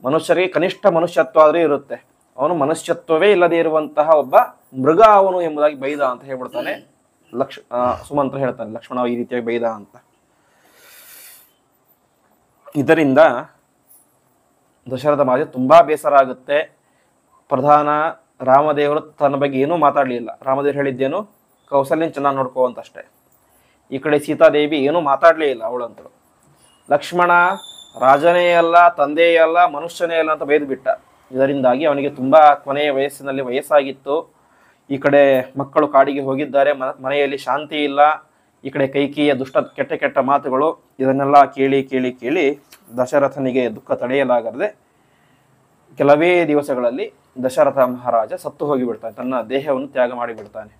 ಮನುಷ್ಯರಿಗೆ ಕನಿಷ್ಠ ಮನುಷ್ಯತ್ವ ಆದರೂ ಇರುತ್ತೆ, ಅವನು ಮನುಷ್ಯತ್ವವೇ ಇಲ್ಲದೆ ಇರುವಂತಹ ಒಬ್ಬ ಮೃಗ ಅವನು ಎಂಬುದಾಗಿ ಬೈದ ಅಂತ ಹೇಳ್ಬಿಡ್ತಾನೆ. ಸುಮಂತ್ರ ಹೇಳ್ತಾನೆ ಲಕ್ಷ್ಮಣ ಈ ರೀತಿಯಾಗಿ ಬೈದ ಅಂತ. ಇದರಿಂದ ದಶರಥ ಮಹಾರಾಜ ತುಂಬಾ ಬೇಸರ ಆಗುತ್ತೆ. ಪ್ರಧಾನ ರಾಮದೇವರು ತನ್ನ ಬಗ್ಗೆ ಏನೂ ಮಾತಾಡಲಿಲ್ಲ. ರಾಮದೇವರು ಹೇಳಿದ್ದೇನು, ಕೌಸಲ್ಯನ ಚೆನ್ನಾಗಿ ನೋಡ್ಕೋ ಅಂತಷ್ಟೇ. ಈ ಕಡೆ ಸೀತಾದೇವಿ ಏನೂ ಮಾತಾಡಲೇ ಇಲ್ಲ ಅವಳಂತರು. ಲಕ್ಷ್ಮಣ ರಾಜನೇ ಅಲ್ಲ, ತಂದೆಯೇ ಅಲ್ಲ, ಮನುಷ್ಯನೇ ಅಲ್ಲ ಅಂತ ಬೈದು ಬಿಟ್ಟ. ಇದರಿಂದಾಗಿ ಅವನಿಗೆ ತುಂಬಾ ಕೊನೆಯ ವಯಸ್ಸಿನಲ್ಲಿ ವಯಸ್ಸಾಗಿತ್ತು. ಈ ಕಡೆ ಮಕ್ಕಳು ಕಾಡಿಗೆ ಹೋಗಿದ್ದಾರೆ, ಮನೆಯಲ್ಲಿ ಶಾಂತಿ ಇಲ್ಲ. ಈ ಕಡೆ ಕೈಕೇಯಿಯ ಕೆಟ್ಟ ಕೆಟ್ಟ ಮಾತುಗಳು, ಇದನ್ನೆಲ್ಲ ಕೇಳಿ ಕೇಳಿ ಕೇಳಿ ದಶರಥನಿಗೆ ದುಃಖ ತಡೆಯಲಾಗದೆ ಕೆಲವೇ ದಿವಸಗಳಲ್ಲಿ ದಶರಥ ಮಹಾರಾಜ ಸತ್ತು ಹೋಗಿಬಿಡ್ತಾನೆ, ತನ್ನ ದೇಹವನ್ನು ತ್ಯಾಗ ಮಾಡಿಬಿಡ್ತಾನೆ.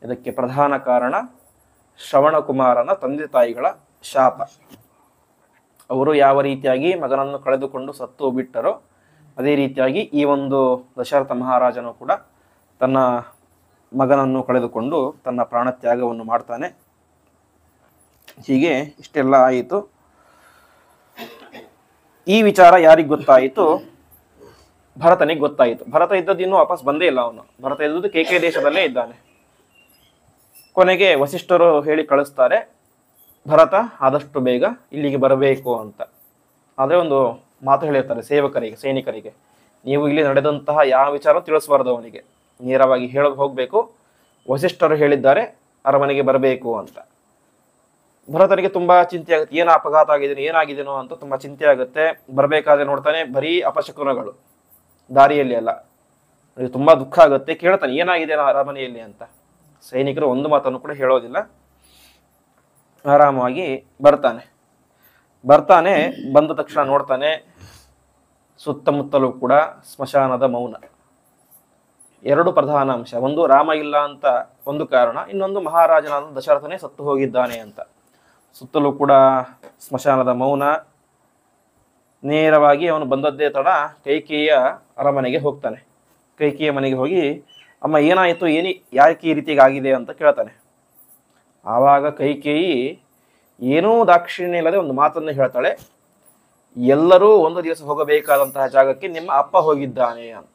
ಇದಕ್ಕೆ ಪ್ರಧಾನ ಕಾರಣ ಶ್ರವಣಕುಮಾರನ ತಂದೆ ತಾಯಿಗಳ ಶಾಪ. ಅವರು ಯಾವ ರೀತಿಯಾಗಿ ಮಗನನ್ನು ಕಳೆದುಕೊಂಡು ಸತ್ತು ಬಿಟ್ಟರೋ ಅದೇ ರೀತಿಯಾಗಿ ಈ ಒಂದು ದಶರಥ ಮಹಾರಾಜನು ಕೂಡ ತನ್ನ ಮಗನನ್ನು ಕಳೆದುಕೊಂಡು ತನ್ನ ಪ್ರಾಣ ತ್ಯಾಗವನ್ನು ಮಾಡ್ತಾನೆ. ಹೀಗೆ ಇಷ್ಟೆಲ್ಲ ಆಯಿತು. ಈ ವಿಚಾರ ಯಾರಿಗೆ ಗೊತ್ತಾಯಿತು, ಭರತನಿಗೆ ಗೊತ್ತಾಯಿತು. ಭರತ ಇದ್ದದ್ದು ಇನ್ನೂ ವಾಪಸ್ ಬಂದೇ ಇಲ್ಲ. ಅವನು ಭರತ ಇದ್ದದ್ದು ಕೇಕೆ ದೇಶದಲ್ಲೇ ಇದ್ದಾನೆ. ಕೊನೆಗೆ ವಸಿಷ್ಠರು ಹೇಳಿ ಕಳಿಸ್ತಾರೆ, ಭರತ ಆದಷ್ಟು ಬೇಗ ಇಲ್ಲಿಗೆ ಬರಬೇಕು ಅಂತ. ಆದರೆ ಒಂದು ಮಾತು ಹೇಳಿರ್ತಾರೆ ಸೇವಕರಿಗೆ, ಸೈನಿಕರಿಗೆ, ನೀವು ಇಲ್ಲಿ ನಡೆದಂತಹ ಯಾವ ವಿಚಾರ ತಿಳಿಸಬಾರ್ದು ಅವನಿಗೆ, ನೇರವಾಗಿ ಹೇಳೋದು ಹೋಗಬೇಕು, ವಸಿಷ್ಠರು ಹೇಳಿದ್ದಾರೆ ಅರಮನೆಗೆ ಬರಬೇಕು ಅಂತ. ಭರತನಿಗೆ ತುಂಬಾ ಚಿಂತೆ ಆಗುತ್ತೆ, ಏನು ಅಪಘಾತ ಆಗಿದೆಯೋ ಏನಾಗಿದೆಯೋ ಅಂತ ತುಂಬಾ ಚಿಂತೆ ಆಗುತ್ತೆ. ಬರಬೇಕಾದ್ರೆ ನೋಡ್ತಾನೆ ಬರೀ ಅಪಶಕುನಗಳು ದಾರಿಯಲ್ಲಿ ಎಲ್ಲ. ತುಂಬಾ ದುಃಖ ಆಗುತ್ತೆ. ಕೇಳ್ತಾನೆ ಏನಾಗಿದೆ ಅರಮನೆಯಲ್ಲಿ ಅಂತ. ಸೈನಿಕರು ಒಂದು ಮಾತನ್ನು ಕೂಡ ಹೇಳೋದಿಲ್ಲ. ಆರಾಮವಾಗಿ ಬರ್ತಾನೆ. ಬಂದ ತಕ್ಷಣ ನೋಡ್ತಾನೆ ಸುತ್ತಮುತ್ತಲೂ ಕೂಡ ಸ್ಮಶಾನದ ಮೌನ. ಎರಡು ಪ್ರಧಾನ ಅಂಶ, ಒಂದು ರಾಮ ಇಲ್ಲ ಅಂತ ಒಂದು ಕಾರಣ, ಇನ್ನೊಂದು ಮಹಾರಾಜನಾದ ದಶರಥನೇ ಸತ್ತು ಹೋಗಿದ್ದಾನೆ ಅಂತ. ಸುತ್ತಲೂ ಕೂಡ ಸ್ಮಶಾನದ ಮೌನ. ನೇರವಾಗಿ ಅವನು ಬಂದದ್ದೇ ತಡ ಕೈಕೇಯಿಯ ಅರಮನೆಗೆ ಹೋಗ್ತಾನೆ. ಕೈಕೇಯಿಯ ಮನೆಗೆ ಹೋಗಿ, ಅಮ್ಮ ಏನಾಯಿತು, ಯಾಕೆ ಈ ರೀತಿಗೆ ಆಗಿದೆ ಅಂತ ಕೇಳ್ತಾನೆ. ಆವಾಗ ಕೈಕೇಯಿ ಏನೂ ದಾಕ್ಷಿಣ್ಯ ಇಲ್ಲದೆ ಒಂದು ಮಾತನ್ನು ಹೇಳ್ತಾಳೆ, ಎಲ್ಲರೂ ಒಂದು ದಿವಸ ಹೋಗಬೇಕಾದಂತಹ ಜಾಗಕ್ಕೆ ನಿಮ್ಮ ಅಪ್ಪ ಹೋಗಿದ್ದಾನೆ ಅಂತ.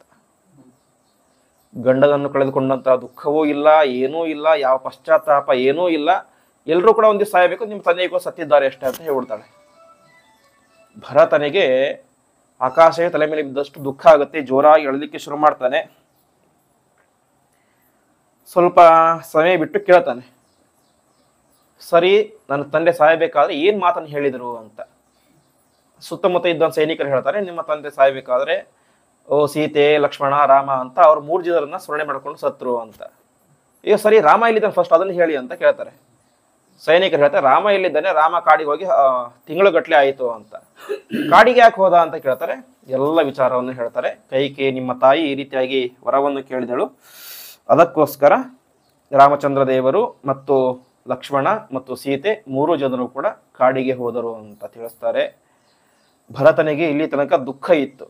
ಗಂಡನನ್ನು ಕಳೆದುಕೊಂಡಂತಹ ದುಃಖವೂ ಇಲ್ಲ, ಏನೂ ಇಲ್ಲ, ಯಾವ ಪಶ್ಚಾತ್ತಾಪ ಏನೂ ಇಲ್ಲ. ಎಲ್ಲರೂ ಕೂಡ ಒಂದು ದಿವಸ ಸಾಯಬೇಕು, ನಿಮ್ಮ ತಂದೆಗೂ ಸತ್ತಿದ್ದಾರೆ ಅಷ್ಟೇ ಅಂತ ಹೇಳ್ಬಿಡ್ತಾಳೆ. ಭರತನಿಗೆ ಆಕಾಶವೇ ತಲೆ ಮೇಲೆ ಬಿದ್ದಷ್ಟು ದುಃಖ ಆಗುತ್ತೆ. ಜೋರಾಗಿ ಎಳಲಿಕ್ಕೆ ಶುರು ಮಾಡ್ತಾನೆ. ಸ್ವಲ್ಪ ಸಮಯ ಬಿಟ್ಟು ಕೇಳ್ತಾನೆ, ಸರಿ ನನ್ನ ತಂದೆ ಸಾಯಬೇಕಾದ್ರೆ ಏನ್ ಮಾತನ್ನು ಹೇಳಿದರು ಅಂತ. ಸುತ್ತಮುತ್ತ ಇದ್ದ ಸೈನಿಕರು ಹೇಳ್ತಾರೆ, ನಿಮ್ಮ ತಂದೆ ಸಾಯ್ಬೇಕಾದ್ರೆ ಓ ಸೀತೆ, ಲಕ್ಷ್ಮಣ, ರಾಮ ಅಂತ ಅವ್ರು 3 ಜನರನ್ನ ಸ್ಮರಣೆ ಮಾಡ್ಕೊಂಡು ಸತ್ರು ಅಂತ. ಈಗ ಸರಿ, ರಾಮ ಇಲ್ಲಿದ್ದಾನೆ, ಫಸ್ಟ್ ಅದನ್ನು ಹೇಳಿ ಅಂತ ಕೇಳ್ತಾರೆ. ಸೈನಿಕರು ಹೇಳ್ತಾರೆ, ರಾಮ ಎಲ್ಲಿದ್ದಾನೆ, ರಾಮ ಕಾಡಿಗೆ ಹೋಗಿ ತಿಂಗಳುಗಟ್ಟಲೆ ಆಯಿತು ಅಂತ. ಕಾಡಿಗೆ ಯಾಕೆ ಹೋದ ಅಂತ ಕೇಳ್ತಾರೆ, ಎಲ್ಲ ವಿಚಾರವನ್ನು ಹೇಳ್ತಾರೆ. ಕೈಕೇಯಿ ನಿಮ್ಮ ತಾಯಿ ಈ ರೀತಿಯಾಗಿ ವರವನ್ನು ಕೇಳಿದಳು, ಅದಕ್ಕೋಸ್ಕರ ರಾಮಚಂದ್ರ ದೇವರು ಮತ್ತು ಲಕ್ಷ್ಮಣ ಮತ್ತು ಸೀತೆ 3 ಜನರು ಕೂಡ ಕಾಡಿಗೆ ಹೋದರು ಅಂತ ತಿಳಿಸ್ತಾರೆ. ಭರತನಿಗೆ ಇಲ್ಲಿ ತನಕ ದುಃಖ ಇತ್ತು,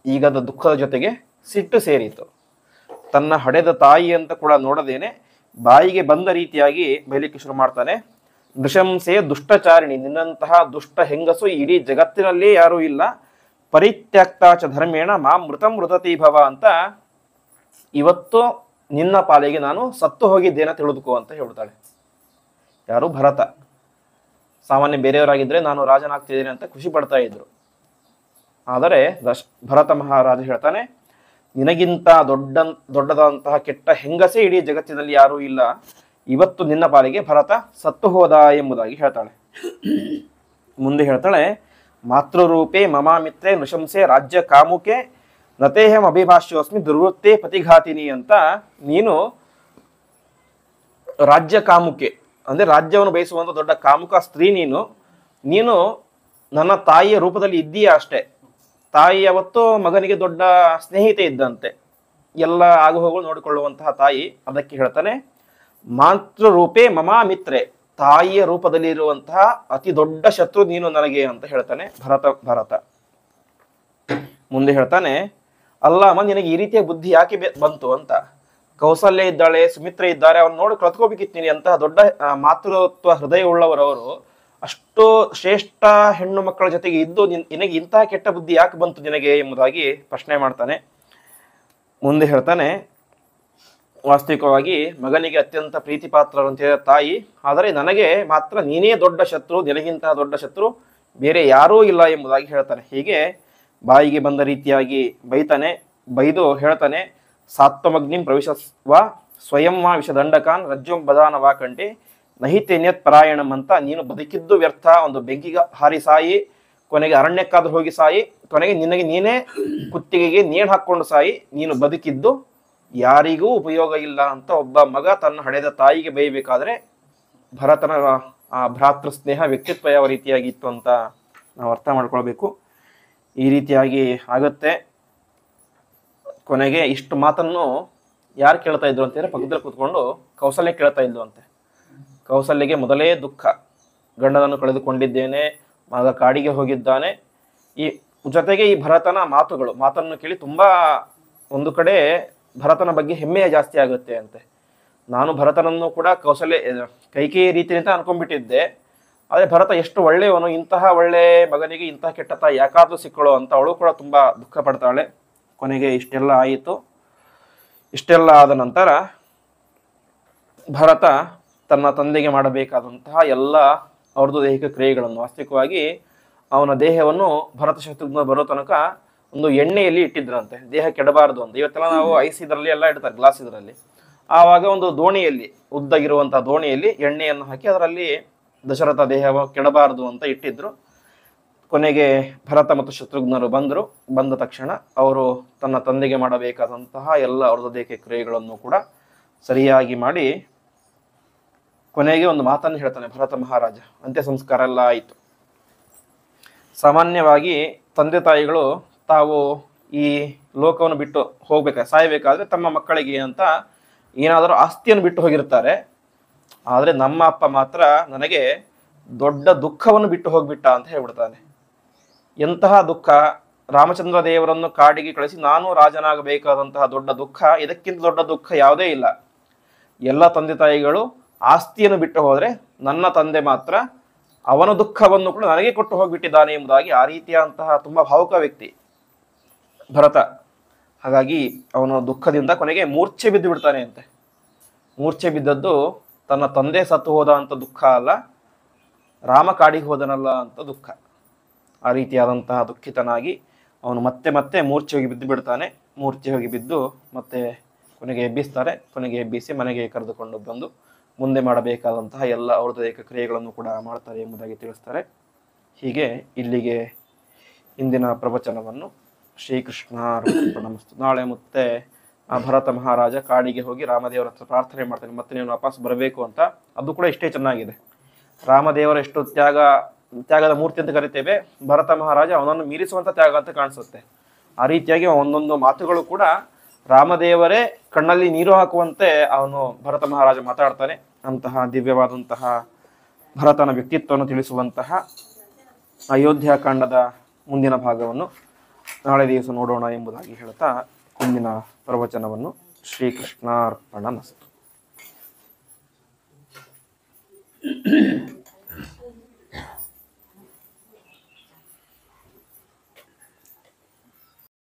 ಈಗ ಅದು ದುಃಖದ ಜೊತೆಗೆ ಸಿಟ್ಟು ಸೇರಿತು. ತನ್ನ ಹಡೆದ ತಾಯಿ ಅಂತ ಕೂಡ ನೋಡದೇನೆ ಬಾಯಿಗೆ ಬಂದ ರೀತಿಯಾಗಿ ಬೈಲಿಕ್ಕೆ ಶುರು ಮಾಡ್ತಾನೆ. ನೃಶಂಸೆ ದುಷ್ಟಚಾರಿಣಿ, ನಿನ್ನಂತಹ ದುಷ್ಟ ಹೆಂಗಸು ಇಡೀ ಜಗತ್ತಿನಲ್ಲಿ ಯಾರೂ ಇಲ್ಲ. ಪರಿತ್ಯಕ್ತಾಚ ಧರ್ಮೇಣ ಮಾಂ ಮೃತಂ ಮೃತತಿ ಭವ ಅಂತ, ಇವತ್ತು ನಿನ್ನ ಪಾಲಿಗೆ ನಾನು ಸತ್ತು ಹೋಗಿದ್ದೇನೆ ತಿಳಿದುಕೋ ಅಂತ ಹೇಳ್ತಾಳೆ. ಯಾರು? ಭರತ. ಸಾಮಾನ್ಯ ಬೇರೆಯವರಾಗಿದ್ರೆ ನಾನು ರಾಜನಾಗ್ತಿದ್ದೇನೆ ಅಂತ ಖುಷಿ ಪಡ್ತಾ ಇದ್ರು. ಆದರೆ ಭರತ ಮಹಾರಾಜ ಹೇಳ್ತಾನೆ, ನಿನಗಿಂತ ದೊಡ್ಡದಂತಹ ಕೆಟ್ಟ ಹೆಂಗಸೇ ಇಡೀ ಜಗತ್ತಿನಲ್ಲಿ ಯಾರೂ ಇಲ್ಲ. ಇವತ್ತು ನಿನ್ನ ಪಾಲಿಗೆ ಭರತ ಸತ್ತು ಹೋದ ಎಂಬುದಾಗಿ ಹೇಳ್ತಾಳೆ. ಮುಂದೆ ಹೇಳ್ತಾಳೆ, ಮಾತೃರೂಪೇ ಮಮಾಮಿತ್ರೆ ನೃಶಂಸೆ ರಾಜ್ಯ ಕಾಮುಕೆ ನತೇಹಂ ಅಭಿಭಾಷ್ಯೋಸ್ಮಿ ದುರ್ವೃತ್ತೇ ಪತಿಘಾತಿನಿ ಅಂತ, ನೀನು ರಾಜ್ಯ ಕಾಮುಕೆ ಅಂದ್ರೆ ರಾಜ್ಯವನ್ನು ಬಯಸುವಂತ ದೊಡ್ಡ ಕಾಮುಕ ಸ್ತ್ರೀ ನೀನು ನನ್ನ ತಾಯಿಯ ರೂಪದಲ್ಲಿ ಇದ್ದೀಯಾ ಅಷ್ಟೇ. ತಾಯಿ ಯಾವತ್ತೂ ಮಗನಿಗೆ ದೊಡ್ಡ ಸ್ನೇಹಿತೆ ಇದ್ದಂತೆ, ಎಲ್ಲ ಆಗುಹೋಗುಗಳು ನೋಡಿಕೊಳ್ಳುವಂತಹ ತಾಯಿ. ಅದಕ್ಕೆ ಹೇಳ್ತಾನೆ, ಮಾತೃರೂಪೇ ಮಮಾಮಿತ್ರೆ, ತಾಯಿಯ ರೂಪದಲ್ಲಿ ಇರುವಂತಹ ಅತಿ ದೊಡ್ಡ ಶತ್ರು ನೀನು ನನಗೆ ಅಂತ ಹೇಳ್ತಾನೆ ಭರತ. ಮುಂದೆ ಹೇಳ್ತಾನೆ, ಅಲ್ಲ ಅಮ್ಮ, ನಿನಗೆ ಈ ರೀತಿಯ ಬುದ್ಧಿ ಯಾಕೆ ಬಂತು ಅಂತ. ಕೌಸಲ್ಯ ಇದ್ದಾಳೆ, ಸುಮಿತ್ರೆ ಇದ್ದಾರೆ, ಅವ್ರನ್ನ ನೋಡಿ ಕಳ್ತ್ಕೋಬೇಕಿತ್ತು ನೀನು. ಅಂತಹ ದೊಡ್ಡ ಮಾತೃತ್ವ ಹೃದಯ ಉಳ್ಳವರವರು, ಅಷ್ಟು ಶ್ರೇಷ್ಠ ಹೆಣ್ಣು ಮಕ್ಕಳ ಜೊತೆಗೆ ಇದ್ದು ನಿನಗೆ ಇಂತಹ ಕೆಟ್ಟ ಬುದ್ಧಿ ಯಾಕೆ ಬಂತು ನಿನಗೆ ಎಂಬುದಾಗಿ ಪ್ರಶ್ನೆ ಮಾಡ್ತಾನೆ. ಮುಂದೆ ಹೇಳ್ತಾನೆ, ವಾಸ್ತವಿಕವಾಗಿ ಮಗನಿಗೆ ಅತ್ಯಂತ ಪ್ರೀತಿ ಪಾತ್ರರಂತ ತಾಯಿ, ಆದರೆ ನನಗೆ ಮಾತ್ರ ನೀನೇ ದೊಡ್ಡ ಶತ್ರು, ನಿನಗಿಂತಹ ದೊಡ್ಡ ಶತ್ರು ಬೇರೆ ಯಾರೂ ಇಲ್ಲ ಎಂಬುದಾಗಿ ಹೇಳ್ತಾನೆ. ಹೀಗೆ ಬಾಯಿಗೆ ಬಂದ ರೀತಿಯಾಗಿ ಬೈದು ಹೇಳ್ತಾನೆ, ಸಾತ್ವಮಗ್ನಿಂ ಪ್ರವಿಶಸ್ವ ಸ್ವಯಂ ವಾ ವಿಷದಂಡಕಾನ್ ರಜ್ಜುಂ ಬದಾನವಾ ಕಂಠೆ ನಹಿತೇನ್ಯತ್ ಪರಾಯಣಂ ಅಂತ, ನೀನು ಬದುಕಿದ್ದು ವ್ಯರ್ಥ, ಒಂದು ಬೆಂಕಿಗೆ ಹಾರಿ ಸಾಯಿ, ಕೊನೆಗೆ ಅರಣ್ಯಕ್ಕಾದ್ರೂ ಹೋಗಿ ಸಾಯಿ, ಕೊನೆಗೆ ನೀನೇ ಕುತ್ತಿಗೆಗೆ ನೇಣು ಹಾಕೊಂಡು ಸಾಯಿ, ನೀನು ಬದುಕಿದ್ದು ಯಾರಿಗೂ ಉಪಯೋಗ ಇಲ್ಲ ಅಂತ ಒಬ್ಬ ಮಗ ತನ್ನ ಹಡೆದ ತಾಯಿಗೆ ಬೈಬೇಕಾದ್ರೆ ಭರತನ ಆ ಭ್ರಾತೃ ಸ್ನೇಹ ವ್ಯಕ್ತಿತ್ವ ಯಾವ ರೀತಿಯಾಗಿತ್ತು ಅಂತ ನಾವು ಅರ್ಥ ಮಾಡ್ಕೊಳ್ಬೇಕು. ಈ ರೀತಿಯಾಗಿ ಆಗುತ್ತೆ. ಕೊನೆಗೆ ಇಷ್ಟು ಮಾತನ್ನು ಯಾರು ಕೇಳ್ತಾ ಇದ್ರು ಅಂತಂದ್ರೆ, ಪಕ್ಕದಲ್ಲಿ ಕೂತ್ಕೊಂಡು ಕೌಸಲ್ಯ ಕೇಳ್ತಾ ಇದ್ಲು ಅಂತೆ. ಕೌಸಲ್ಯಗೆ ಮೊದಲೇ ದುಃಖ, ಗಂಡನನ್ನು ಕಳೆದುಕೊಂಡಿದ್ದೇನೆ, ಮಗ ಕಾಡಿಗೆ ಹೋಗಿದ್ದಾನೆ. ಈ ಜೊತೆಗೆ ಈ ಭರತನ ಮಾತನ್ನು ಕೇಳಿ ತುಂಬಾ ಒಂದು ಕಡೆ ಭರತನ ಬಗ್ಗೆ ಹೆಮ್ಮೆಯ ಜಾಸ್ತಿ ಆಗುತ್ತೆ ಅಂತೆ. ನಾನು ಭರತನನ್ನು ಕೂಡ ಕೈಕೇಯಿ ರೀತಿ ಅಂತ ಅನ್ಕೊಂಡ್ಬಿಟ್ಟಿದ್ದೆ, ಆದರೆ ಭರತ ಎಷ್ಟು ಒಳ್ಳೆಯವನು, ಇಂತಹ ಒಳ್ಳೆ ಮಗನಿಗೆ ಇಂತಹ ಕೆಟ್ಟ ತಾಯಿ ಯಾಕಾದ್ರೂ ಸಿಕ್ಕಳು ಅಂತ ಅವಳು ಕೂಡ ತುಂಬಾ ದುಃಖ ಪಡ್ತಾಳೆ. ಕೊನೆಗೆ ಇಷ್ಟೆಲ್ಲ ಆಯಿತು. ಇಷ್ಟೆಲ್ಲ ಆದ ನಂತರ ಭರತ ತನ್ನ ತಂದೆಗೆ ಮಾಡಬೇಕಾದಂತಹ ಎಲ್ಲ ಅವ್ರದ್ದು ದೈಹಿಕ ಕ್ರಿಯೆಗಳನ್ನು, ವಾಸ್ತವಿಕವಾಗಿ ಅವನ ದೇಹವನ್ನು ಭರತ ಶತ್ರುಘ್ನ ಬರೋ ತನಕ ಒಂದು ಎಣ್ಣೆಯಲ್ಲಿ ಇಟ್ಟಿದ್ರಂತೆ, ದೇಹ ಕೆಡಬಾರದು ಅಂತ. ಇವತ್ತೆಲ್ಲ ನಾವು ಐಸ್ ಇದರಲ್ಲಿ ಎಲ್ಲ ಇಡ್ತಾರೆ, ಗ್ಲಾಸ್ ಇದರಲ್ಲಿ. ಆವಾಗ ಒಂದು ದೋಣಿಯಲ್ಲಿ, ಉದ್ದಗಿರುವಂತಹ ದೋಣಿಯಲ್ಲಿ ಎಣ್ಣೆಯನ್ನು ಹಾಕಿ ಅದರಲ್ಲಿ ದಶರಥ ದೇಹ ಕೆಡಬಾರದು ಅಂತ ಇಟ್ಟಿದ್ರು. ಕೊನೆಗೆ ಭರತ ಮತ್ತು ಶತ್ರುಘ್ನರು ಬಂದ ತಕ್ಷಣ ಅವರು ತನ್ನ ತಂದೆಗೆ ಮಾಡಬೇಕಾದಂತಹ ಎಲ್ಲ ಅವ್ರದ್ದು ದೈಹಿಕ ಕ್ರಿಯೆಗಳನ್ನು ಕೂಡ ಸರಿಯಾಗಿ ಮಾಡಿ ಕೊನೆಗೆ ಒಂದು ಮಾತನ್ನು ಹೇಳ್ತಾನೆ ಭರತ ಮಹಾರಾಜ. ಅಂತ್ಯ ಸಂಸ್ಕಾರ ಎಲ್ಲ ಆಯಿತು. ಸಾಮಾನ್ಯವಾಗಿ ತಂದೆ ತಾಯಿಗಳು ತಾವು ಈ ಲೋಕವನ್ನು ಬಿಟ್ಟು ಸಾಯಬೇಕಾದ್ರೆ ತಮ್ಮ ಮಕ್ಕಳಿಗೆ ಅಂತ ಏನಾದರೂ ಆಸ್ತಿಯನ್ನು ಬಿಟ್ಟು ಹೋಗಿರ್ತಾರೆ. ಆದರೆ ನಮ್ಮ ಅಪ್ಪ ಮಾತ್ರ ನನಗೆ ದೊಡ್ಡ ದುಃಖವನ್ನು ಬಿಟ್ಟು ಹೋಗ್ಬಿಟ್ಟ ಅಂತ ಹೇಳ್ಬಿಡ್ತಾನೆ. ಎಂತಹ ದುಃಖ! ರಾಮಚಂದ್ರ ದೇವರನ್ನು ಕಾಡಿಗೆ ಕಳಿಸಿ ನಾನು ರಾಜನಾಗಬೇಕಾದಂತಹ ದೊಡ್ಡ ದುಃಖ, ಇದಕ್ಕಿಂತ ದೊಡ್ಡ ದುಃಖ ಯಾವುದೇ ಇಲ್ಲ. ಎಲ್ಲ ತಂದೆ ತಾಯಿಗಳು ಆಸ್ತಿಯನ್ನು ಬಿಟ್ಟು ಹೋದರೆ ನನ್ನ ತಂದೆ ಮಾತ್ರ ಅವನ ದುಃಖವನ್ನು ಕೂಡ ನನಗೆ ಕೊಟ್ಟು ಹೋಗ್ಬಿಟ್ಟಿದ್ದಾನೆ ಎಂಬುದಾಗಿ ಆ ರೀತಿಯಾದಂತಹ ತುಂಬಾ ಭಾವುಕ ವ್ಯಕ್ತಿ ಭರತ. ಹಾಗಾಗಿ ಅವನ ದುಃಖದಿಂದ ಕೊನೆಗೆ ಮೂರ್ಛೆ ಬಿದ್ದು ಬಿಡ್ತಾನೆ ಅಂತೆ. ಮೂರ್ಛೆ ಬಿದ್ದದ್ದು ತನ್ನ ತಂದೆ ಸತ್ತು ಹೋದ ಅಂತ ದುಃಖ ಅಲ್ಲ, ರಾಮ ಕಾಡಿಗೆ ಹೋದನಲ್ಲ ಅಂತ ದುಃಖ. ಆ ರೀತಿಯಾದಂತಹ ದುಃಖಿತನಾಗಿ ಅವನು ಮತ್ತೆ ಮೂರ್ಛೆ ಹೋಗಿ ಬಿದ್ದು ಬಿಡ್ತಾನೆ. ಮೂರ್ಛೆ ಹೋಗಿ ಬಿದ್ದು ಮತ್ತೆ ಕೊನೆಗೆ ಎಬ್ಬಿಸ್ತಾರೆ. ಕೊನೆಗೆ ಎಬ್ಬಿಸಿ ಮನೆಗೆ ಕರೆದುಕೊಂಡು ಬಂದು ಮುಂದೆ ಮಾಡಬೇಕಾದಂತಹ ಎಲ್ಲ ಅವ್ರದ್ದು ದೈಹಿಕ ಕ್ರಿಯೆಗಳನ್ನು ಕೂಡ ಮಾಡ್ತಾರೆ ಎಂಬುದಾಗಿ ತಿಳಿಸ್ತಾರೆ. ಹೀಗೆ ಇಲ್ಲಿಗೆ ಇಂದಿನ ಪ್ರವಚನವನ್ನು ಶ್ರೀಕೃಷ್ಣಾರ್ಪಣಮಸ್ತು. ನಾಳೆ ಮತ್ತೆ ಭರತ ಮಹಾರಾಜ ಕಾಡಿಗೆ ಹೋಗಿ ರಾಮದೇವರ ಹತ್ರ ಪ್ರಾರ್ಥನೆ ಮಾಡ್ತಾನೆ, ಮತ್ತೆ ನೀವು ವಾಪಸ್ ಬರಬೇಕು ಅಂತ. ಅದು ಕೂಡ ಇಷ್ಟೇ ಚೆನ್ನಾಗಿದೆ. ರಾಮದೇವರ ಎಷ್ಟು ತ್ಯಾಗದ ಮೂರ್ತಿ ಅಂತ ಕರಿತೇವೆ, ಭರತ ಮಹಾರಾಜ ಅವನನ್ನು ಮೀರಿಸುವಂತ ತ್ಯಾಗ ಅಂತ ಕಾಣಿಸುತ್ತೆ. ಆ ರೀತಿಯಾಗಿ ಒಂದೊಂದು ಮಾತುಗಳು ಕೂಡ ರಾಮದೇವರೇ ಕಣ್ಣಲ್ಲಿ ನೀರು ಹಾಕುವಂತೆ ಅವನು ಭರತ ಮಹಾರಾಜ ಮಾತಾಡ್ತಾನೆ. ಅಂತಹ ದಿವ್ಯವಾದಂತಹ ಭರತನ ವ್ಯಕ್ತಿತ್ವವನ್ನು ತಿಳಿಸುವಂತಹ ಅಯೋಧ್ಯಾಕಾಂಡದ ಮುಂದಿನ ಭಾಗವನ್ನು ನಾಳೆ ದಿವಸ ನೋಡೋಣ ಎಂಬುದಾಗಿ ಹೇಳ್ತಾ ಇಂದಿನ ಪ್ರವಚನವನ್ನು ಶ್ರೀಕೃಷ್ಣಾರ್ಪಣಮಸ್ತು.